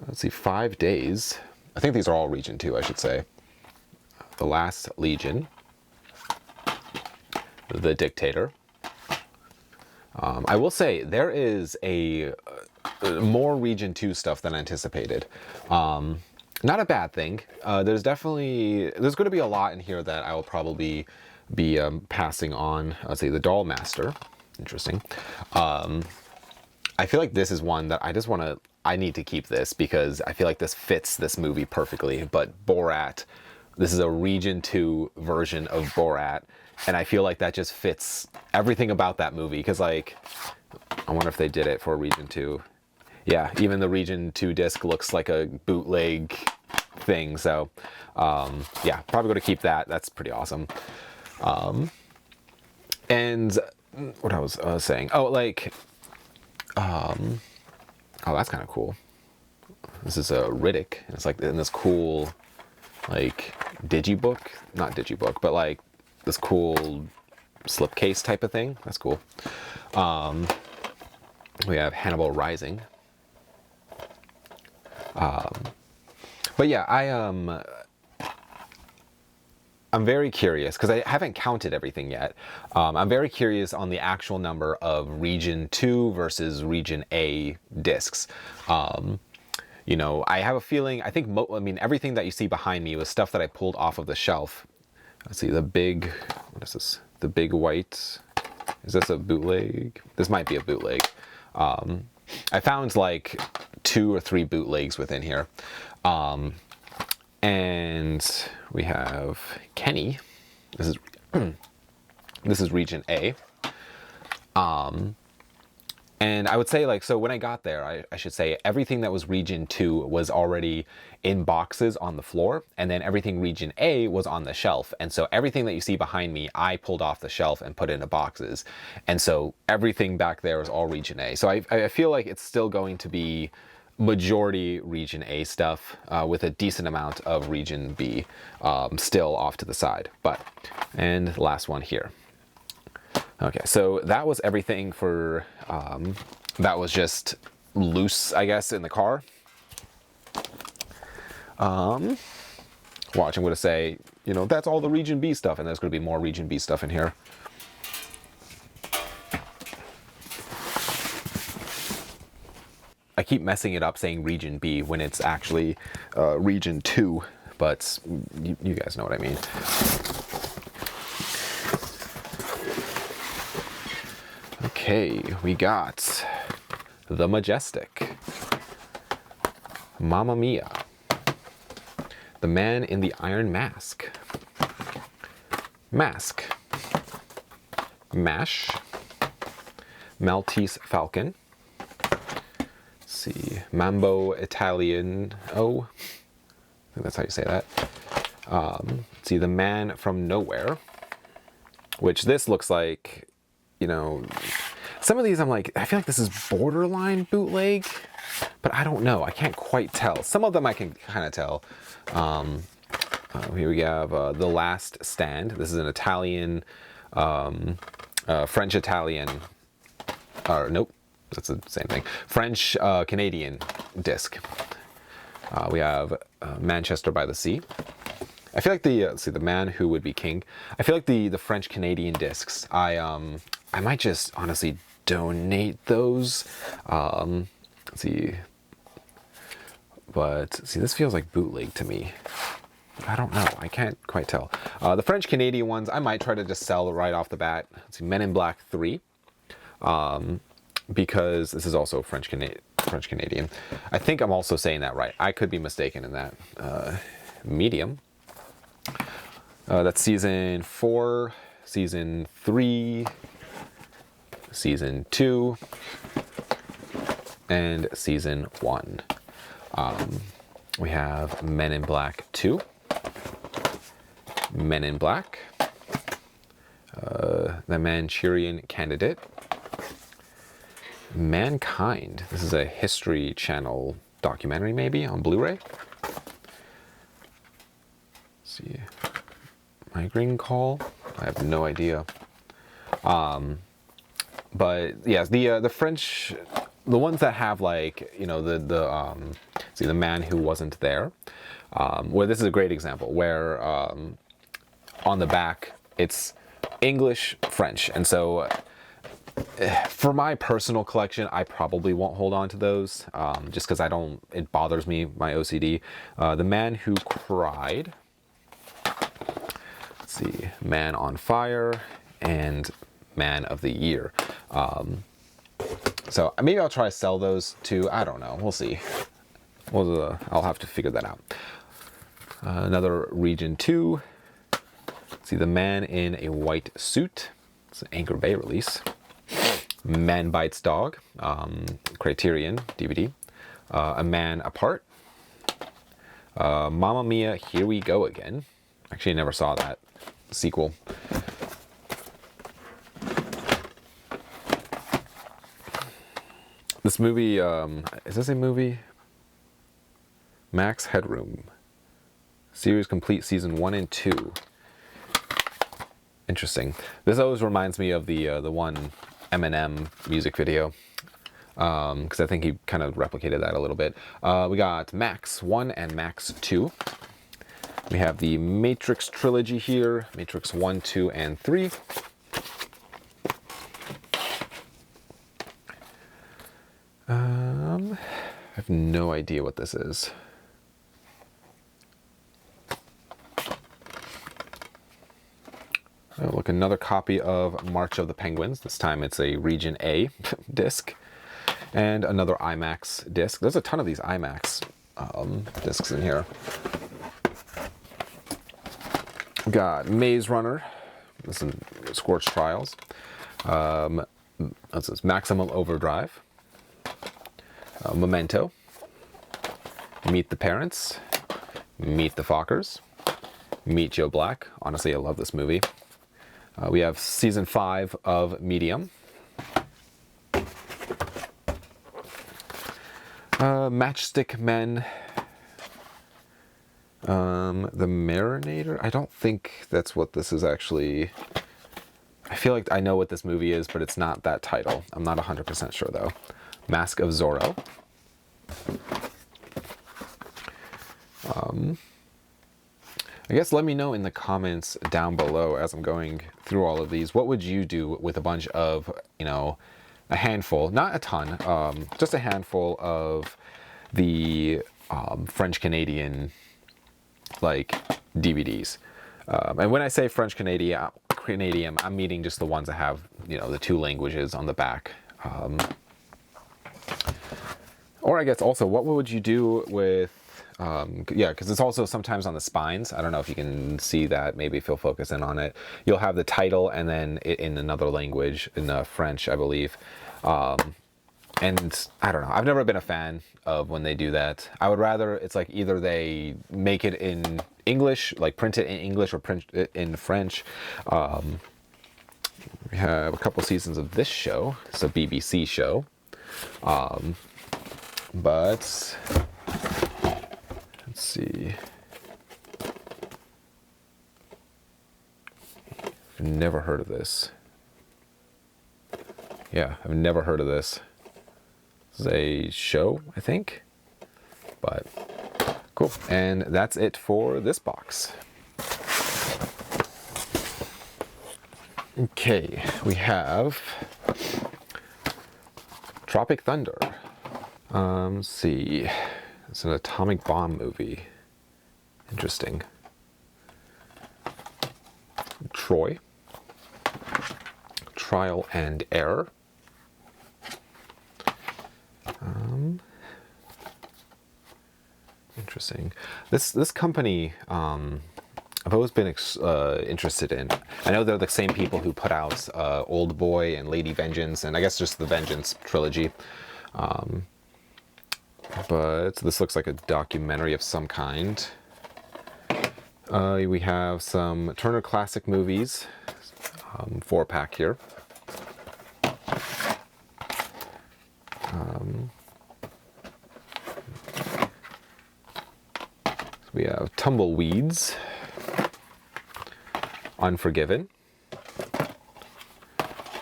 Let's see, 5 Days. I think these are all Region 2, I should say. The Last Legion. The Dictator. I will say, there is a more Region 2 stuff than anticipated. Not a bad thing. There's going to be a lot in here that I will probably be passing on. Let's see, The Doll Master. Interesting. I feel like this is one that I need to keep this because I feel like this fits this movie perfectly. But Borat, this is a Region 2 version of Borat, and I feel like that just fits everything about that movie. Because, like, I wonder if they did it for Region 2. Yeah, even the Region 2 disc looks like a bootleg thing. So, yeah, probably going to keep that. That's pretty awesome. And what I was saying, oh, like, oh, that's kind of cool. This is a Riddick. It's like in this cool, like, digibook, not digibook, but like this cool slipcase type of thing. That's cool. We have Hannibal Rising. But yeah, I'm very curious because I haven't counted everything yet. I'm very curious on the actual number of Region 2 versus Region A discs. You know, I have a feeling, I mean, everything that you see behind me was stuff that I pulled off of the shelf. Let's see, what is this? The Big White. Is this a bootleg? This might be a bootleg. I found like 2 or 3 bootlegs within here. And we have Kenny. This is Region A. And I would say, like, so when I got there, I should say everything that was Region 2 was already in boxes on the floor, and then everything Region A was on the shelf. And so everything that you see behind me, I pulled off the shelf and put into boxes. And so everything back there is all Region A. So I feel like it's still going to be majority Region A stuff with a decent amount of Region B still off to the side. And last one here. Okay, so that was everything for, that was just loose, I guess, in the car. Watch, I'm going to say, you know, that's all the Region B stuff, and there's going to be more Region B stuff in here. I keep messing it up saying Region B when it's actually Region 2, but you guys know what I mean. Okay, we got The Majestic, Mamma Mia, The Man in the Iron Mask, Mask, MASH, Maltese Falcon, let's see, Mambo Italian, I think that's how you say that. Let's see, The Man from Nowhere, which this looks like, you know, some of these I'm like, I feel like this is borderline bootleg, but I don't know. I can't quite tell. Some of them I can kind of tell. Here we have The Last Stand. This is an Italian, French-Italian, nope, that's the same thing. French-Canadian disc. We have Manchester by the Sea. I feel like let's see, The Man Who Would Be King. I feel like the French-Canadian discs, I might just honestly donate those. Let's see, But see, this feels like bootleg to me. I don't know. I can't quite tell. The French Canadian ones, I might try to just sell right off the bat. Let's see, Men in Black 3. Because this is also French Canadian. I think I'm also saying that right. I could be mistaken in that. Medium. That's season 4, season 3, season 2, and season 1. We have Men in Black 2, Men in Black, The Manchurian Candidate, Mankind. This is a History Channel documentary, maybe, on Blu-ray. Let's see. Migraine Call? I have no idea. But yeah, the French, the ones that have like, you know, see, The Man Who Wasn't There, where this is a great example, where on the back it's English, French, and so for my personal collection, I probably won't hold on to those, just because it bothers me, my OCD. The Man Who Cried, let's see, Man on Fire, and Man of the Year. So maybe I'll try to sell those too. I don't know. We'll see. I'll have to figure that out. Another Region 2. Let's see, The Man in a White Suit. It's an Anchor Bay release. Man Bites Dog. Criterion DVD. A Man Apart. Mamma Mia, Here We Go Again. Actually, I never saw that sequel. This movie, is this a movie? Max Headroom. Series complete, season 1 and 2. Interesting. This always reminds me of the one Eminem music video, because I think he kind of replicated that a little bit. We got Max 1 and Max 2. We have the Matrix trilogy here, Matrix 1, 2, and 3. I have no idea what this is. Oh, look, another copy of March of the Penguins. This time it's a Region A disc. And another IMAX disc. There's a ton of these IMAX discs in here. We got Maze Runner. This is Scorched Trials. This is Maximum Overdrive. Memento. Meet the Parents. Meet the Fockers. Meet Joe Black. Honestly, I love this movie. We have season 5 of Medium. Matchstick Men. The Marinator. I don't think that's what this is actually. I feel like I know what this movie is, but it's not that title. I'm not 100% sure though. Mask of Zorro. I guess let me know in the comments down below as I'm going through all of these. What would you do with a bunch of, you know, a handful, not a ton, just a handful of the French Canadian like DVDs. And when I say French Canadian, I'm meaning just the ones that have, you know, the 2 languages on the back. Or I guess also, what would you do with, yeah, because it's also sometimes on the spines. I don't know if you can see that, maybe if you'll focus in on it. You'll have the title and then in another language, in French, I believe. And I don't know, I've never been a fan of when they do that. I would rather, it's like either they make it in English, like print it in English or print it in French. We have a couple seasons of this show. It's a BBC show. But let's see. I've never heard of this. Yeah, I've never heard of this. This is a show, I think. But cool. And that's it for this box. Okay, we have Tropic Thunder. Let's see. It's an atomic bomb movie. Interesting. Troy. Trial and Error. Interesting. This company, I've always been interested in. I know they're the same people who put out Old Boy and Lady Vengeance, and I guess just the Vengeance trilogy. But this looks like a documentary of some kind. We have some Turner Classic Movies, 4-pack here. We have Tumbleweeds, Unforgiven,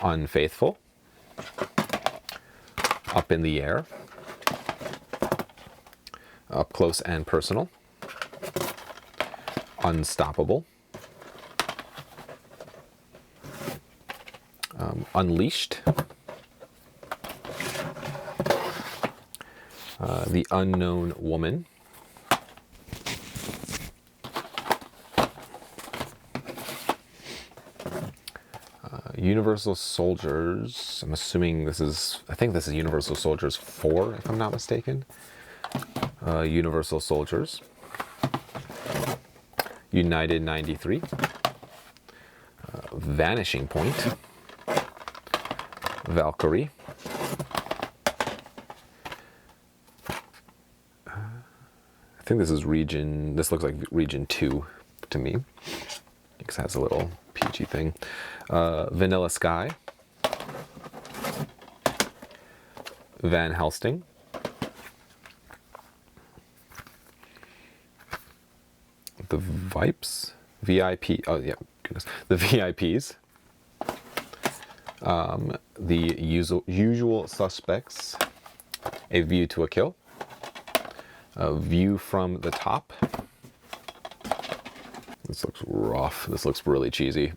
Unfaithful, Up in the Air, Up Close and Personal, Unstoppable, Unleashed, The Unknown Woman, Universal Soldiers. I'm assuming this is, I think this is Universal Soldiers 4, if I'm not mistaken. Universal Soldiers. United 93. Vanishing Point. Valkyrie. I think this is region, this looks like region 2 to me. It has a little PG thing. Vanilla Sky. Van Helsing. The Vipes? VIP. Oh, yeah, goodness. The VIPs. The Usual Suspects. A View to a Kill. A View from the Top. This looks rough. This looks really cheesy.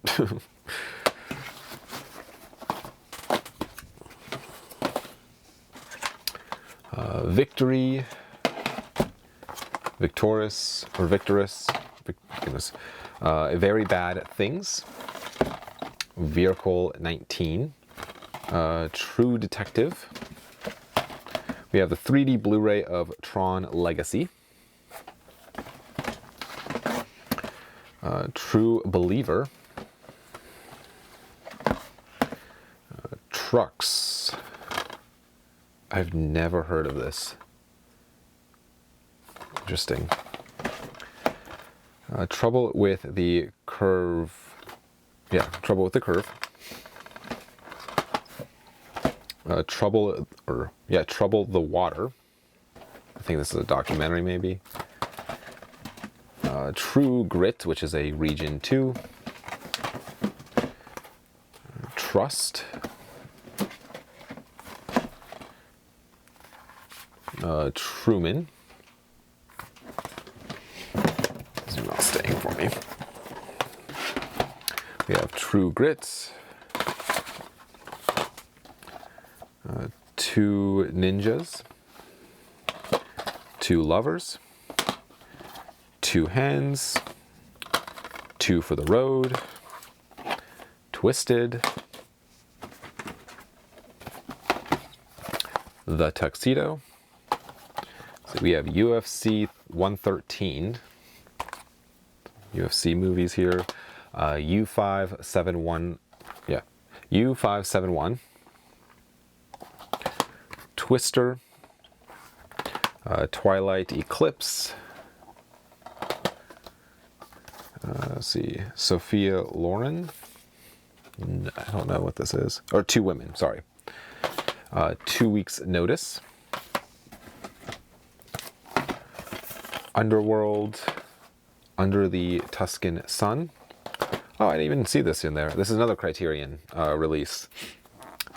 Victory. Victorious. Goodness. Very Bad Things. Vehicle 19. True Detective. We have the 3D Blu-ray of Tron Legacy. True Believer. Trucks. I've never heard of this. Interesting. Trouble with the Curve. Yeah, Trouble with the Curve. Trouble the Water. I think this is a documentary, maybe. True Grit, which is a region 2. Trust. Truman. This is not staying for me. We have True Grit. Two Ninjas. Two Lovers. Two Hands. Two for the Road. Twisted. The Tuxedo. So we have UFC 113. UFC movies here. U571. Yeah. U571. Twister. Twilight Eclipse. Let's see. Sophia Loren. I don't know what this is. Or Two Women, sorry. 2 Weeks Notice. Underworld. Under the Tuscan Sun. Oh, I didn't even see this in there. This is another Criterion release.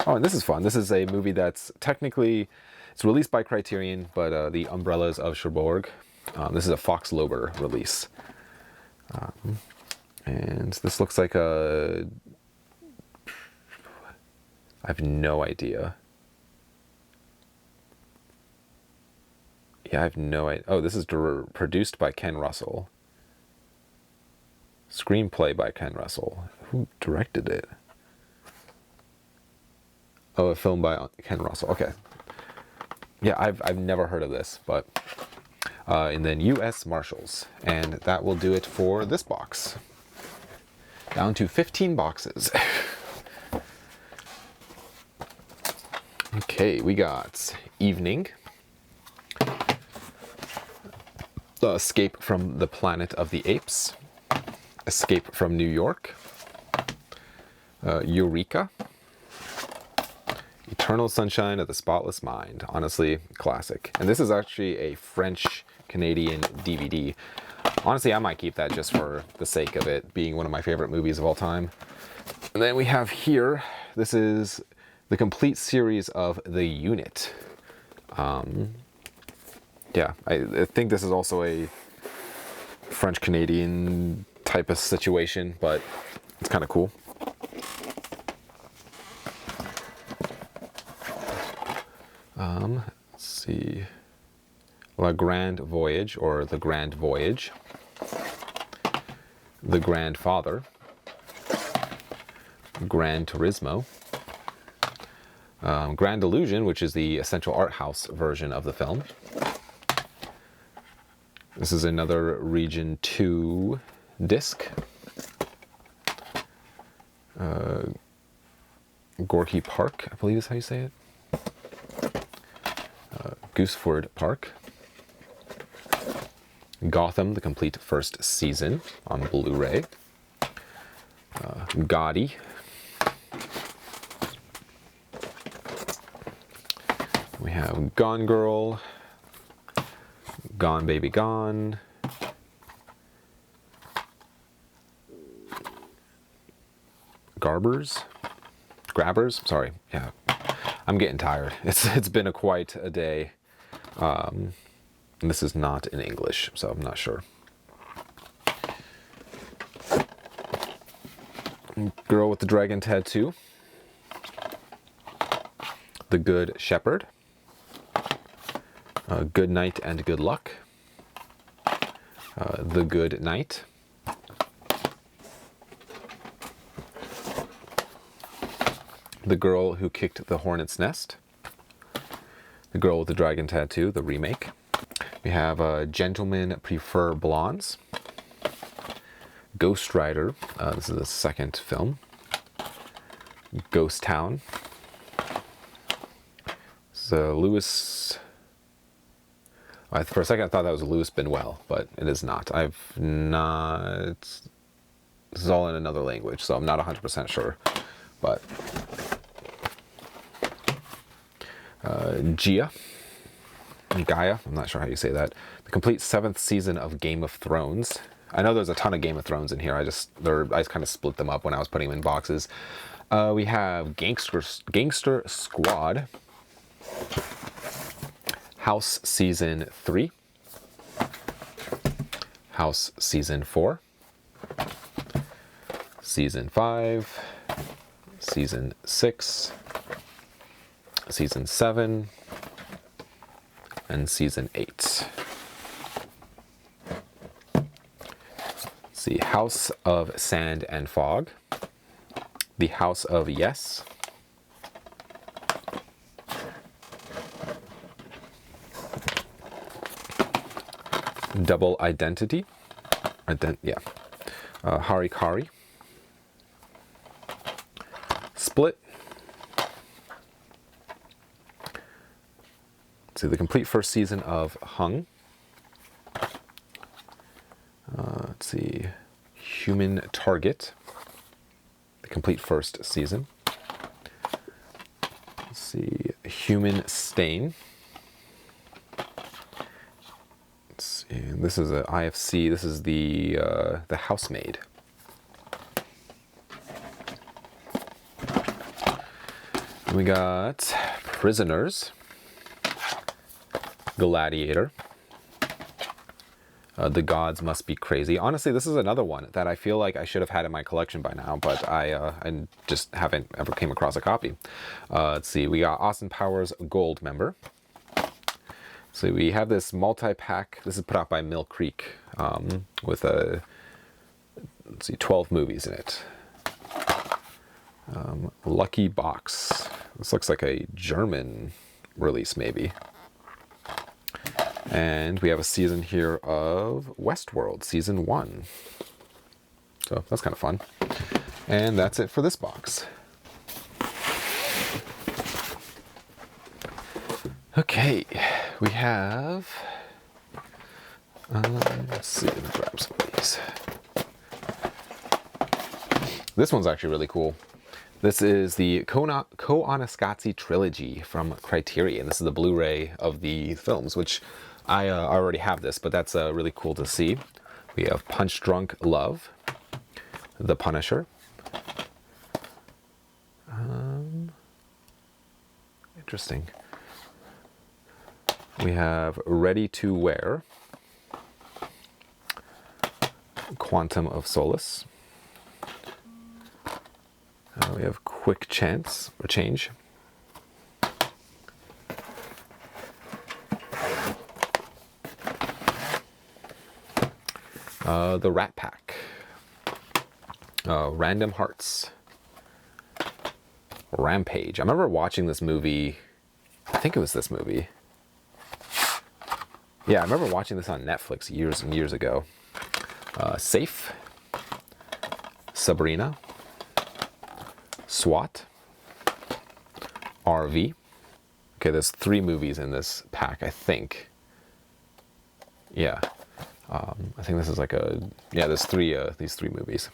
Oh, and this is fun. This is a movie that's technically, it's released by Criterion, but The Umbrellas of Cherbourg. This is a Fox Lober release. And this looks like a, I have no idea. Yeah, I have no idea. Oh, this is produced by Ken Russell. Screenplay by Ken Russell. Who directed it? Oh, a film by Ken Russell. Okay. Yeah, I've never heard of this, but and then U.S. Marshals, and that will do it for this box. Down to 15 boxes. Okay, we got Evening, Escape from the Planet of the Apes, Escape from New York, Eureka, Eternal Sunshine of the Spotless Mind. Honestly, classic. And this is actually a French-Canadian DVD. Honestly, I might keep that just for the sake of it being one of my favorite movies of all time. And then we have here, this is the complete series of The Unit. Yeah, I think this is also a French-Canadian type of situation, but it's kind of cool. Let's see. La Grande Voyage, or The Grand Voyage. The Grandfather. Gran Turismo. Grand Illusion, which is the Essential Art House version of the film. This is another Region 2 disc. Gorky Park, I believe is how you say it. Gooseford Park. Gotham, the complete first season on Blu-ray. Gotti. We have Gone Girl, Gone Baby Gone, Grabbers, sorry, yeah, I'm getting tired. It's been quite a day. And this is not in English, so I'm not sure. Girl with the Dragon Tattoo. The Good Shepherd. Good Night and Good Luck. The Good Night. The Girl Who Kicked the Hornet's Nest. The Girl with the Dragon Tattoo, the remake. We have Gentlemen Prefer Blondes. Ghost Rider, this is the second film. Ghost Town. So Lewis... For a second I thought that was Louis Benuel, but it is not. I've not... This is all in another language, so I'm not 100% sure. But... Gaia, I'm not sure how you say that. The complete 7th season of Game of Thrones. I know there's a ton of Game of Thrones in here. I just kind of split them up when I was putting them in boxes. We have Gangster Squad. House Season 3. House Season 4. Season 5. Season 6. Season 7. And Season 8. Let's see, House of Sand and Fog. The House of Yes. Double Identity. Harikari. Split. Let's see, the complete first season of Hung. Let's see, Human Target. The complete first season. Let's see, Human Stain. Let's see, this is a IFC. This is the Housemaid. And we got Prisoners. Gladiator. The Gods Must Be Crazy. Honestly, this is another one that I feel like I should have had in my collection by now, but I just haven't ever came across a copy. Let's see, we got Austin Powers Gold Member. So we have this multi-pack. This is put out by Mill Creek with let's see, 12 movies in it. Lucky Box. This looks like a German release, maybe. And we have a season here of Westworld, season 1. So that's kind of fun. And that's it for this box. Okay, we have, let's see, let me grab some of these. This one's actually really cool. This is the Kooniseqatsi trilogy from Criterion. This is the Blu-ray of the films, which I already have this, but that's really cool to see. We have Punch Drunk Love, The Punisher, interesting. We have Ready to Wear, Quantum of Solace. We have Quick Chance or Change. The Rat Pack. Random Hearts. Rampage. I remember watching this movie. I think it was this movie. Yeah, I remember watching this on Netflix years and years ago. Safe. Sabrina. SWAT. RV. Okay, there's 3 movies in this pack, I think. Yeah. I think this is like a... Yeah, there's these 3 movies.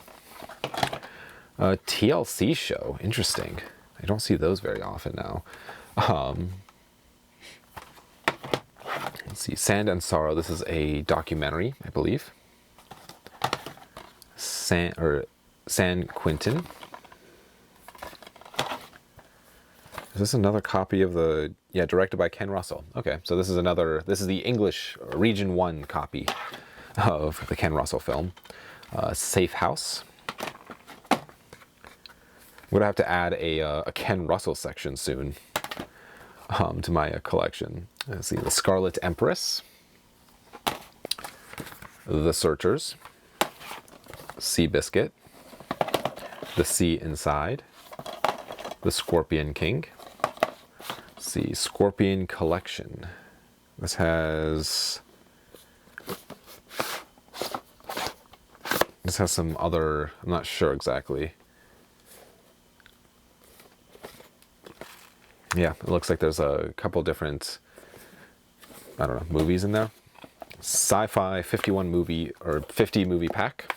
TLC show. Interesting. I don't see those very often now. Let's see. Sand and Sorrow. This is a documentary, I believe. San Quentin. Is this another copy of the... Yeah, directed by Ken Russell. Okay, so this is another... This is the English Region 1 copy of the Ken Russell film. Safe House. I'm going to have to add a Ken Russell section soon to my collection. Let's see, The Scarlet Empress. The Searchers. Seabiscuit. The Sea Inside. The Scorpion King. Let's see, Scorpion Collection. This has some other, I'm not sure exactly. Yeah, it looks like there's a couple different, I don't know, movies in there. Sci-fi 51 movie or 50 movie pack.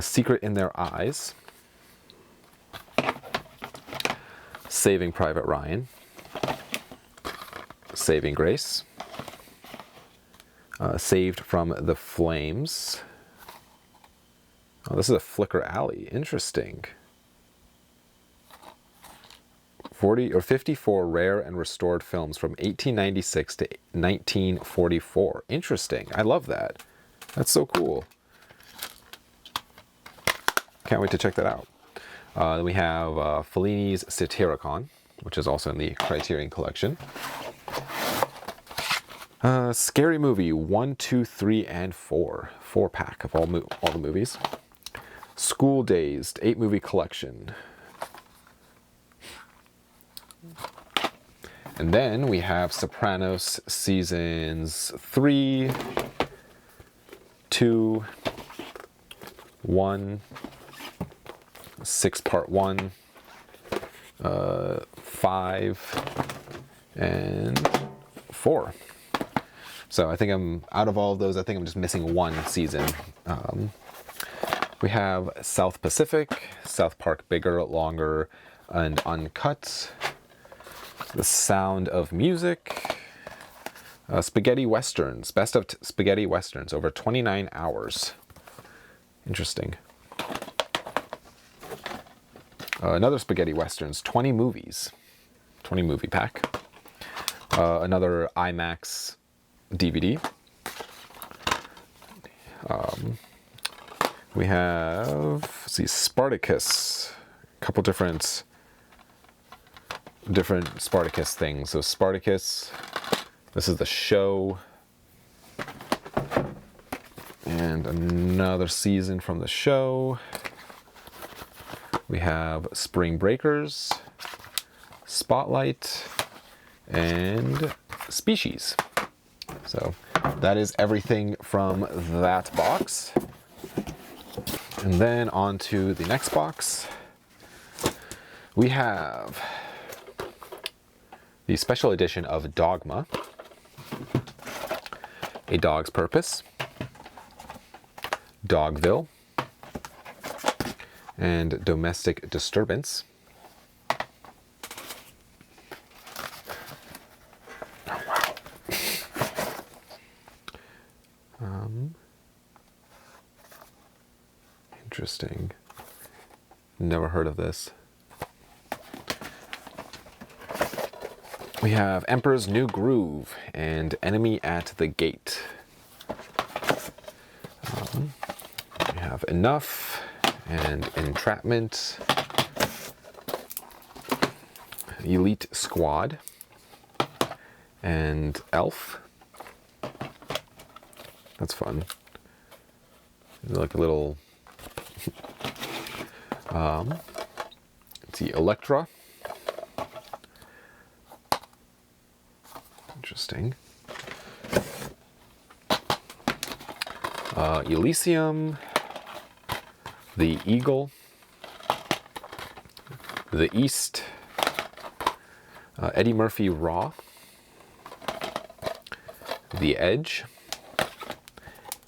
Secret in Their Eyes. Saving Private Ryan. Saving Grace. Saved from the Flames. Oh, this is a Flicker Alley. Interesting. 40 or 54 rare and restored films from 1896 to 1944. Interesting. I love that. That's so cool. Can't wait to check that out. Then we have Fellini's Satyricon, which is also in the Criterion collection. Scary Movie 1, 2, 3, and 4. 4-pack of all the movies. School Dazed 8-movie collection. And then we have Sopranos seasons 3, 2, 1, 6 part 1, 5, and 4. So I think I'm, out of all of those, I think I'm just missing one season. We have South Pacific, South Park Bigger, Longer, and Uncut. The Sound of Music. Spaghetti Westerns, Best of Spaghetti Westerns, over 29 hours. Interesting. Another Spaghetti Westerns, 20 movies. 20 movie pack. Another IMAX DVD. We have, let's see, Spartacus. A couple different Spartacus things. So Spartacus, This is the show. And another season from the show. We have Spring Breakers, Spotlight, and Species. So that is everything from that box. And then on to the next box. We have the special edition of Dogma, A Dog's Purpose, Dogville, and Domestic Disturbance. Oh, wow. Interesting. Never heard of this. We have Emperor's New Groove and Enemy at the Gate. We have Enough and Entrapment, Elite Squad, and Elf. That's fun. Like a little... let's see, Electra. Interesting. Elysium, the Eagle, the East, Eddie Murphy Raw, The Edge,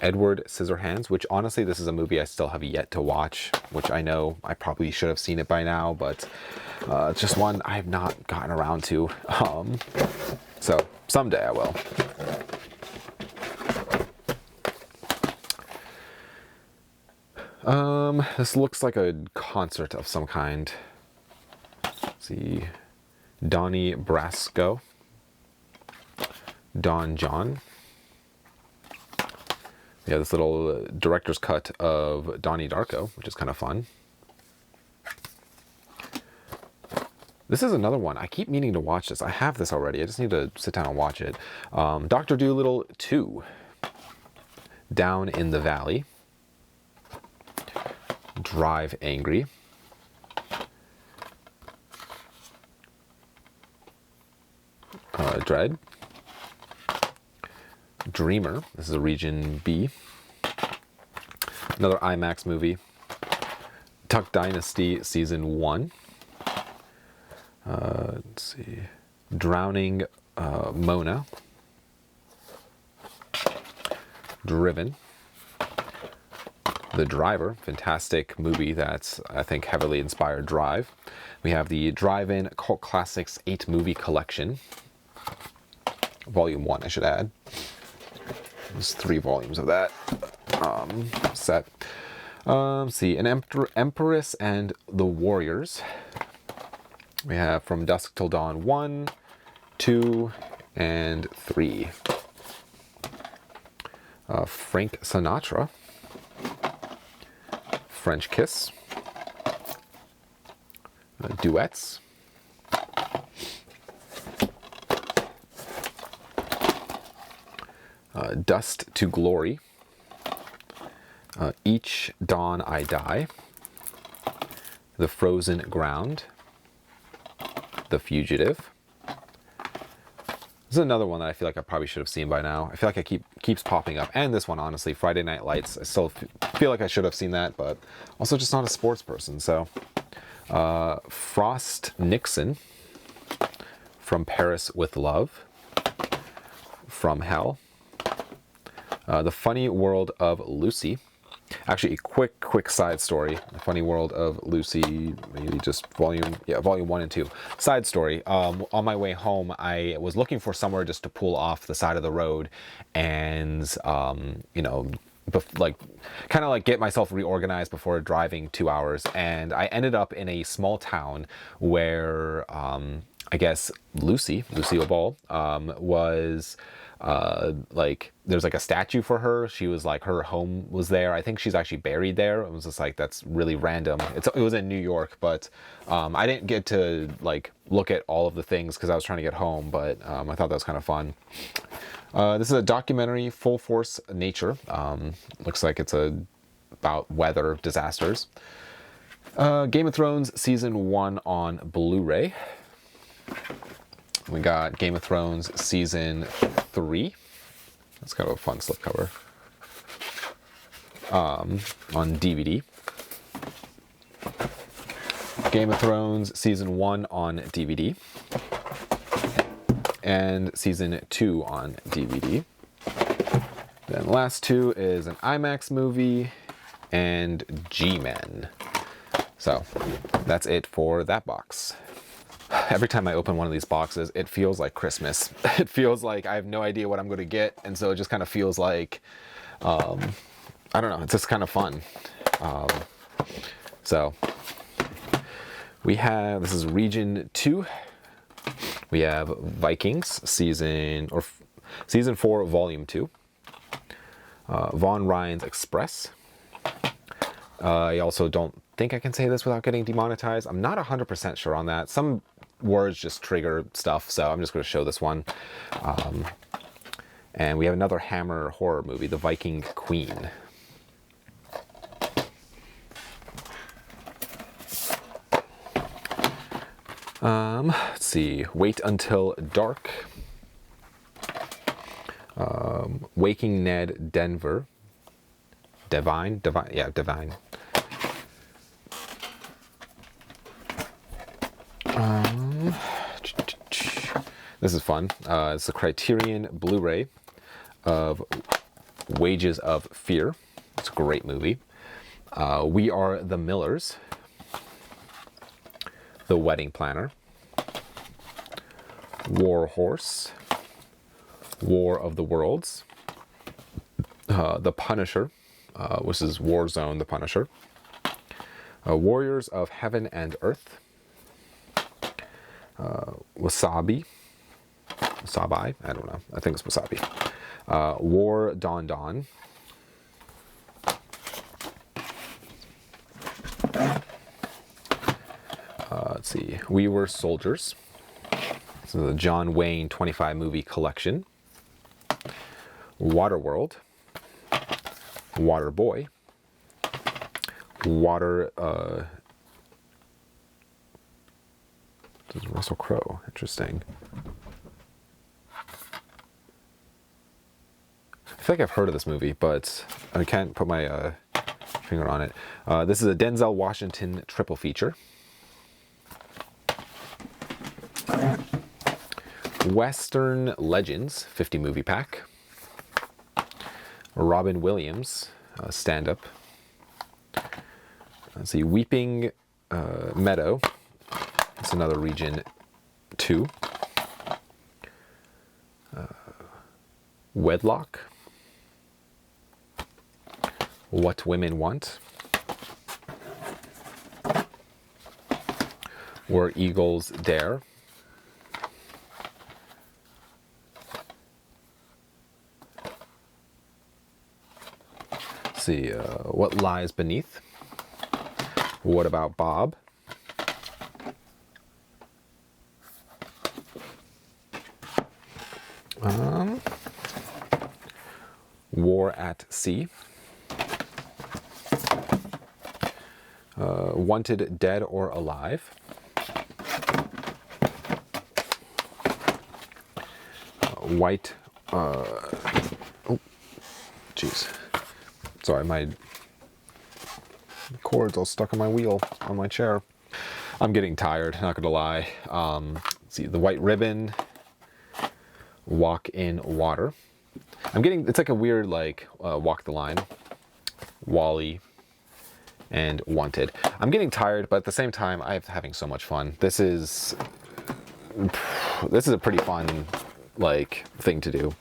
Edward Scissorhands, which honestly this is a movie I still have yet to watch, which I know I probably should have seen it by now, but it's just one I have not gotten around to. So someday I will. This looks like a concert of some kind. Let's see, Donnie Brasco, Don John. Yeah, this little director's cut of Donnie Darko, which is kind of fun. This is another one. I keep meaning to watch this. I have this already. I just need to sit down and watch it. Dr. Dolittle 2, Down in the Valley, Drive Angry, Dread, Dreamer. This is a Region B. Another IMAX movie. Tuck Dynasty Season 1. Let's see. Drowning Mona. Driven. The Driver, fantastic movie that's, I think, heavily inspired Drive. We have the Drive-In Cult Classics 8 movie collection. Volume 1, I should add. There's 3 volumes of that set. See, An Empress and the Warriors. We have From Dusk Till Dawn 1, 2, and 3. Frank Sinatra. French Kiss. Duets. Dust to Glory. Each Dawn I Die. The Frozen Ground. The Fugitive. This is another one that I feel like I probably should have seen by now. I feel like it keeps popping up. And this one, honestly, Friday Night Lights. I still feel like I should have seen that, but also just not a sports person. So, Frost Nixon, From Paris with Love, From Hell, The Funny World of Lucy. Actually, a quick side story. The Funny World of Lucy, maybe just volume 1 and 2. Side story. On my way home, I was looking for somewhere just to pull off the side of the road, and you know, kind of like get myself reorganized before driving 2 hours. And I ended up in a small town where I I guess Lucille Ball, was like, there's like a statue for her. She was like, her home was there. I think she's actually buried there. It was just like, that's really random. It was in New York, but I didn't get to like look at all of the things because I was trying to get home, but I thought that was kind of fun. This is a documentary, Full Force Nature. Looks like it's about weather disasters. Game of Thrones Season 1 on Blu-ray. We got Game of Thrones Season 3. That's kind of a fun slipcover. On DVD. Game of Thrones Season 1 on DVD. And Season 2 on DVD. Then the last two is an IMAX movie and G-Men. So that's it for that box. Every time I open one of these boxes, it feels like Christmas. It feels like I have no idea what I'm going to get, and so it just kind of feels like, I don't know, it's just kind of fun. So we have, this is Region 2. We have Vikings Season 4, Volume 2. Von Ryan's Express. I also don't think I can say this without getting demonetized. I'm not 100% sure on that. Some words just trigger stuff, so I'm just going to show this one. And we have another Hammer horror movie, The Viking Queen. Let's see, Wait Until Dark. Waking Ned Denver. Devine, yeah, Devine. This is fun. It's the Criterion Blu-ray of Wages of Fear. It's a great movie. We Are the Millers. The Wedding Planner. War Horse. War of the Worlds. The Punisher, which is Warzone, The Punisher. Warriors of Heaven and Earth. Wasabi, I don't know. I think it's Wasabi. War Dawn Dawn. Let's see. We Were Soldiers. This is the John Wayne 25 movie collection. Waterworld. Waterboy. This is Russell Crowe. Interesting. I feel like I've heard of this movie, but I can't put my finger on it. This is a Denzel Washington triple feature. Western Legends 50 movie pack. Robin Williams stand-up. Let's see, Weeping Meadow. It's another Region 2. Wedlock. What Women Want. Where Eagles Dare. Let's see, What Lies Beneath. What About Bob? War at Sea. Wanted Dead or Alive. White. Oh, jeez. Sorry, my cord's all stuck on my wheel on my chair. I'm getting tired, not gonna lie. Let's see, The White Ribbon. Walk in Water. It's like a weird, like, Walk the Line. Wally. And Wanted. I'm getting tired, but at the same time, I'm having so much fun. This is a pretty fun, like, thing to do.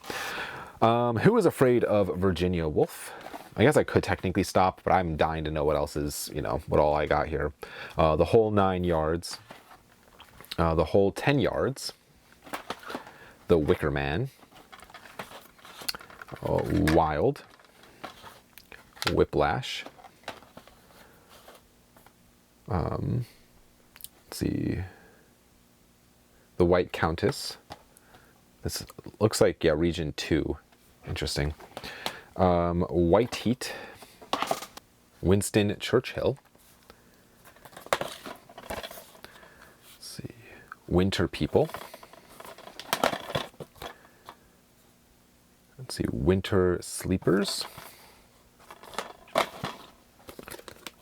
Who is Afraid of Virginia Woolf? I guess I could technically stop, but I'm dying to know what else is, what all I got here. The Whole Nine Yards. The Whole 10 Yards, The Wicker Man, Wild, Whiplash, let's see, The White Countess. This looks like, yeah, Region 2. Interesting. White Heat, Winston Churchill. Let's see, Winter People. Let's see, Winter Sleepers.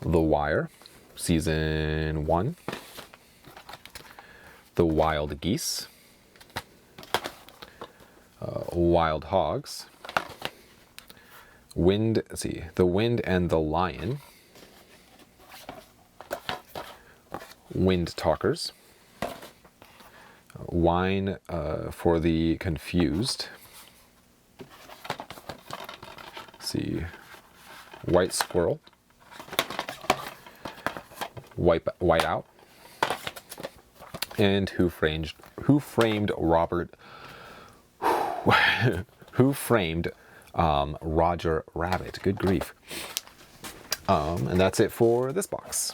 The Wire, Season 1. The Wild Geese. Wild Hogs. The Wind and the Lion. Wind Talkers. Wine for the Confused. Let's see, White Squirrel. White Out. And Who Framed Roger Rabbit. Good grief. And that's it for this box.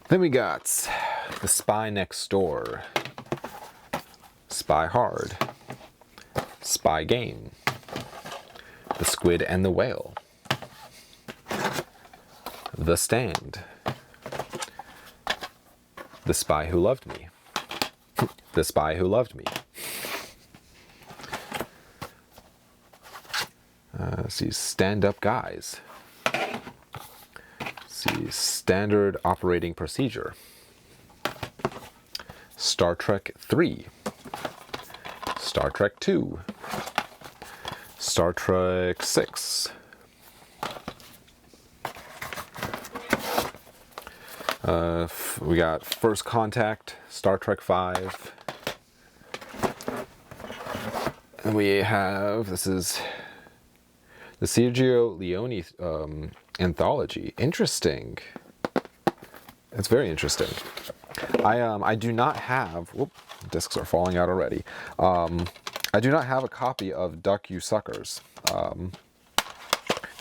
Then we got The Spy Next Door, Spy Hard, Spy Game, The Squid and the Whale, The Stand, The Spy Who Loved Me, The Spy Who Loved Me. Let's see, Stand Up Guys. Let's see, Standard Operating Procedure. Star Trek 3. Star Trek 2. Star Trek 6. We got First Contact, Star Trek 5. And we have, this is the Sergio Leone anthology. Interesting. It's very interesting. I do not have, whoop, discs are falling out already. I do not have a copy of Duck You Suckers.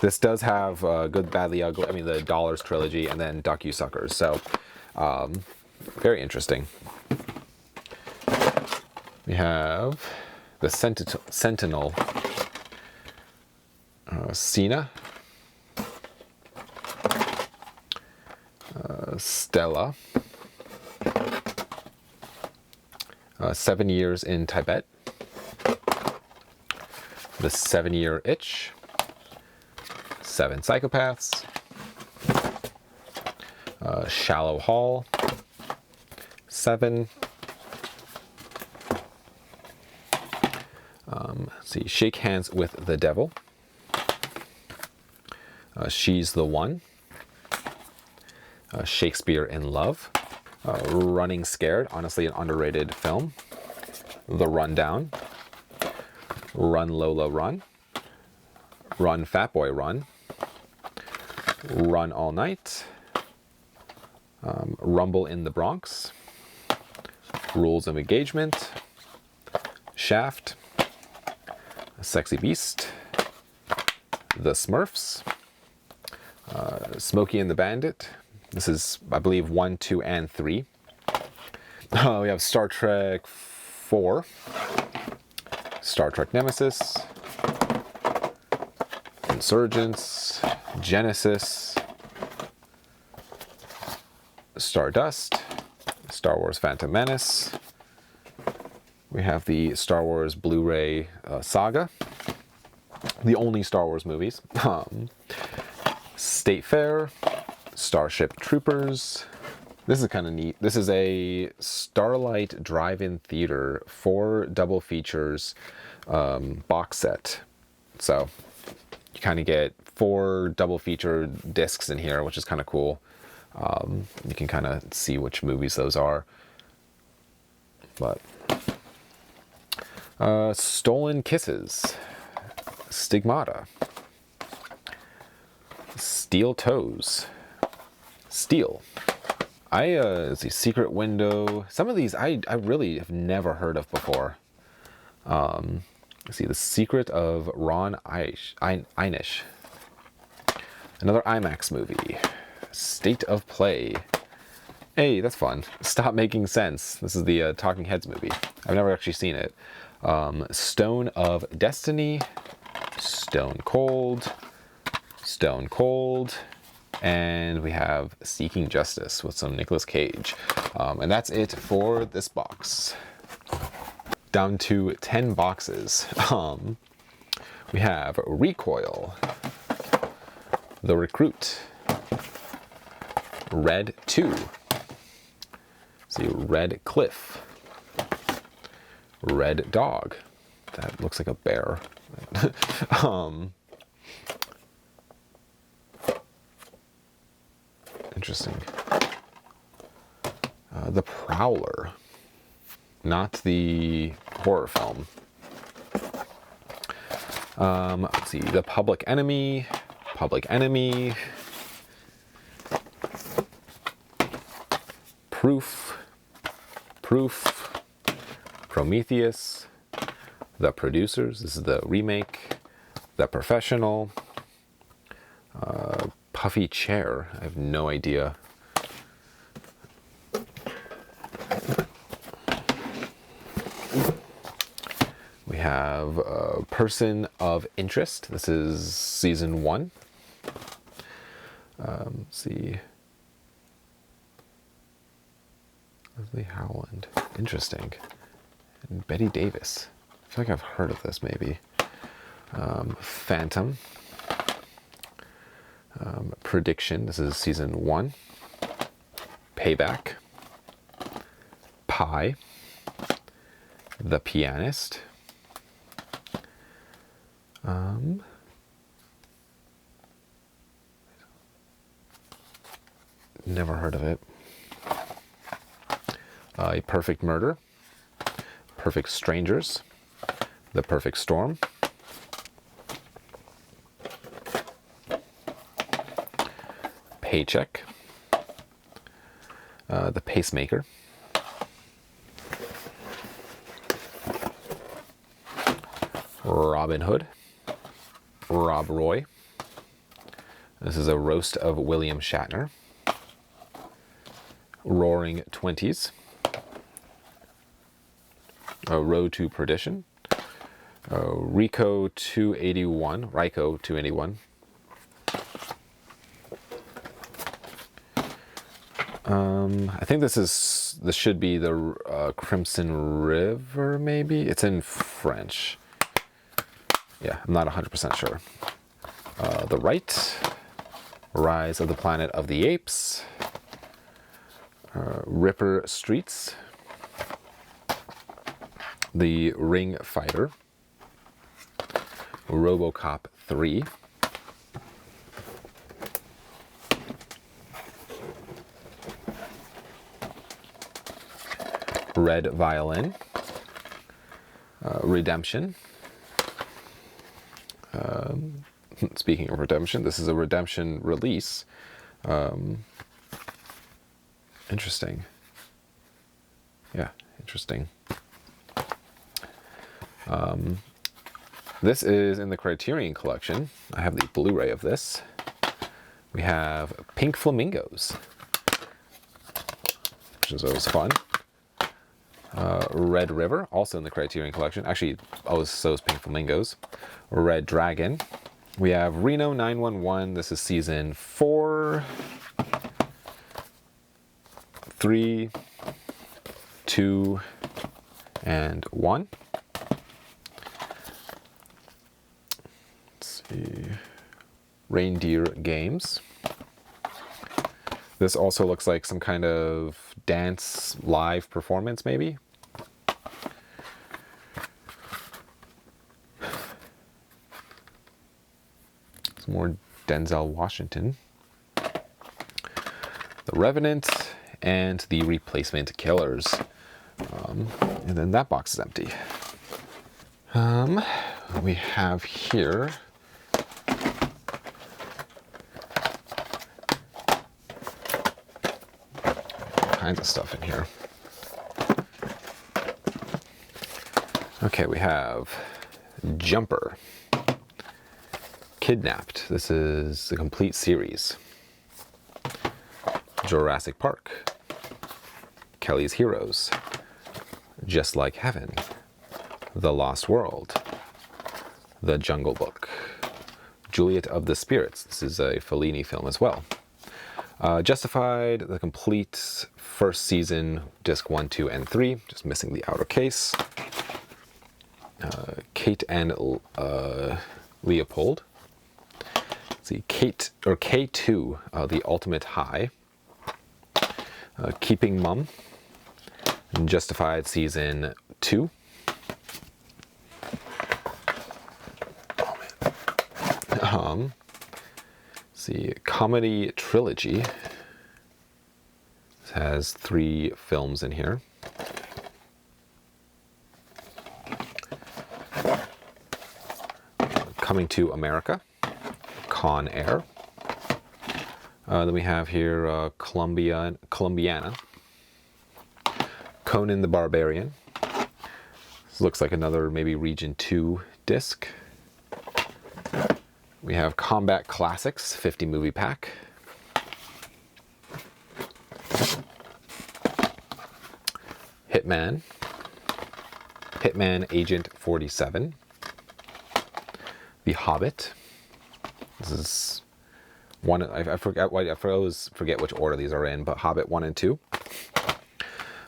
This does have Good, Badly, Ugly, I mean the Dollars trilogy, and then Duck You Suckers. So, very interesting. We have the Sentinel, Cena, Stella, 7 Years in Tibet, The 7-Year Itch, 7 Psychopaths, Shallow Hall, 7. Let's see, Shake Hands with the Devil, She's the One, Shakespeare in Love, Running Scared, honestly an underrated film, The Rundown, Run Lola Run, Run Fat Boy Run, Run All Night, Rumble in the Bronx, Rules of Engagement, Shaft, Sexy Beast, The Smurfs, Smokey and the Bandit. This is, I believe, 1, 2, and 3. We have Star Trek 4, Star Trek Nemesis, Insurgents, Genesis, Stardust, Star Wars Phantom Menace. We have the Star Wars Blu-ray saga, the only Star Wars movies. State Fair, Starship Troopers. This is kind of neat. This is a Starlight Drive-In Theater 4 double features box set. So you kind of get 4 double feature discs in here, which is kind of cool. You can kind of see which movies those are. But Stolen Kisses, Stigmata, Steel Toes, Steel. Let's see, Secret Window. Some of these I really have never heard of before. Let's see, The Secret of Ron Einish. Another IMAX movie. State of Play. Hey, that's fun. Stop Making Sense. This is the Talking Heads movie. I've never actually seen it. Stone of Destiny. Stone Cold. Stone Cold. And we have Seeking Justice with some Nicolas Cage. And that's it for this box. Down to 10 boxes. We have Recoil. The Recruit. Red 2. See, Red Cliff. Red Dog. That looks like a bear. Interesting. The Prowler. Not the horror film. Let's see. The Public Enemy. Public Enemy. Proof. Proof. Prometheus. The Producers. This is the remake. The Professional. Puffy Chair. I have no idea. We have Person of Interest. This is season 1. Let's see. Leslie Howland. Interesting. And Betty Davis. I feel like I've heard of this maybe. Phantom. Prediction. This is season 1. Payback. Pi. The Pianist. Never heard of it. A Perfect Murder. Perfect Strangers. The Perfect Storm. Paycheck. The Pacemaker. Robin Hood. Rob Roy. This is a roast of William Shatner. Roaring Twenties. Road to Perdition. Rico 281. Ryko 281. I think this should be the Crimson River, maybe? It's in French. Yeah, I'm not 100% sure. The Right. Rise of the Planet of the Apes. Ripper Streets. The Ring Fighter. RoboCop 3. Red Violin. Redemption. Speaking of redemption, this is a redemption release. Interesting. Yeah, interesting. This is in the Criterion Collection. I have the Blu-ray of this. We have Pink Flamingos, which is always fun. Red River, also in the Criterion Collection. Actually, so is Pink Flamingos. Red Dragon. We have Reno 911. This is season 4. 3, 2, and 1. Let's see. Reindeer Games. This also looks like some kind of dance live performance, maybe. Some more Denzel Washington. The Revenant and the Replacement Killers. And then that box is empty. We have here kinds of stuff in here. Okay, we have Jumper. Kidnapped. This is the complete series. Jurassic Park. Kelly's Heroes. Just Like Heaven. The Lost World. The Jungle Book. Juliet of the Spirits. This is a Fellini film as well. Justified, the complete first season, disc 1, 2, and 3. Just missing the outer case. Kate and Leopold. Let's see, Kate, or K2, The Ultimate High. Keeping Mum. Justified season 2. Let's see, Comedy Trilogy. This has 3 films in here. Coming to America. Con Air. Then we have here Columbiana. Conan the Barbarian. This looks like another maybe Region 2 disc. We have Combat Classics, 50 movie pack. Hitman. Hitman Agent 47. The Hobbit. This is one, I always forget which order these are in, but Hobbit 1 and 2.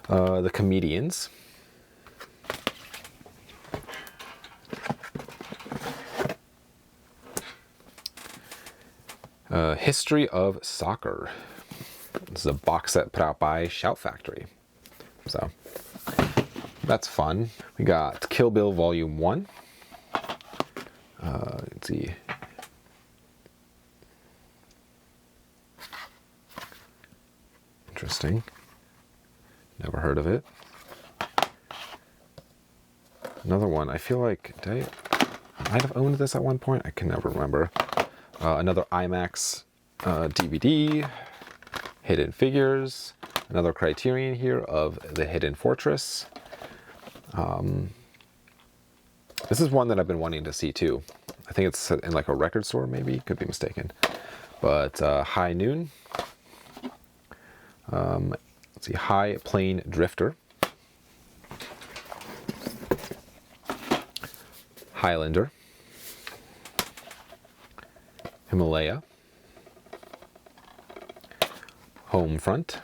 The Comedians. History of Soccer. This is a box set put out by Shout Factory. So, that's fun. We got Kill Bill Volume 1. Let's see. Interesting. Never heard of it. Another one. I feel like, I might have owned this at one point. I can never remember. Another IMAX DVD. Hidden Figures. Another Criterion here of The Hidden Fortress. This is one that I've been wanting to see too. I think it's in like a record store maybe. Could be mistaken. But High Noon. Let's see, High Plane Drifter. Highlander. Himalaya. Homefront.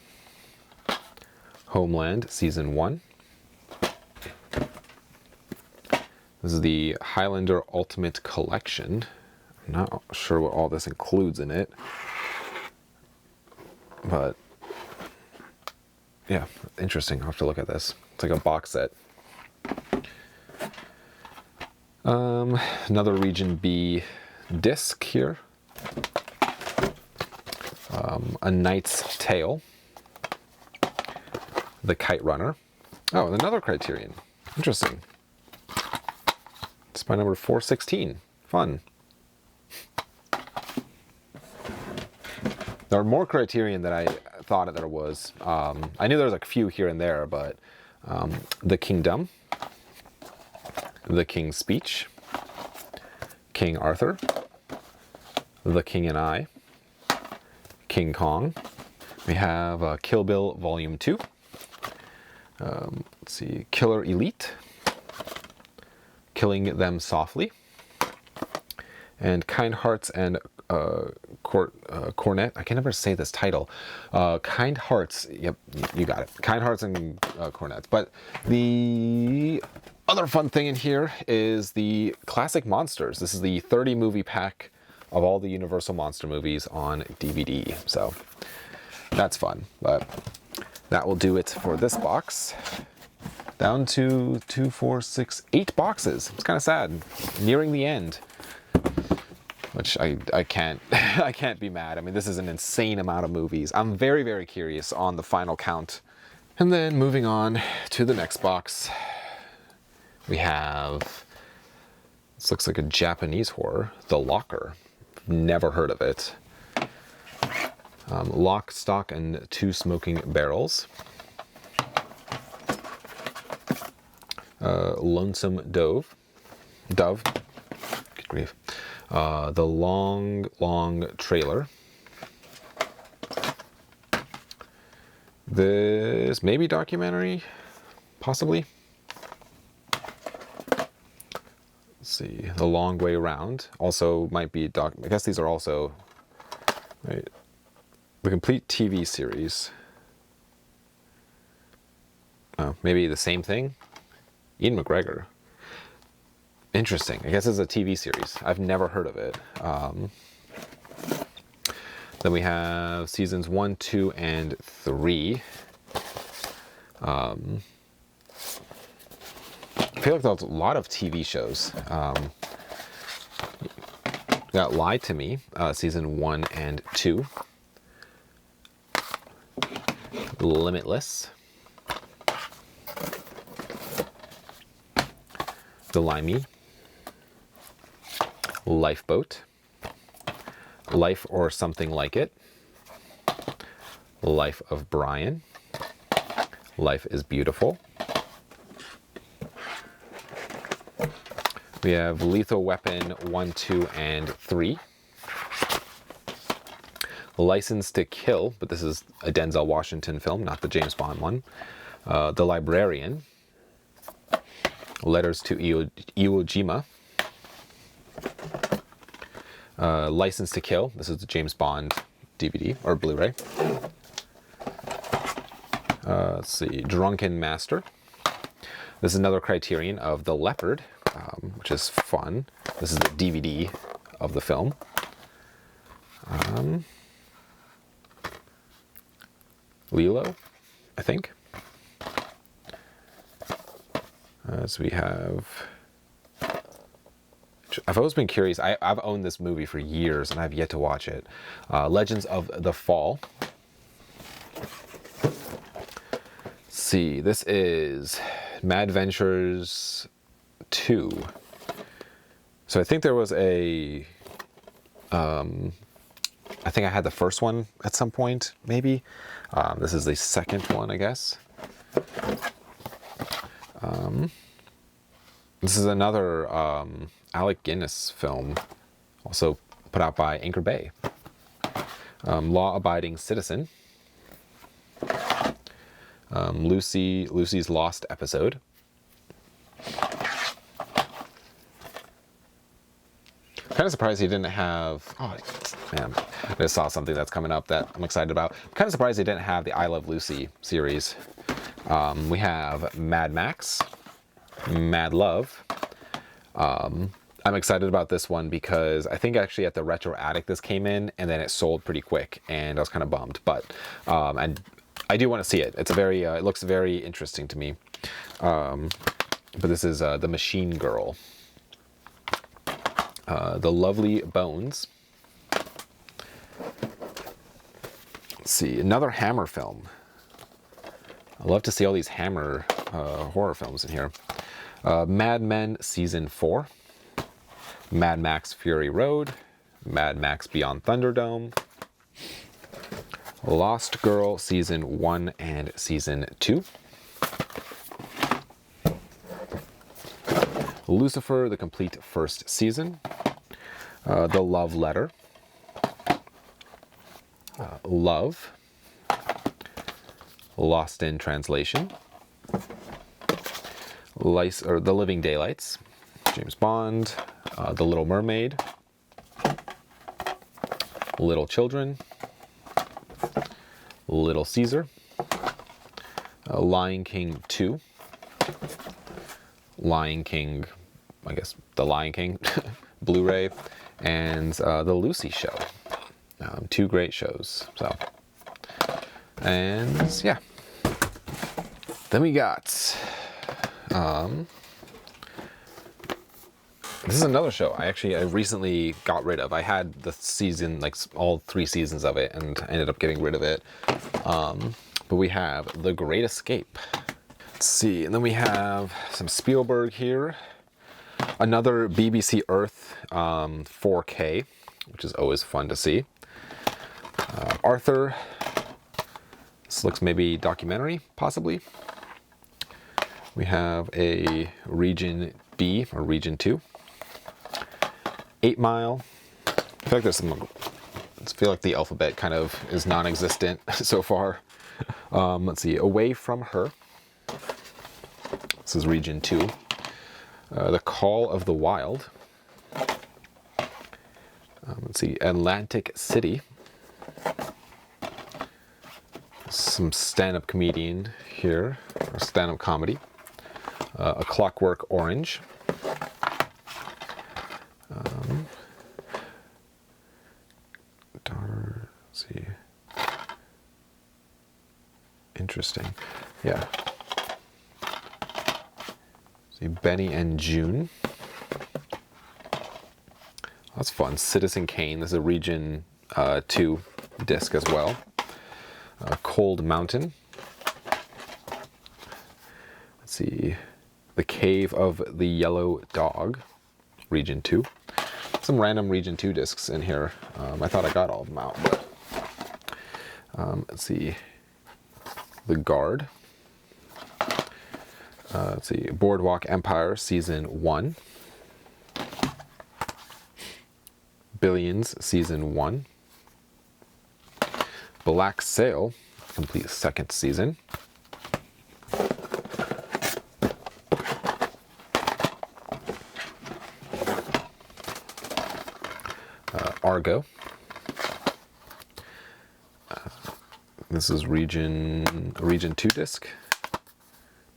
Homeland Season 1. This is the Highlander Ultimate Collection. I'm not sure what all this includes in it. But yeah, interesting. I'll have to look at this. It's like a box set. Another Region B disc here. A Knight's Tale. The Kite Runner. Oh, and another Criterion. Interesting. It's by number 416. Fun. There are more Criterion than I thought there was. I knew there was like a few here and there, but The Kingdom, The King's Speech, King Arthur, The King and I, King Kong. We have Kill Bill Volume 2. Let's see, Killer Elite, Killing Them Softly, and Kind Hearts and Cornet. I can never say this title. Kind Hearts. Yep, you got it. Kind Hearts and Cornets. But the other fun thing in here is the Classic Monsters. This is the 30 movie pack of all the Universal Monster movies on DVD. So that's fun. But that will do it for this box. Down to 2, 4, 6, 8 boxes. It's kind of sad. Nearing the end. Which I can't I can't be mad. I mean, this is an insane amount of movies. I'm very, very curious on the final count. And then moving on to the next box, we have, this looks like a Japanese horror, The Locker. Never heard of it. Lock, Stock, and Two Smoking Barrels. Lonesome Dove. Good grief. The Long Trailer. This maybe documentary, possibly. Let's see, The Long Way Round. Also might be I guess these are also, right? The complete TV series. Oh, maybe the same thing? Ian McGregor. Interesting. I guess it's a TV series. I've never heard of it. Then we have seasons 1, 2, and 3. I feel like there's a lot of TV shows. We got Lie to Me, season 1 and 2. Limitless. Deny Me. Lifeboat. Life or Something Like It. Life of Brian. Life is Beautiful. We have Lethal Weapon 1, 2, and 3. License to Kill, but this is a Denzel Washington film, not the James Bond one. The Librarian. Letters to Iwo Jima. License to Kill. This is the James Bond DVD or Blu-ray. Let's see. Drunken Master. This is another Criterion of The Leopard, which is fun. This is the DVD of the film. Lilo, I think. So we have... I've always been curious. I've owned this movie for years and I've yet to watch it. Legends of the Fall. Let's see. This is Mad Ventures 2. So I think there was a... I think I had the first one at some point, maybe. This is the second one, I guess. This is another Alec Guinness film, also put out by Anchor Bay. Law Abiding Citizen. Lucy's Lost Episode. Kind of surprised he didn't have... Oh, man. I just saw something that's coming up that I'm excited about. Kind of surprised he didn't have the I Love Lucy series. We have Mad Max. Mad Love. I'm excited about this one because I think actually at the Retro Attic this came in and then it sold pretty quick and I was kind of bummed. But and I do want to see it. It's a very it looks very interesting to me. But this is The Machine Girl. The Lovely Bones. Let's see, another Hammer film. I love to see all these Hammer horror films in here. Mad Men Season 4. Mad Max Fury Road. Mad Max Beyond Thunderdome. Lost Girl Season 1 and Season 2. Lucifer, the complete first season. The Love Letter. Love. Lost in Translation. The Living Daylights. James Bond. The Little Mermaid. Little Children. Little Caesar. Lion King 2. Lion King, I guess The Lion King, Blu-ray, and The Lucy Show. 2 great shows. So, and yeah. Then we got, this is another show I recently got rid of. I had the season, like all 3 seasons of it, and I ended up getting rid of it. But we have The Great Escape. Let's see, and then we have some Spielberg here. Another BBC Earth 4K, which is always fun to see. Arthur. This looks maybe documentary, possibly. We have a Region B, or Region 2. 8 Mile. I feel like there's some... I feel like the alphabet kind of is non-existent so far. Let's see. Away from Her. This is Region 2. The Call of the Wild. Let's see. Atlantic City. Some stand-up comedian here, or stand-up comedy. A Clockwork Orange. Let's see. Interesting. Yeah. See, Benny and June. That's fun. Citizen Kane. This is a Region 2 disc as well. Cold Mountain. Let's see. The Cave of the Yellow Dog. Region 2. Some random Region 2 discs in here. I thought I got all of them out, but let's see. The Guard. Let's see. Boardwalk Empire Season 1. Billions Season 1. Black Sail, complete second season. Argo. This is Region 2 disc.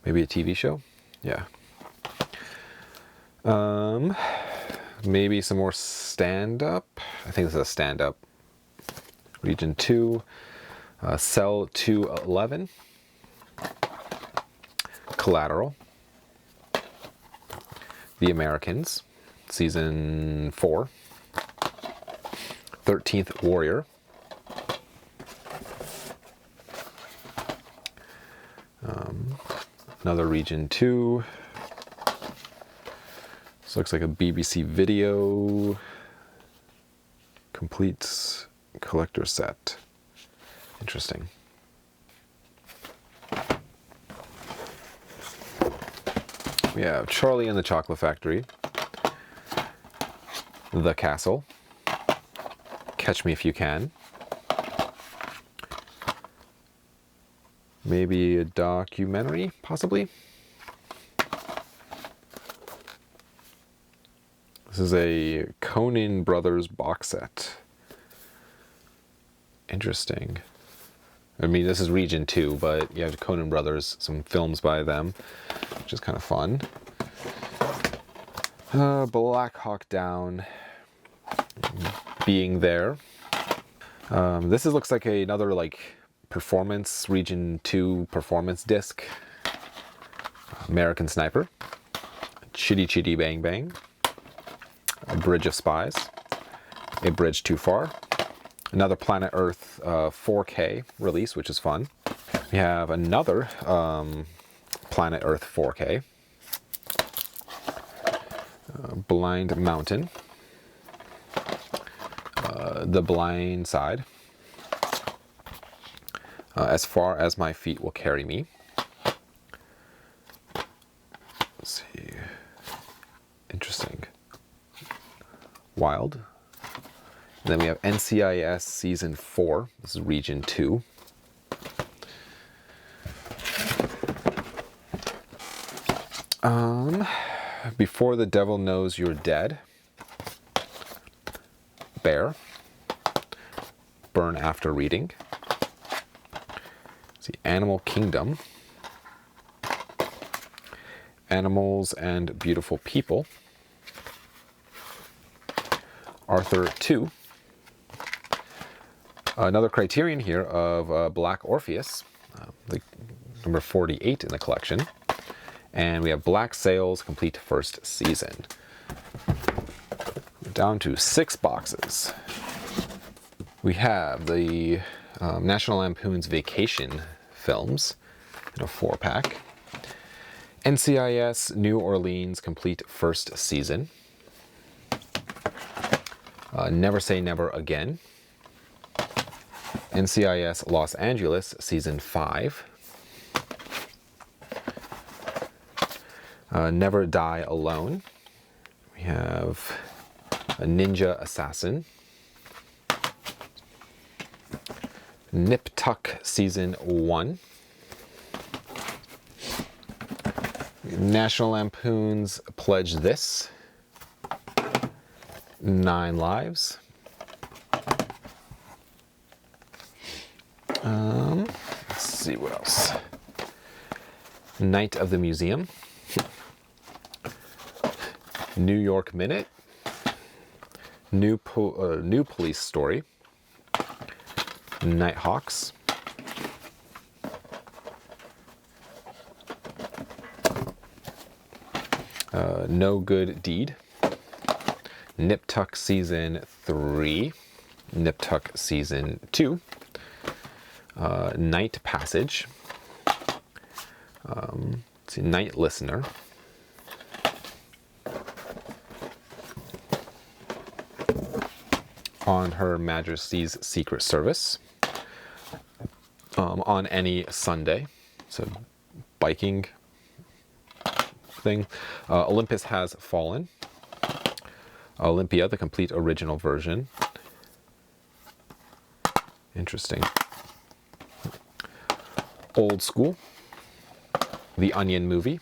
Maybe a TV show? Yeah. Maybe some more stand-up. I think this is a stand-up. Region 2. Cell 211. Collateral. The Americans. Season 4. 13th Warrior. Another Region 2. This looks like a BBC video. Complete collector set. Interesting. We have Charlie and the Chocolate Factory. The Castle. Catch Me If You Can. Maybe a documentary, possibly. This is a Coen Brothers box set. Interesting. I mean, this is Region 2, but you have Coen Brothers, some films by them, which is kind of fun. Black Hawk Down. Being There. This looks like another performance, Region 2 performance disc. American Sniper. Chitty Chitty Bang Bang. A Bridge of Spies. A Bridge Too Far. Another Planet Earth 4K release, which is fun. We have another Planet Earth 4K. Blind Mountain. The Blind Side. As Far As My Feet Will Carry Me. Let's see. Interesting. Wild. And then we have NCIS Season 4. This is Region 2. Before the Devil Knows You're Dead. Bear. Burn After Reading. Let's see, Animal Kingdom. Animals and Beautiful People. Arthur 2. Another Criterion here of Black Orpheus, number 48 in the collection. And we have Black Sails, complete first season. Down to 6 boxes. We have the National Lampoon's Vacation films in a 4-pack. NCIS New Orleans, complete first season. Never Say Never Again. NCIS Los Angeles, Season 5. Never Die Alone. We have a Ninja Assassin. Nip Tuck Season 1. National Lampoon's Pledge This. 9 Lives. Let's see what else. Night of the Museum. New York Minute. New Police Story. Nighthawks. No Good Deed. Nip Tuck Season 3. Nip Tuck Season 2. Night Passage. Let's see, Night Listener. On Her Majesty's Secret Service. On Any Sunday. So, biking thing. Olympus Has Fallen. Olympia, the complete original version. Interesting. Old School. The Onion Movie.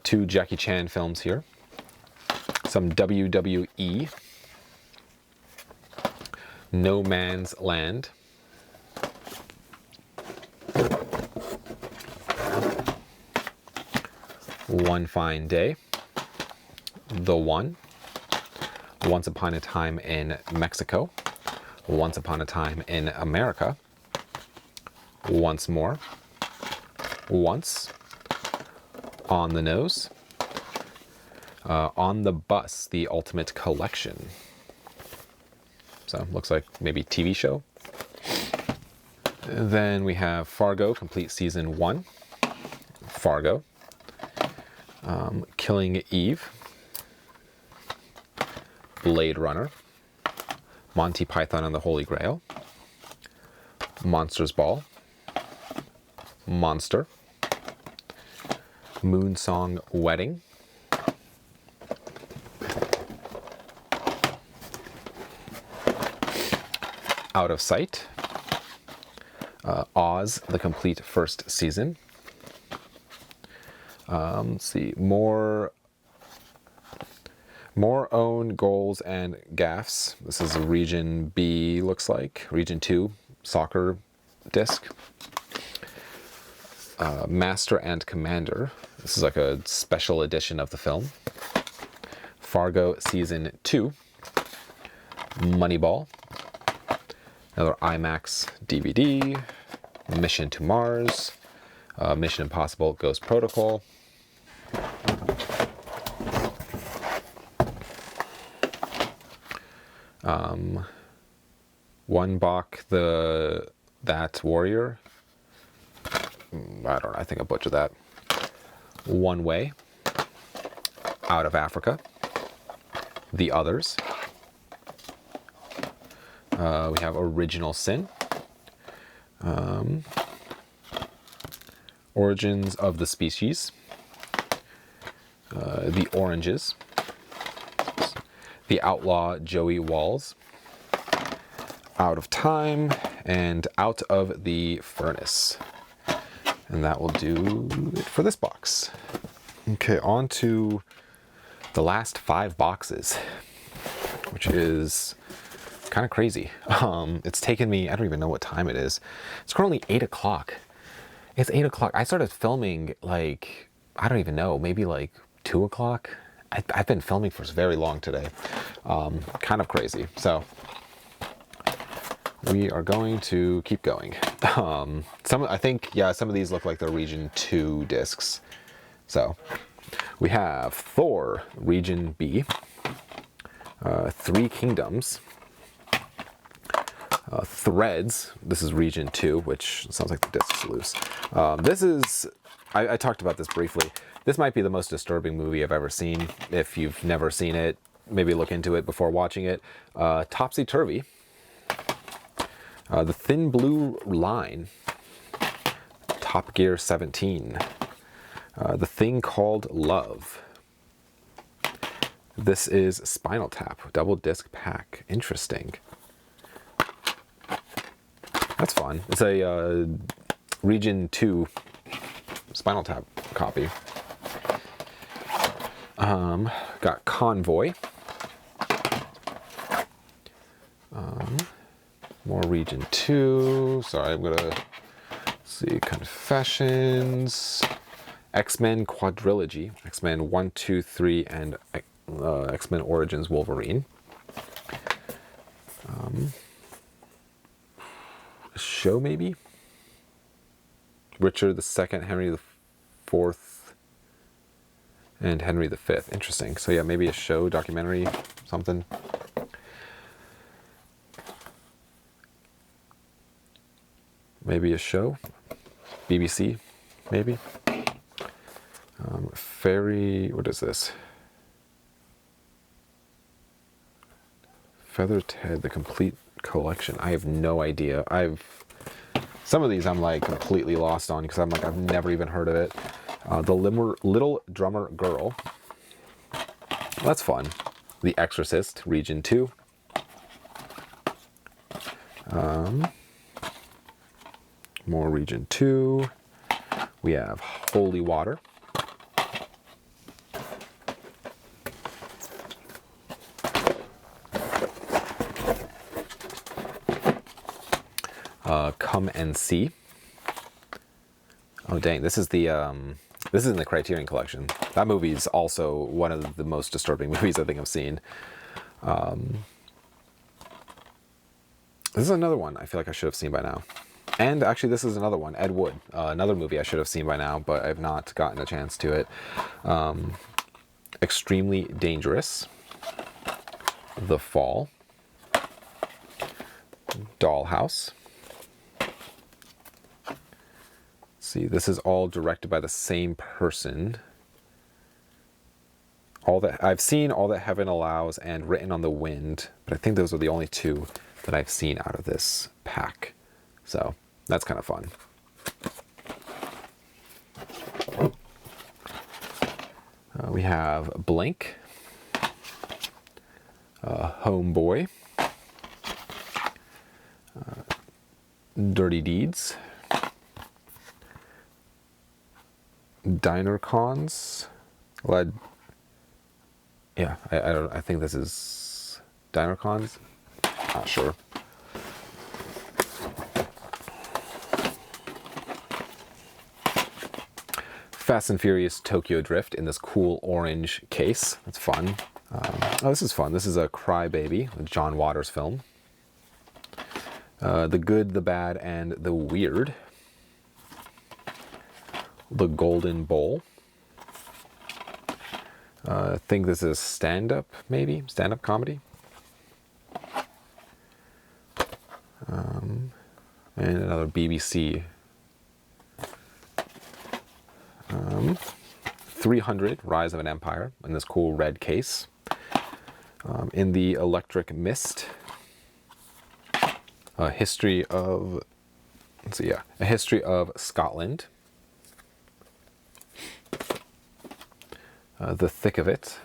2 Jackie Chan films here. Some WWE. No Man's Land. One Fine Day. The One. Once Upon a Time in Mexico. Once Upon a Time in America. Once More. Once. On the Nose. On the Bus, The Ultimate Collection. So, looks like maybe TV show. Then we have Fargo, complete season 1. Fargo. Killing Eve. Blade Runner. Monty Python and the Holy Grail. Monsters Ball. Monster. Moonsong Wedding. Out of Sight. Oz, the complete first season. Let's see, more own goals and gaffes. This is Region B, looks like. Region 2, soccer disc. Master and Commander. This is like a special edition of the film. Fargo Season 2. Moneyball. Another IMAX DVD. Mission to Mars. Mission Impossible Ghost Protocol. One Bach, That Warrior. I don't know, I think I butchered that. One Way. Out of Africa. The Others. We have Original Sin. Origins of the Species. The Oranges. The Outlaw Joey Walls. Out of Time. And Out of the Furnace. And that will do it for this box. Okay, on to the last 5 boxes, which is kind of crazy. It's taken me, I don't even know what time it is. It's currently 8 o'clock. It's 8 o'clock. I started filming like, I don't even know, maybe like 2 o'clock. I've been filming for very long today. Kind of crazy. So we are going to keep going. I think, yeah, some of these look like they're Region 2 discs. So we have Thor, Region B. 3 Kingdoms. Threads, this is Region 2, which sounds like the disc's loose. This is, I talked about this briefly. This might be the most disturbing movie I've ever seen. If you've never seen it, maybe look into it before watching it. Topsy Turvy. The Thin Blue Line, Top Gear 17, The Thing Called Love. This is Spinal Tap, double disc pack. Interesting. That's fun. It's a Region 2 Spinal Tap copy. Got Convoy. More Region 2. Sorry, I'm gonna see. Confessions. X-Men Quadrilogy. X-Men 1, 2, 3, and X-Men Origins Wolverine. A show maybe? Richard II, Henry IV, and Henry V. Interesting. So yeah, maybe a show, documentary, something. Maybe a show. BBC, maybe. Fairy, what is this? Feather Ted, the complete collection. I have no idea. Some of these I'm like completely lost on because I'm like, I've never even heard of it. The Little Drummer Girl. That's fun. The Exorcist, Region 2. More Region 2. We have Holy Water. Come and See. Oh dang, this is in the Criterion Collection. That movie is also one of the most disturbing movies I think I've seen. This is another one I feel like I should have seen by now. And actually this is another one, Ed Wood. Another movie I should have seen by now, but I've not gotten a chance to it. Extremely Dangerous. The Fall. Dollhouse. See, this is all directed by the same person. I've seen All That Heaven Allows and Written on the Wind, but I think those are the only two that I've seen out of this pack. So that's kind of fun. We have Blink, Homeboy, Dirty Deeds, Diner Cons, yeah, I think this is Diner Cons, not sure. Fast and Furious Tokyo Drift in this cool orange case. That's fun. Oh, this is fun. This is a Cry Baby, a John Waters film. The Good, the Bad, and the Weird. The Golden Bowl. I think this is stand-up, maybe? Stand-up comedy. And another BBC. 300, Rise of an Empire, in this cool red case. In the Electric Mist. A History of Scotland. The Thick of It.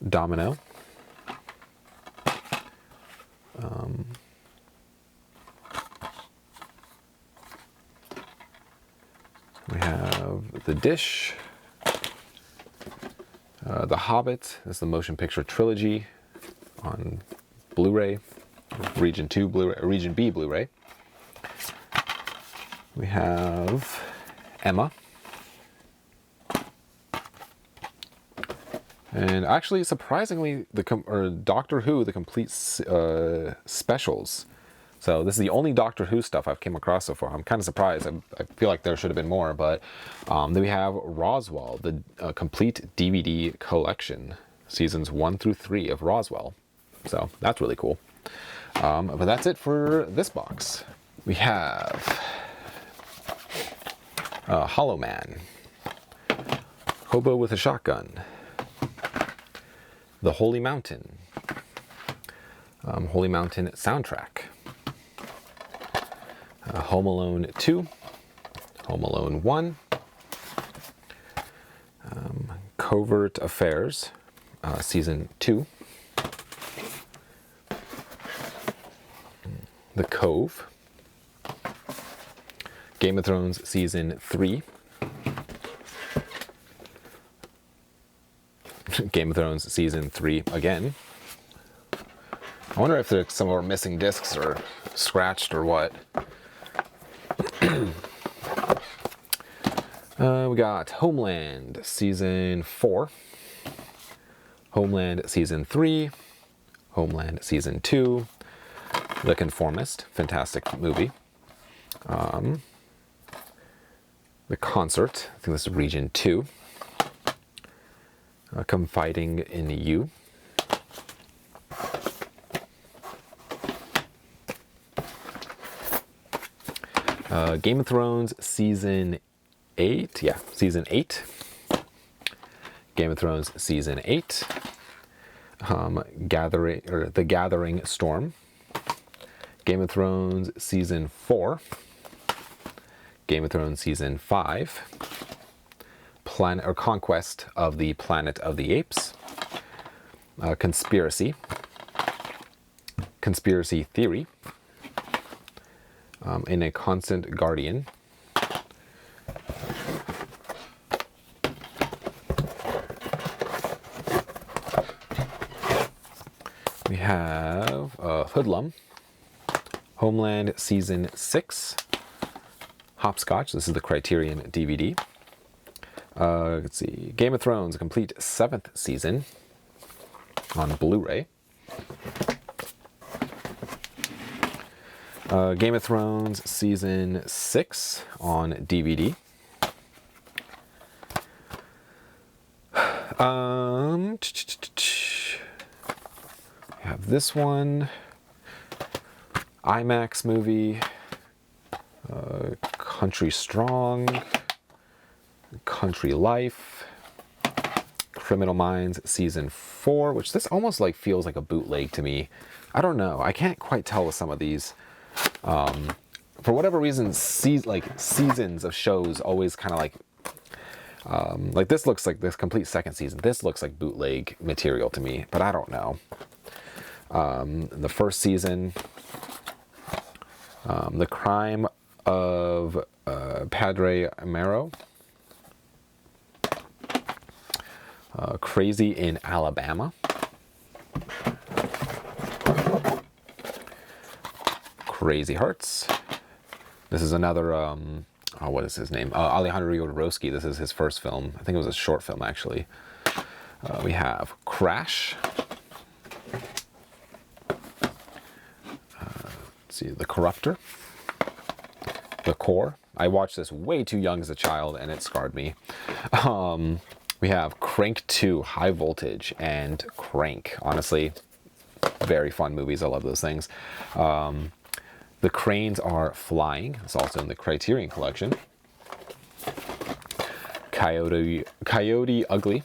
Domino. We have The Dish. The Hobbit. This is the motion picture trilogy on Blu-ray. Region 2 Blu-ray, Region B Blu-ray. We have Emma. And actually, surprisingly, Doctor Who, the complete specials. So this is the only Doctor Who stuff I've came across so far. I'm kind of surprised. I feel like there should have been more, but then we have Roswell, the complete DVD collection, seasons 1 through 3 of Roswell. So that's really cool. But that's it for this box. We have Hollow Man, Hobo with a Shotgun, The Holy Mountain, Holy Mountain soundtrack. Home Alone 2, Home Alone 1, Covert Affairs, Season 2, The Cove, Game of Thrones Season 3, Game of Thrones Season 3 again. I wonder if there's some more missing discs or scratched or what. We got Homeland Season 4, Homeland Season 3, Homeland Season 2, The Conformist, fantastic movie. The Concert, I think this is Region 2. Confiding in You. Game of Thrones Season 8. Yeah, Season 8. Game of Thrones Season 8. The Gathering Storm. Game of Thrones Season 4. Game of Thrones Season 5. Conquest of the Planet of the Apes. Conspiracy. Conspiracy Theory. In a Constant Guardian. We have Hoodlum, Homeland Season 6, Hopscotch, this is the Criterion DVD. Let's see, Game of Thrones, a complete 7th season on Blu-ray. Game of Thrones Season 6 on DVD. We have this one, IMAX movie, Country Strong, Country Life, Criminal Minds Season 4, which this almost like feels like a bootleg to me. I don't know. I can't quite tell with some of these. For whatever reason, seasons of shows always kind of like this looks like this complete second season. This looks like bootleg material to me, but I don't know. The first season, The Crime of Padre Amaro, Crazy in Alabama, Crazy Hearts. This is another, what is his name? Alejandro Jodorowsky. This is his first film. I think it was a short film, actually. We have Crash. Let's see, The Corruptor. The Core. I watched this way too young as a child, and it scarred me. We have Crank 2, High Voltage, and Crank. Honestly, very fun movies. I love those things. The Cranes Are Flying. It's also in the Criterion Collection. Coyote Ugly.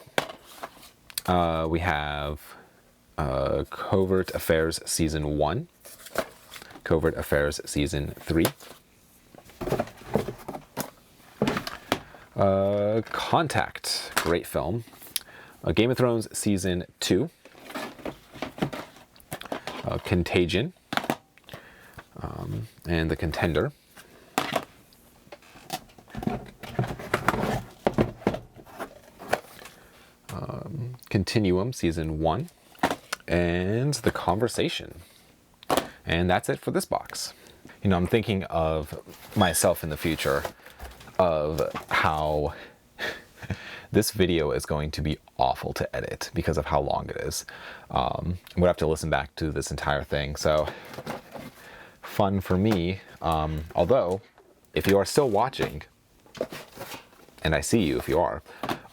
We have Covert Affairs Season 1. Covert Affairs Season 3. Contact. Great film. Game of Thrones Season 2. Contagion. And The Contender. Continuum Season 1. And The Conversation. And that's it for this box. You know, I'm thinking of myself in the future, of how this video is going to be awful to edit because of how long it is. I'm gonna have to listen back to this entire thing. So fun for me. Although, if you are still watching, and I see you if you are,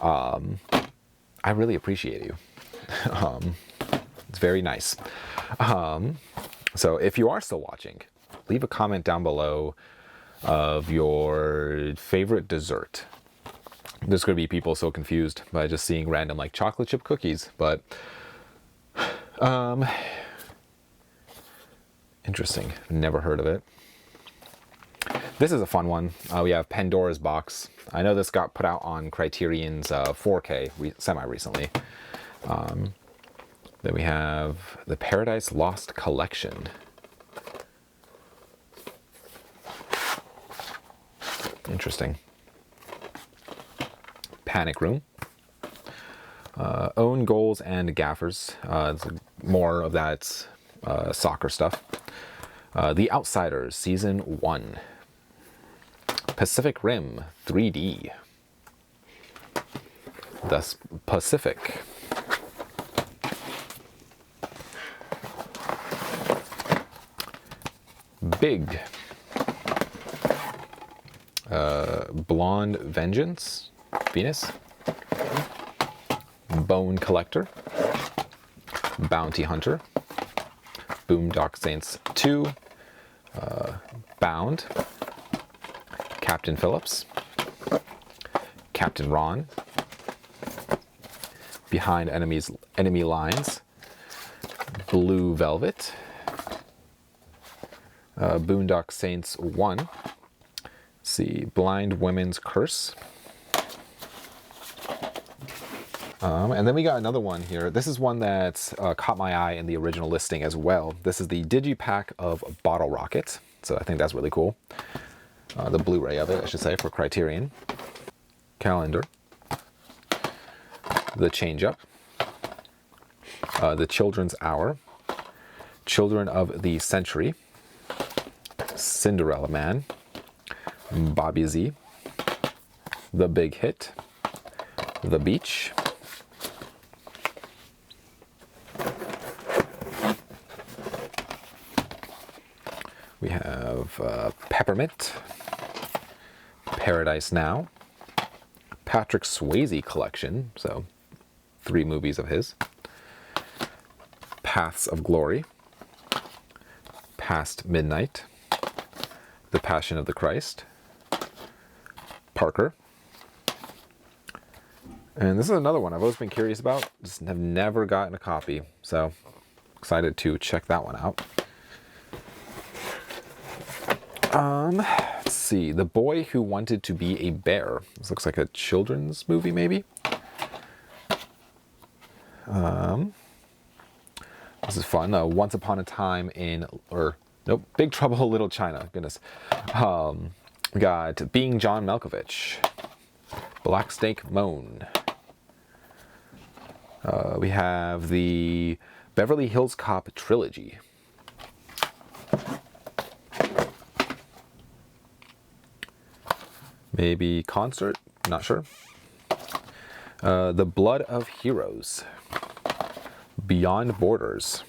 I really appreciate you. It's very nice. So if you are still watching, leave a comment down below of your favorite dessert. There's going to be people so confused by just seeing random like chocolate chip cookies, but Interesting. Never heard of it. This is a fun one. We have Pandora's Box. I know this got put out on Criterion's 4K semi-recently. Then we have the Paradise Lost Collection. Interesting. Panic Room. Own Goals and Gaffers. It's more of that soccer stuff. The Outsiders, Season 1. Pacific Rim, 3D. The Pacific. Big. Blonde Vengeance, Venus. Bone Collector. Bounty Hunter. Boondock Saints 2. Bound. Captain Phillips. Captain Ron. Behind Enemy Lines. Blue Velvet. Boondock Saints 1. Let's see, Blind Women's Curse. And then we got another one here. This is one that caught my eye in the original listing as well. This is the Digipack of Bottle Rocket. So I think that's really cool. The Blu-ray of it, I should say, for Criterion. Calendar. The Change Up. The Children's Hour. Children of the Century. Cinderella Man. Bobby Z. The Big Hit. The Beach. We have Peppermint. Paradise Now. Patrick Swayze collection, so 3 movies of his. Paths of Glory. Past Midnight. The Passion of the Christ. Parker. And this is another one I've always been curious about, just have never gotten a copy, so excited to check that one out. Let's see, The Boy Who Wanted to Be a Bear. This looks like a children's movie, maybe. This is fun. Once Upon a Time in, Big Trouble in Little China. Goodness. We got Being John Malkovich. Black Snake Moan. We have the Beverly Hills Cop trilogy. Maybe Concert? Not sure. The Blood of Heroes. Beyond Borders.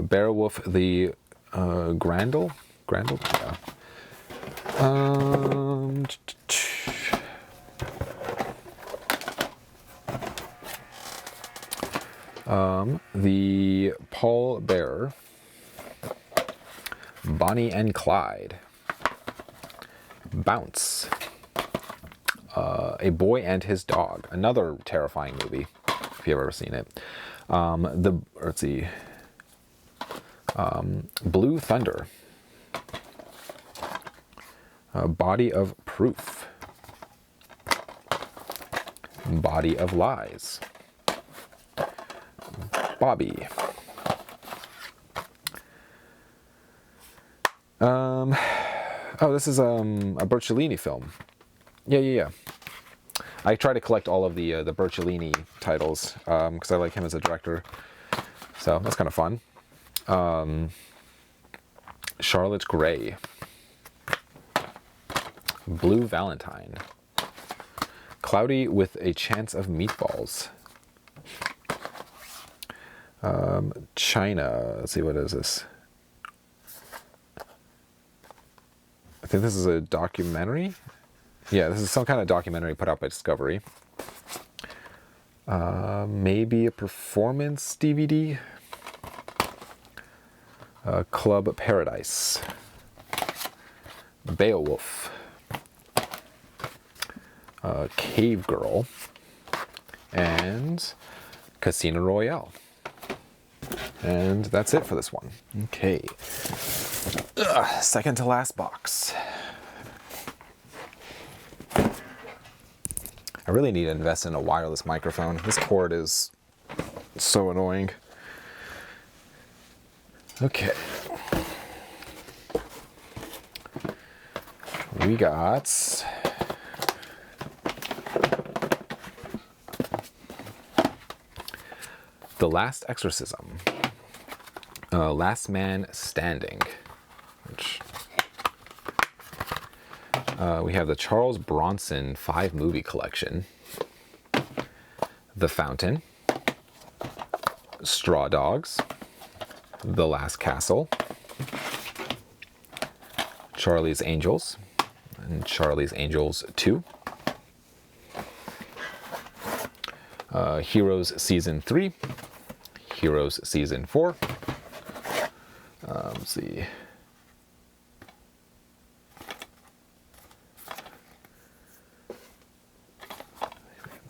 Beowulf the Grendel? Yeah. The Paul Bearer. Bonnie and Clyde. Bounce. A Boy and His Dog. Another terrifying movie, if you've ever seen it. Let's see. Blue Thunder. Body of Proof. Body of Lies. Bobby. Oh, this is a Bertolini film. Yeah. I try to collect all of the Bertolini titles because I like him as a director. So that's kind of fun. Charlotte Gray. Blue Valentine. Cloudy with a Chance of Meatballs. China. Let's see, what is this? I think this is a documentary. Yeah, this is some kind of documentary put out by Discovery. Maybe a performance DVD. Club Paradise. Beowulf. Cave Girl. And Casino Royale. And that's it for this one. Okay. Second to last box. I really need to invest in a wireless microphone. This cord is so annoying. Okay. We got The Last Exorcism, Last Man Standing, which we have the Charles Bronson 5-movie collection, The Fountain, Straw Dogs, The Last Castle, Charlie's Angels, and Charlie's Angels 2, Heroes Season 3, Heroes Season 4, let's see,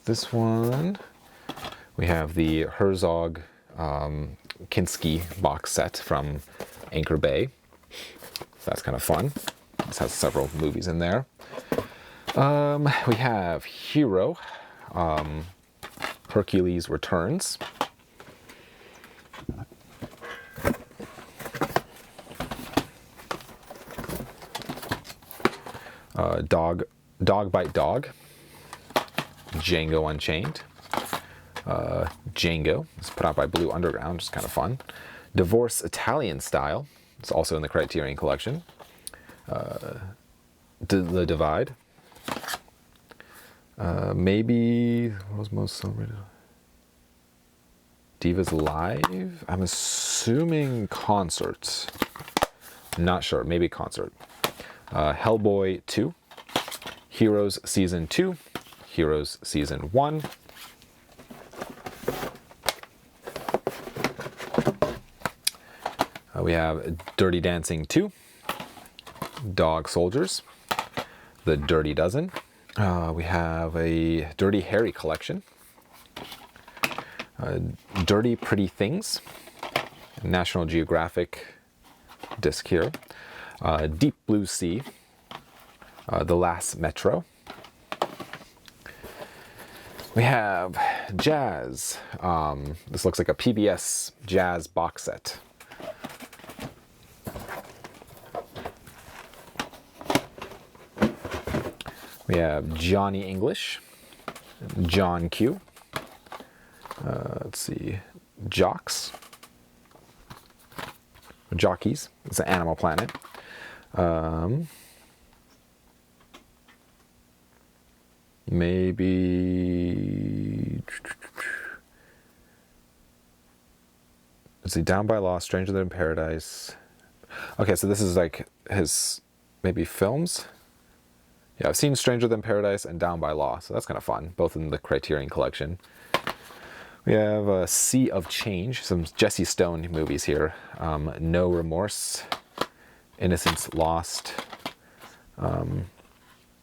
this one, we have the Herzog Kinski box set from Anchor Bay. So that's kind of fun. This has several movies in there. We have Hero, Hercules Returns. Dog Bite Dog, Django Unchained, Django, it's put out by Blue Underground, which is kind of fun. Divorce Italian Style, it's also in the Criterion Collection. The Divide, maybe, what was most celebrated? Divas Live, I'm assuming Concert, not sure, maybe Concert. Hellboy 2, Heroes Season 2, Heroes Season 1, we have Dirty Dancing 2, Dog Soldiers, The Dirty Dozen, we have a Dirty Harry collection, Dirty Pretty Things, National Geographic disc here, Deep Blue Sea, The Last Metro. We have Jazz. This looks like a PBS Jazz box set. We have Johnny English, John Q. Let's see, Jockeys. It's an Animal Planet. Maybe, let's see, Down by Law, Stranger Than Paradise. Okay, so this is like his maybe films. Yeah, I've seen Stranger Than Paradise and Down by Law, so that's kind of fun, both in the Criterion Collection. We have a Sea of Change, some Jesse Stone movies here. No Remorse, Innocence Lost,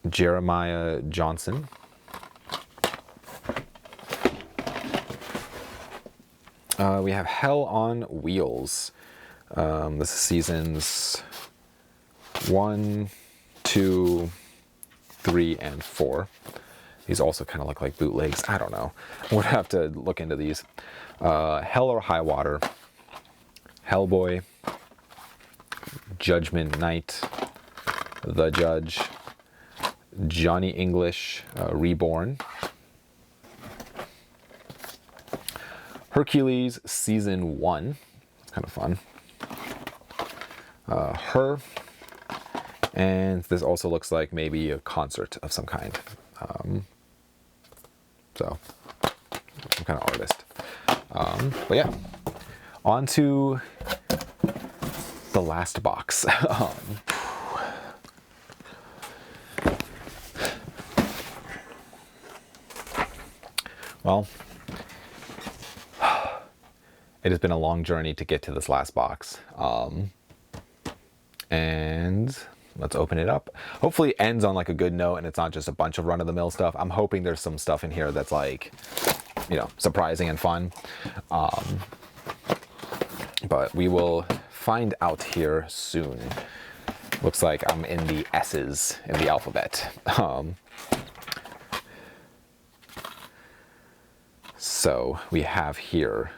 Jeremiah Johnson. We have Hell on Wheels. This is seasons 1, 2, 3, and 4. These also kind of look like bootlegs. I don't know. I would have to look into these. Hell or High Water, Hellboy, Judgment Night, The Judge, Johnny English, Reborn, Hercules Season 1. It's kind of fun. Her. And this also looks like maybe a concert of some kind. So, some kind of artist. But yeah, on to the last box. Well, it has been a long journey to get to this last box. And let's open it up. Hopefully it ends on like a good note and it's not just a bunch of run-of-the-mill stuff. I'm hoping there's some stuff in here that's like, you know, surprising and fun. but we will find out here soon. Looks like I'm in the S's in the alphabet. So we have here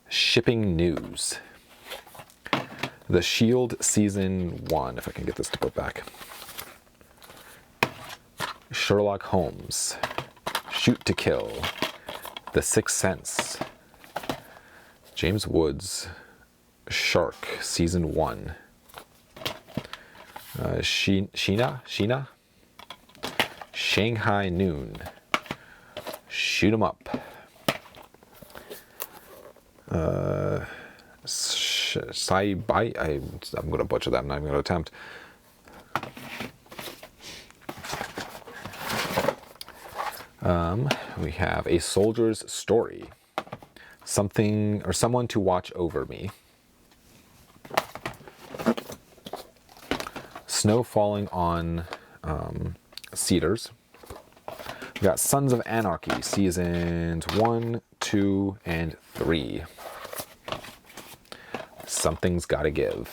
shipping news. The Shield Season 1, if I can get this to go back. Sherlock Holmes, Shoot to Kill, The Sixth Sense, James Woods, Shark Season 1, Sheena, Shanghai Noon, Shoot 'em Up, I'm going to butcher that, I'm not even going to attempt. We have A Soldier's Story, Something or Someone to Watch Over Me, Snow Falling on Cedars. We got Sons of Anarchy, Seasons 1, 2, and 3. Something's Gotta Give.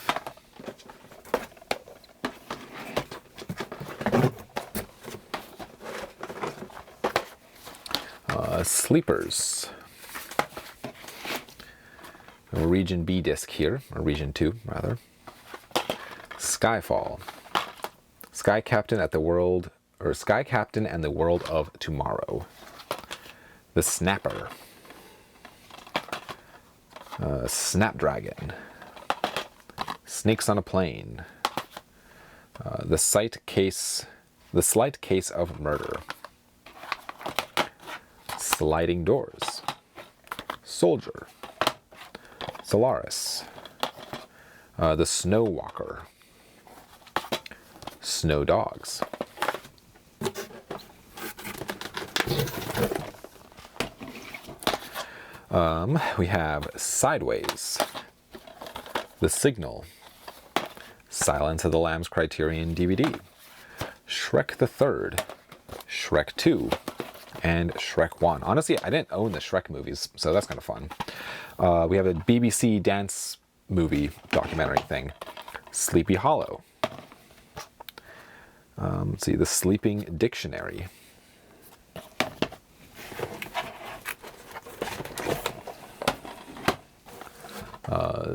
Sleepers. A Region B disc here, or Region 2, rather. Skyfall. Sky Captain and the World of Tomorrow. The Snapper. Snapdragon. Snakes on a Plane. The Slight Case of Murder. Sliding Doors. Soldier. Solaris. The Snow Walker. Snow Dogs. We have Sideways, The Signal, Silence of the Lambs Criterion DVD, Shrek the Third, Shrek 2, and Shrek 1. Honestly, I didn't own the Shrek movies, so that's kind of fun. We have a BBC dance movie documentary thing, Sleepy Hollow. Let's see, The Sleeping Dictionary.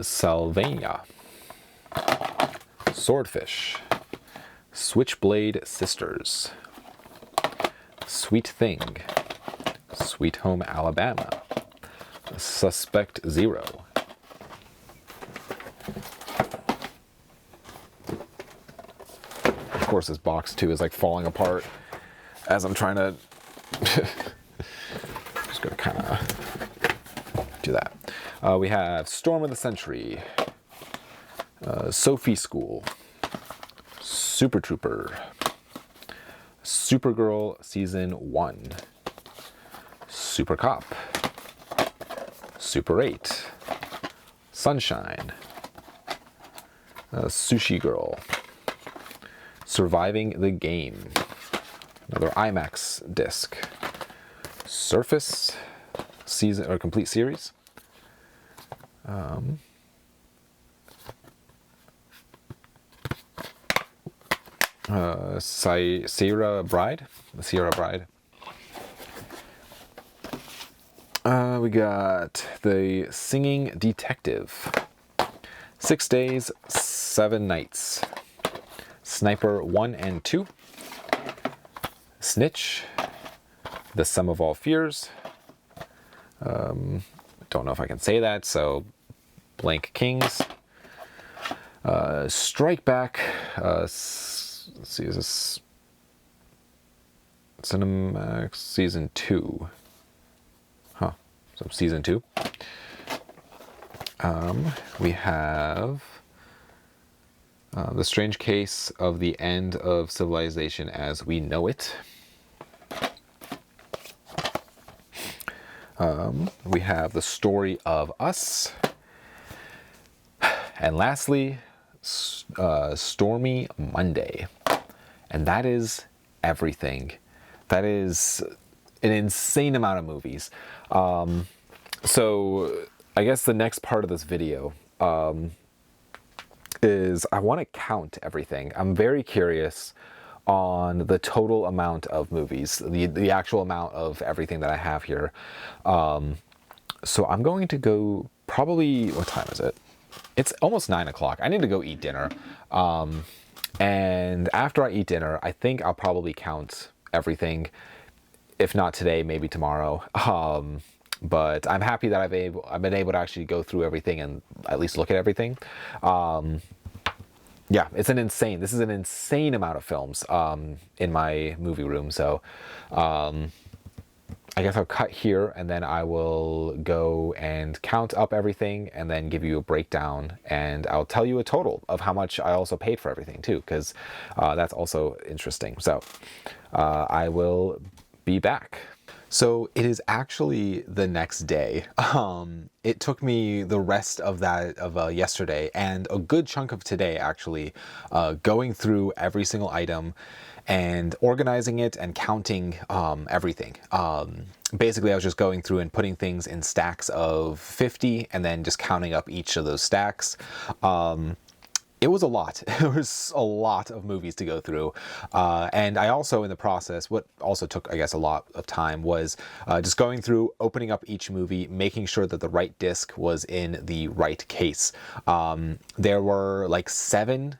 Sylvania, Swordfish, Switchblade Sisters, Sweet Thing, Sweet Home Alabama, Suspect Zero. Of course, this box too is like falling apart as I'm trying to. Just gonna kind of do that. We have Storm of the Century, Sophie School, Super Trooper, Supergirl Season 1, Super Cop, Super 8, Sunshine, Sushi Girl, Surviving the Game, another IMAX disc, Surface season or complete series. Sierra Bride, the Sierra Bride. We got The Singing Detective, 6 Days, 7 Nights, Sniper 1 and 2, Snitch, The Sum of All Fears. Don't know if I can say that, so Blank Kings. Strike Back. Let's see, is this Cinemax Season 2? Huh. So Season 2. We have The Strange Case of the End of Civilization as We Know It. We have The Story of Us. And lastly, Stormy Monday. And that is everything. That is an insane amount of movies. So I guess the next part of this video is I want to count everything. I'm very curious on the total amount of movies, the actual amount of everything that I have here. So I'm going to go probably, what time is it? It's almost 9 o'clock. I need to go eat dinner. And after I eat dinner, I think I'll probably count everything. If not today, maybe tomorrow. But I'm happy that I've been able to actually go through everything and at least look at everything. Yeah, this is an insane amount of films in my movie room. So I guess I'll cut here and then I will go and count up everything and then give you a breakdown, and I'll tell you a total of how much I also paid for everything too, because that's also interesting. So I will be back. So it is actually the next day. It took me the rest of yesterday and a good chunk of today actually going through every single item and organizing it and counting everything. Basically, I was just going through and putting things in stacks of 50 and then just counting up each of those stacks. It was a lot. There was a lot of movies to go through. And I also, in the process, what also took, I guess, a lot of time was just going through, opening up each movie, making sure that the right disc was in the right case. There were like 7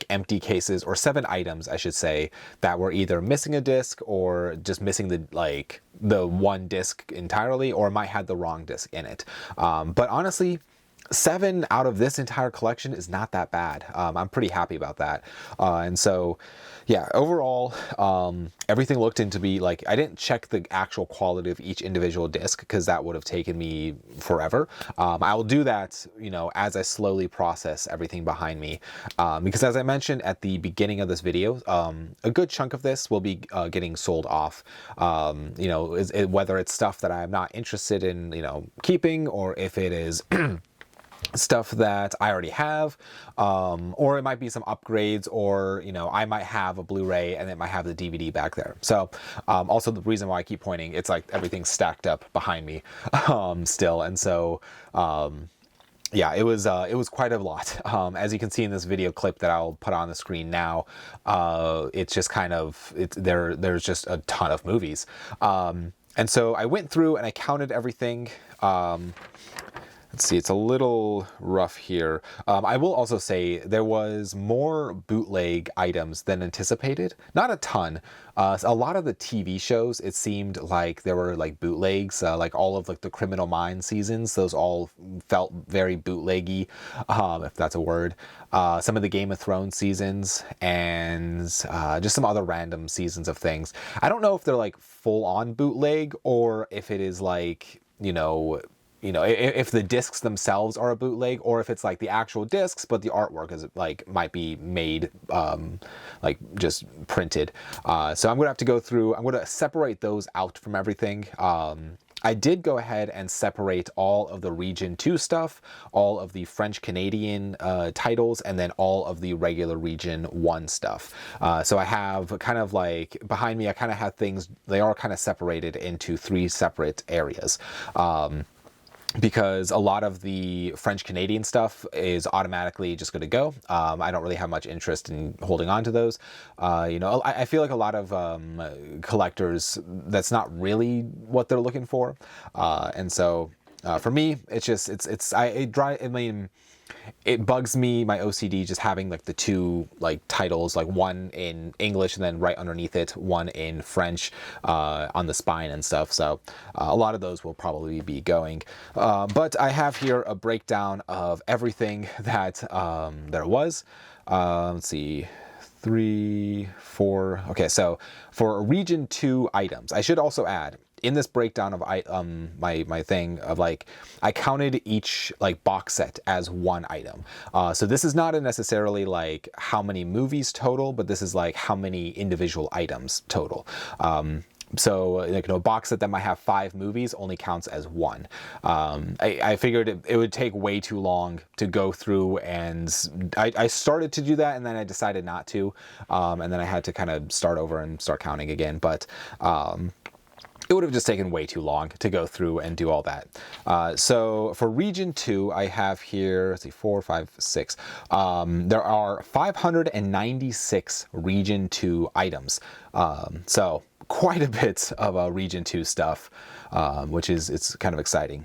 empty cases, or 7 items, I should say, that were either missing a disc or just missing the one disc entirely, or might have the wrong disc in it. But honestly, 7 out of this entire collection is not that bad. I'm pretty happy about that. And so, yeah, overall, everything looked into be like, I didn't check the actual quality of each individual disc because that would have taken me forever. I will do that, as I slowly process everything behind me. Because as I mentioned at the beginning of this video, a good chunk of this will be getting sold off. Whether it's stuff that I'm not interested in, keeping, or if it is stuff that I already have, or it might be some upgrades, or I might have a Blu-ray and it might have the DVD back there. So also the reason why I keep pointing, it's like everything's stacked up behind me still, and so yeah, it was quite a lot. As you can see in this video clip that I'll put on the screen now, it's just there's just a ton of movies, and so I went through and I counted everything. Let's see, it's a little rough here. I will also say there was more bootleg items than anticipated. Not a ton. A lot of the TV shows, it seemed like there were like bootlegs, like all of like the Criminal Minds seasons. Those all felt very bootleggy, if that's a word. Some of the Game of Thrones seasons, and just some other random seasons of things. I don't know if they're like full on bootleg, or if it is like, if the discs themselves are a bootleg, or if it's like the actual discs, but the artwork is like might be made like just printed. So I'm gonna have to go through. I'm gonna separate those out from everything. I did go ahead and separate all of the Region 2 stuff, all of the French-Canadian titles, and then all of the regular Region 1 stuff. So I have kind of like, behind me, I kind of have things, they are kind of separated into 3 separate areas. Because a lot of the French-Canadian stuff is automatically just going to go. I don't really have much interest in holding on to those. I feel like a lot of collectors, that's not really what they're looking for. And so for me, it's just, it bugs me, my OCD, just having like the 2 like titles, like one in English and then right underneath it, one in French on the spine and stuff. So a lot of those will probably be going. But I have here a breakdown of everything that there was. Let's see. 3, 4. Okay, so for Region 2 items, I should also add, in this breakdown of my thing of like, I counted each like box set as one item. So this is not necessarily like how many movies total, but this is like how many individual items total. So like, a box set that might have 5 movies only counts as 1. I figured it would take way too long to go through, and I started to do that, and then I decided not to, and then I had to kind of start over and start counting again. But it would have just taken way too long to go through and do all that. So for region 2, I have here, let's see, 4, 5, 6. There are 596 region 2 items. So quite a bit of region 2 stuff, which is, it's kind of exciting.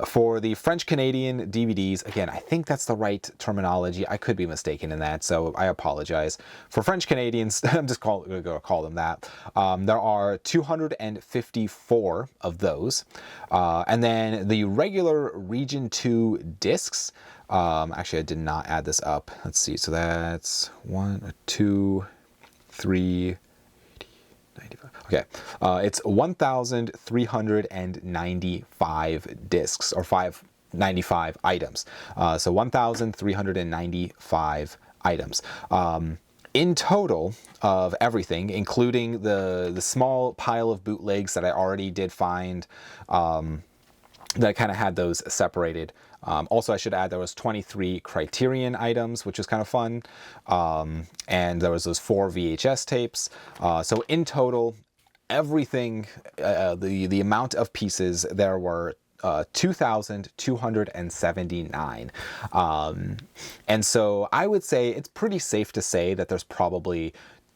For the French Canadian DVDs, again, I think that's the right terminology. I could be mistaken in that, so I apologize. For French Canadians, I'm just going to call them that. There are 254 of those. And then the regular region 2 discs, actually I did not add this up. Let's see, so that's 1, 2, 3, 95. Okay, it's 1,395 discs, or 595 items. So 1,395 items. In total of everything, including the small pile of bootlegs that I already did find, that kind of had those separated. Also, I should add there was 23 Criterion items, which was kind of fun. And there was those 4 VHS tapes. So in total, everything, the amount of pieces, there were 2,279. And so I would say it's pretty safe to say that there's probably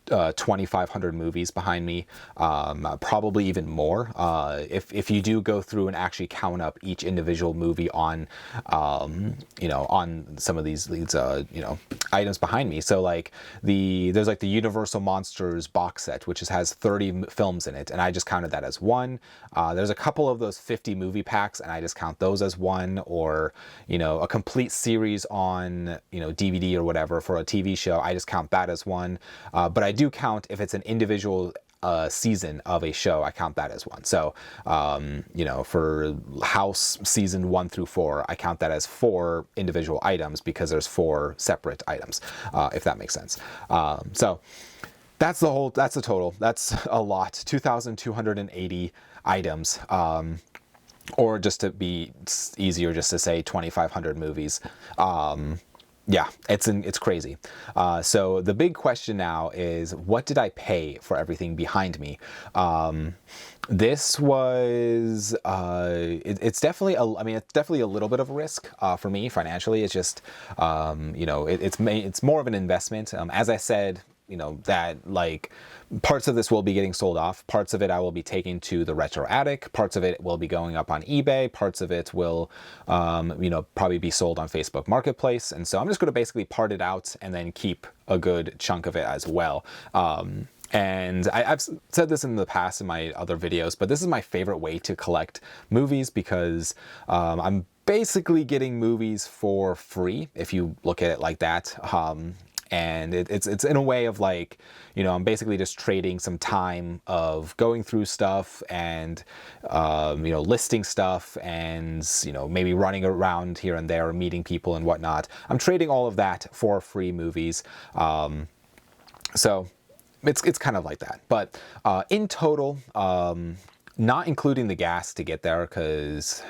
2,500 movies behind me, probably even more. If you do go through and actually count up each individual movie on, on some of these items behind me. So like there's like the Universal Monsters box set, which has 30 films in it, and I just counted that as one. There's a couple of those 50 movie packs, and I just count those as one, or a complete series on DVD or whatever for a TV show. I just count that as one. But I do count if it's an individual season of a show, I count that as one. So, for House season 1 through 4, I count that as 4 individual items because there's 4 separate items, if that makes sense. So that's the total. That's a lot, 2,280 items. Or just to be easier, just to say 2,500 movies. Yeah, it's crazy. So the big question now is, what did I pay for everything behind me? This was, it's definitely it's definitely a little bit of a risk for me financially. It's just, it's more of an investment. As I said, that like parts of this will be getting sold off. Parts of it I will be taking to the retro attic. Parts of it will be going up on eBay. Parts of it will, probably be sold on Facebook Marketplace. And so I'm just going to basically part it out and then keep a good chunk of it as well. And I've said this in the past in my other videos, but this is my favorite way to collect movies because I'm basically getting movies for free, if you look at it like that. And it's in a way of like, I'm basically just trading some time of going through stuff and, listing stuff and, maybe running around here and there, meeting people and whatnot. I'm trading all of that for free movies. So it's kind of like that. But in total, not including the gas to get there, because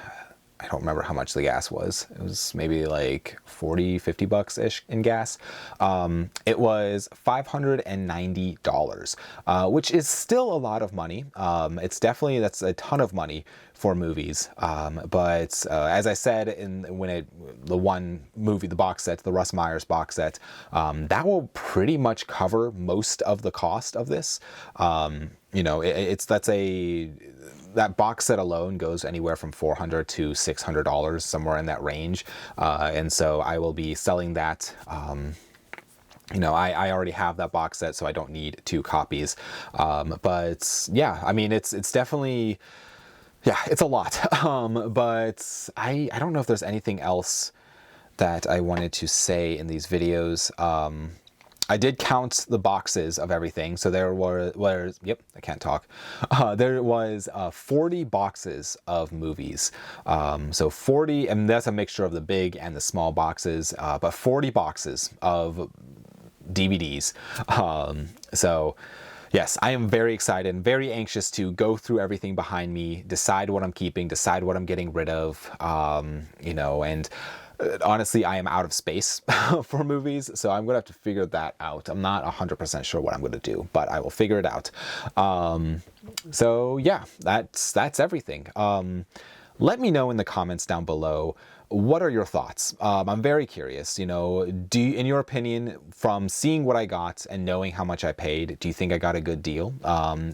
I don't remember how much the gas was. It was maybe like 40, 50 bucks-ish in gas. It was $590, which is still a lot of money. That's a ton of money for movies. But as I said, the one movie, the box set, the Russ Meyer's box set, that will pretty much cover most of the cost of this. That box set alone goes anywhere from $400 to $600, somewhere in that range. And so I will be selling that. I already have that box set, so I don't need 2 copies. But yeah, it's definitely, it's a lot. But I don't know if there's anything else that I wanted to say in these videos. I did count the boxes of everything. So there I can't talk. There was 40 boxes of movies. So 40, and that's a mixture of the big and the small boxes, but 40 boxes of DVDs. So yes, I am very excited and very anxious to go through everything behind me, decide what I'm keeping, decide what I'm getting rid of, and honestly, I am out of space for movies, so I'm gonna have to figure that out. I'm not 100% sure what I'm gonna do, but I will figure it out. So yeah, that's everything. Let me know in the comments down below, what are your thoughts? I'm very curious, you know, in your opinion, from seeing what I got and knowing how much I paid, do you think I got a good deal?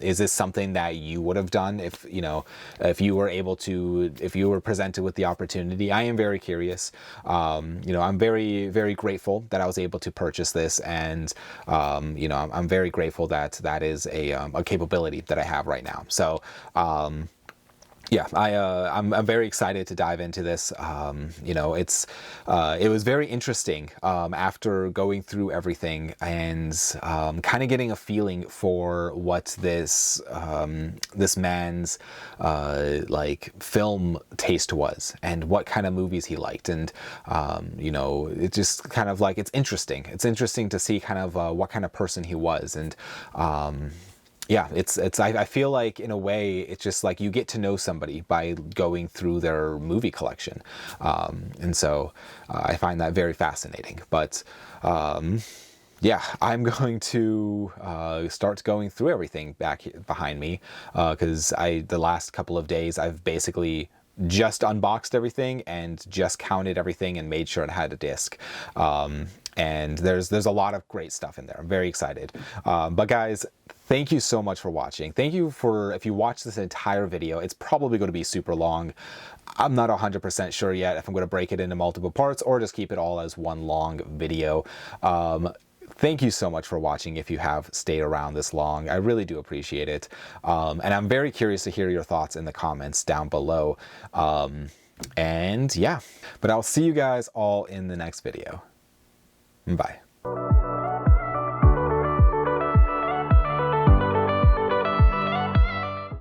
Is this something that you would have done if, you know, if you were able to, if you were presented with the opportunity? I am very curious. You know, I'm very, very grateful that I was able to purchase this, and, you know, I'm very grateful that that is a capability that I have right now. So, yeah, I'm very excited to dive into this. You know, it was very interesting after going through everything and kind of getting a feeling for what this this man's like film taste was, and what kind of movies he liked, and you know, it just kind of like, it's interesting. It's interesting to see kind of what kind of person he was, and yeah, I feel like in a way it's just like you get to know somebody by going through their movie collection, and so I find that very fascinating. But yeah, I'm going to start going through everything back behind me, because the last couple of days I've basically just unboxed everything and just counted everything and made sure it had a disc. And there's a lot of great stuff in there. I'm very excited. But guys, thank you so much for watching. Thank you for, if you watch this entire video, it's probably going to be super long. I'm not 100% sure yet if I'm going to break it into multiple parts or just keep it all as one long video. Thank you so much for watching if you have stayed around this long. I really do appreciate it. And I'm very curious to hear your thoughts in the comments down below. And yeah, but I'll see you guys all in the next video. Bye.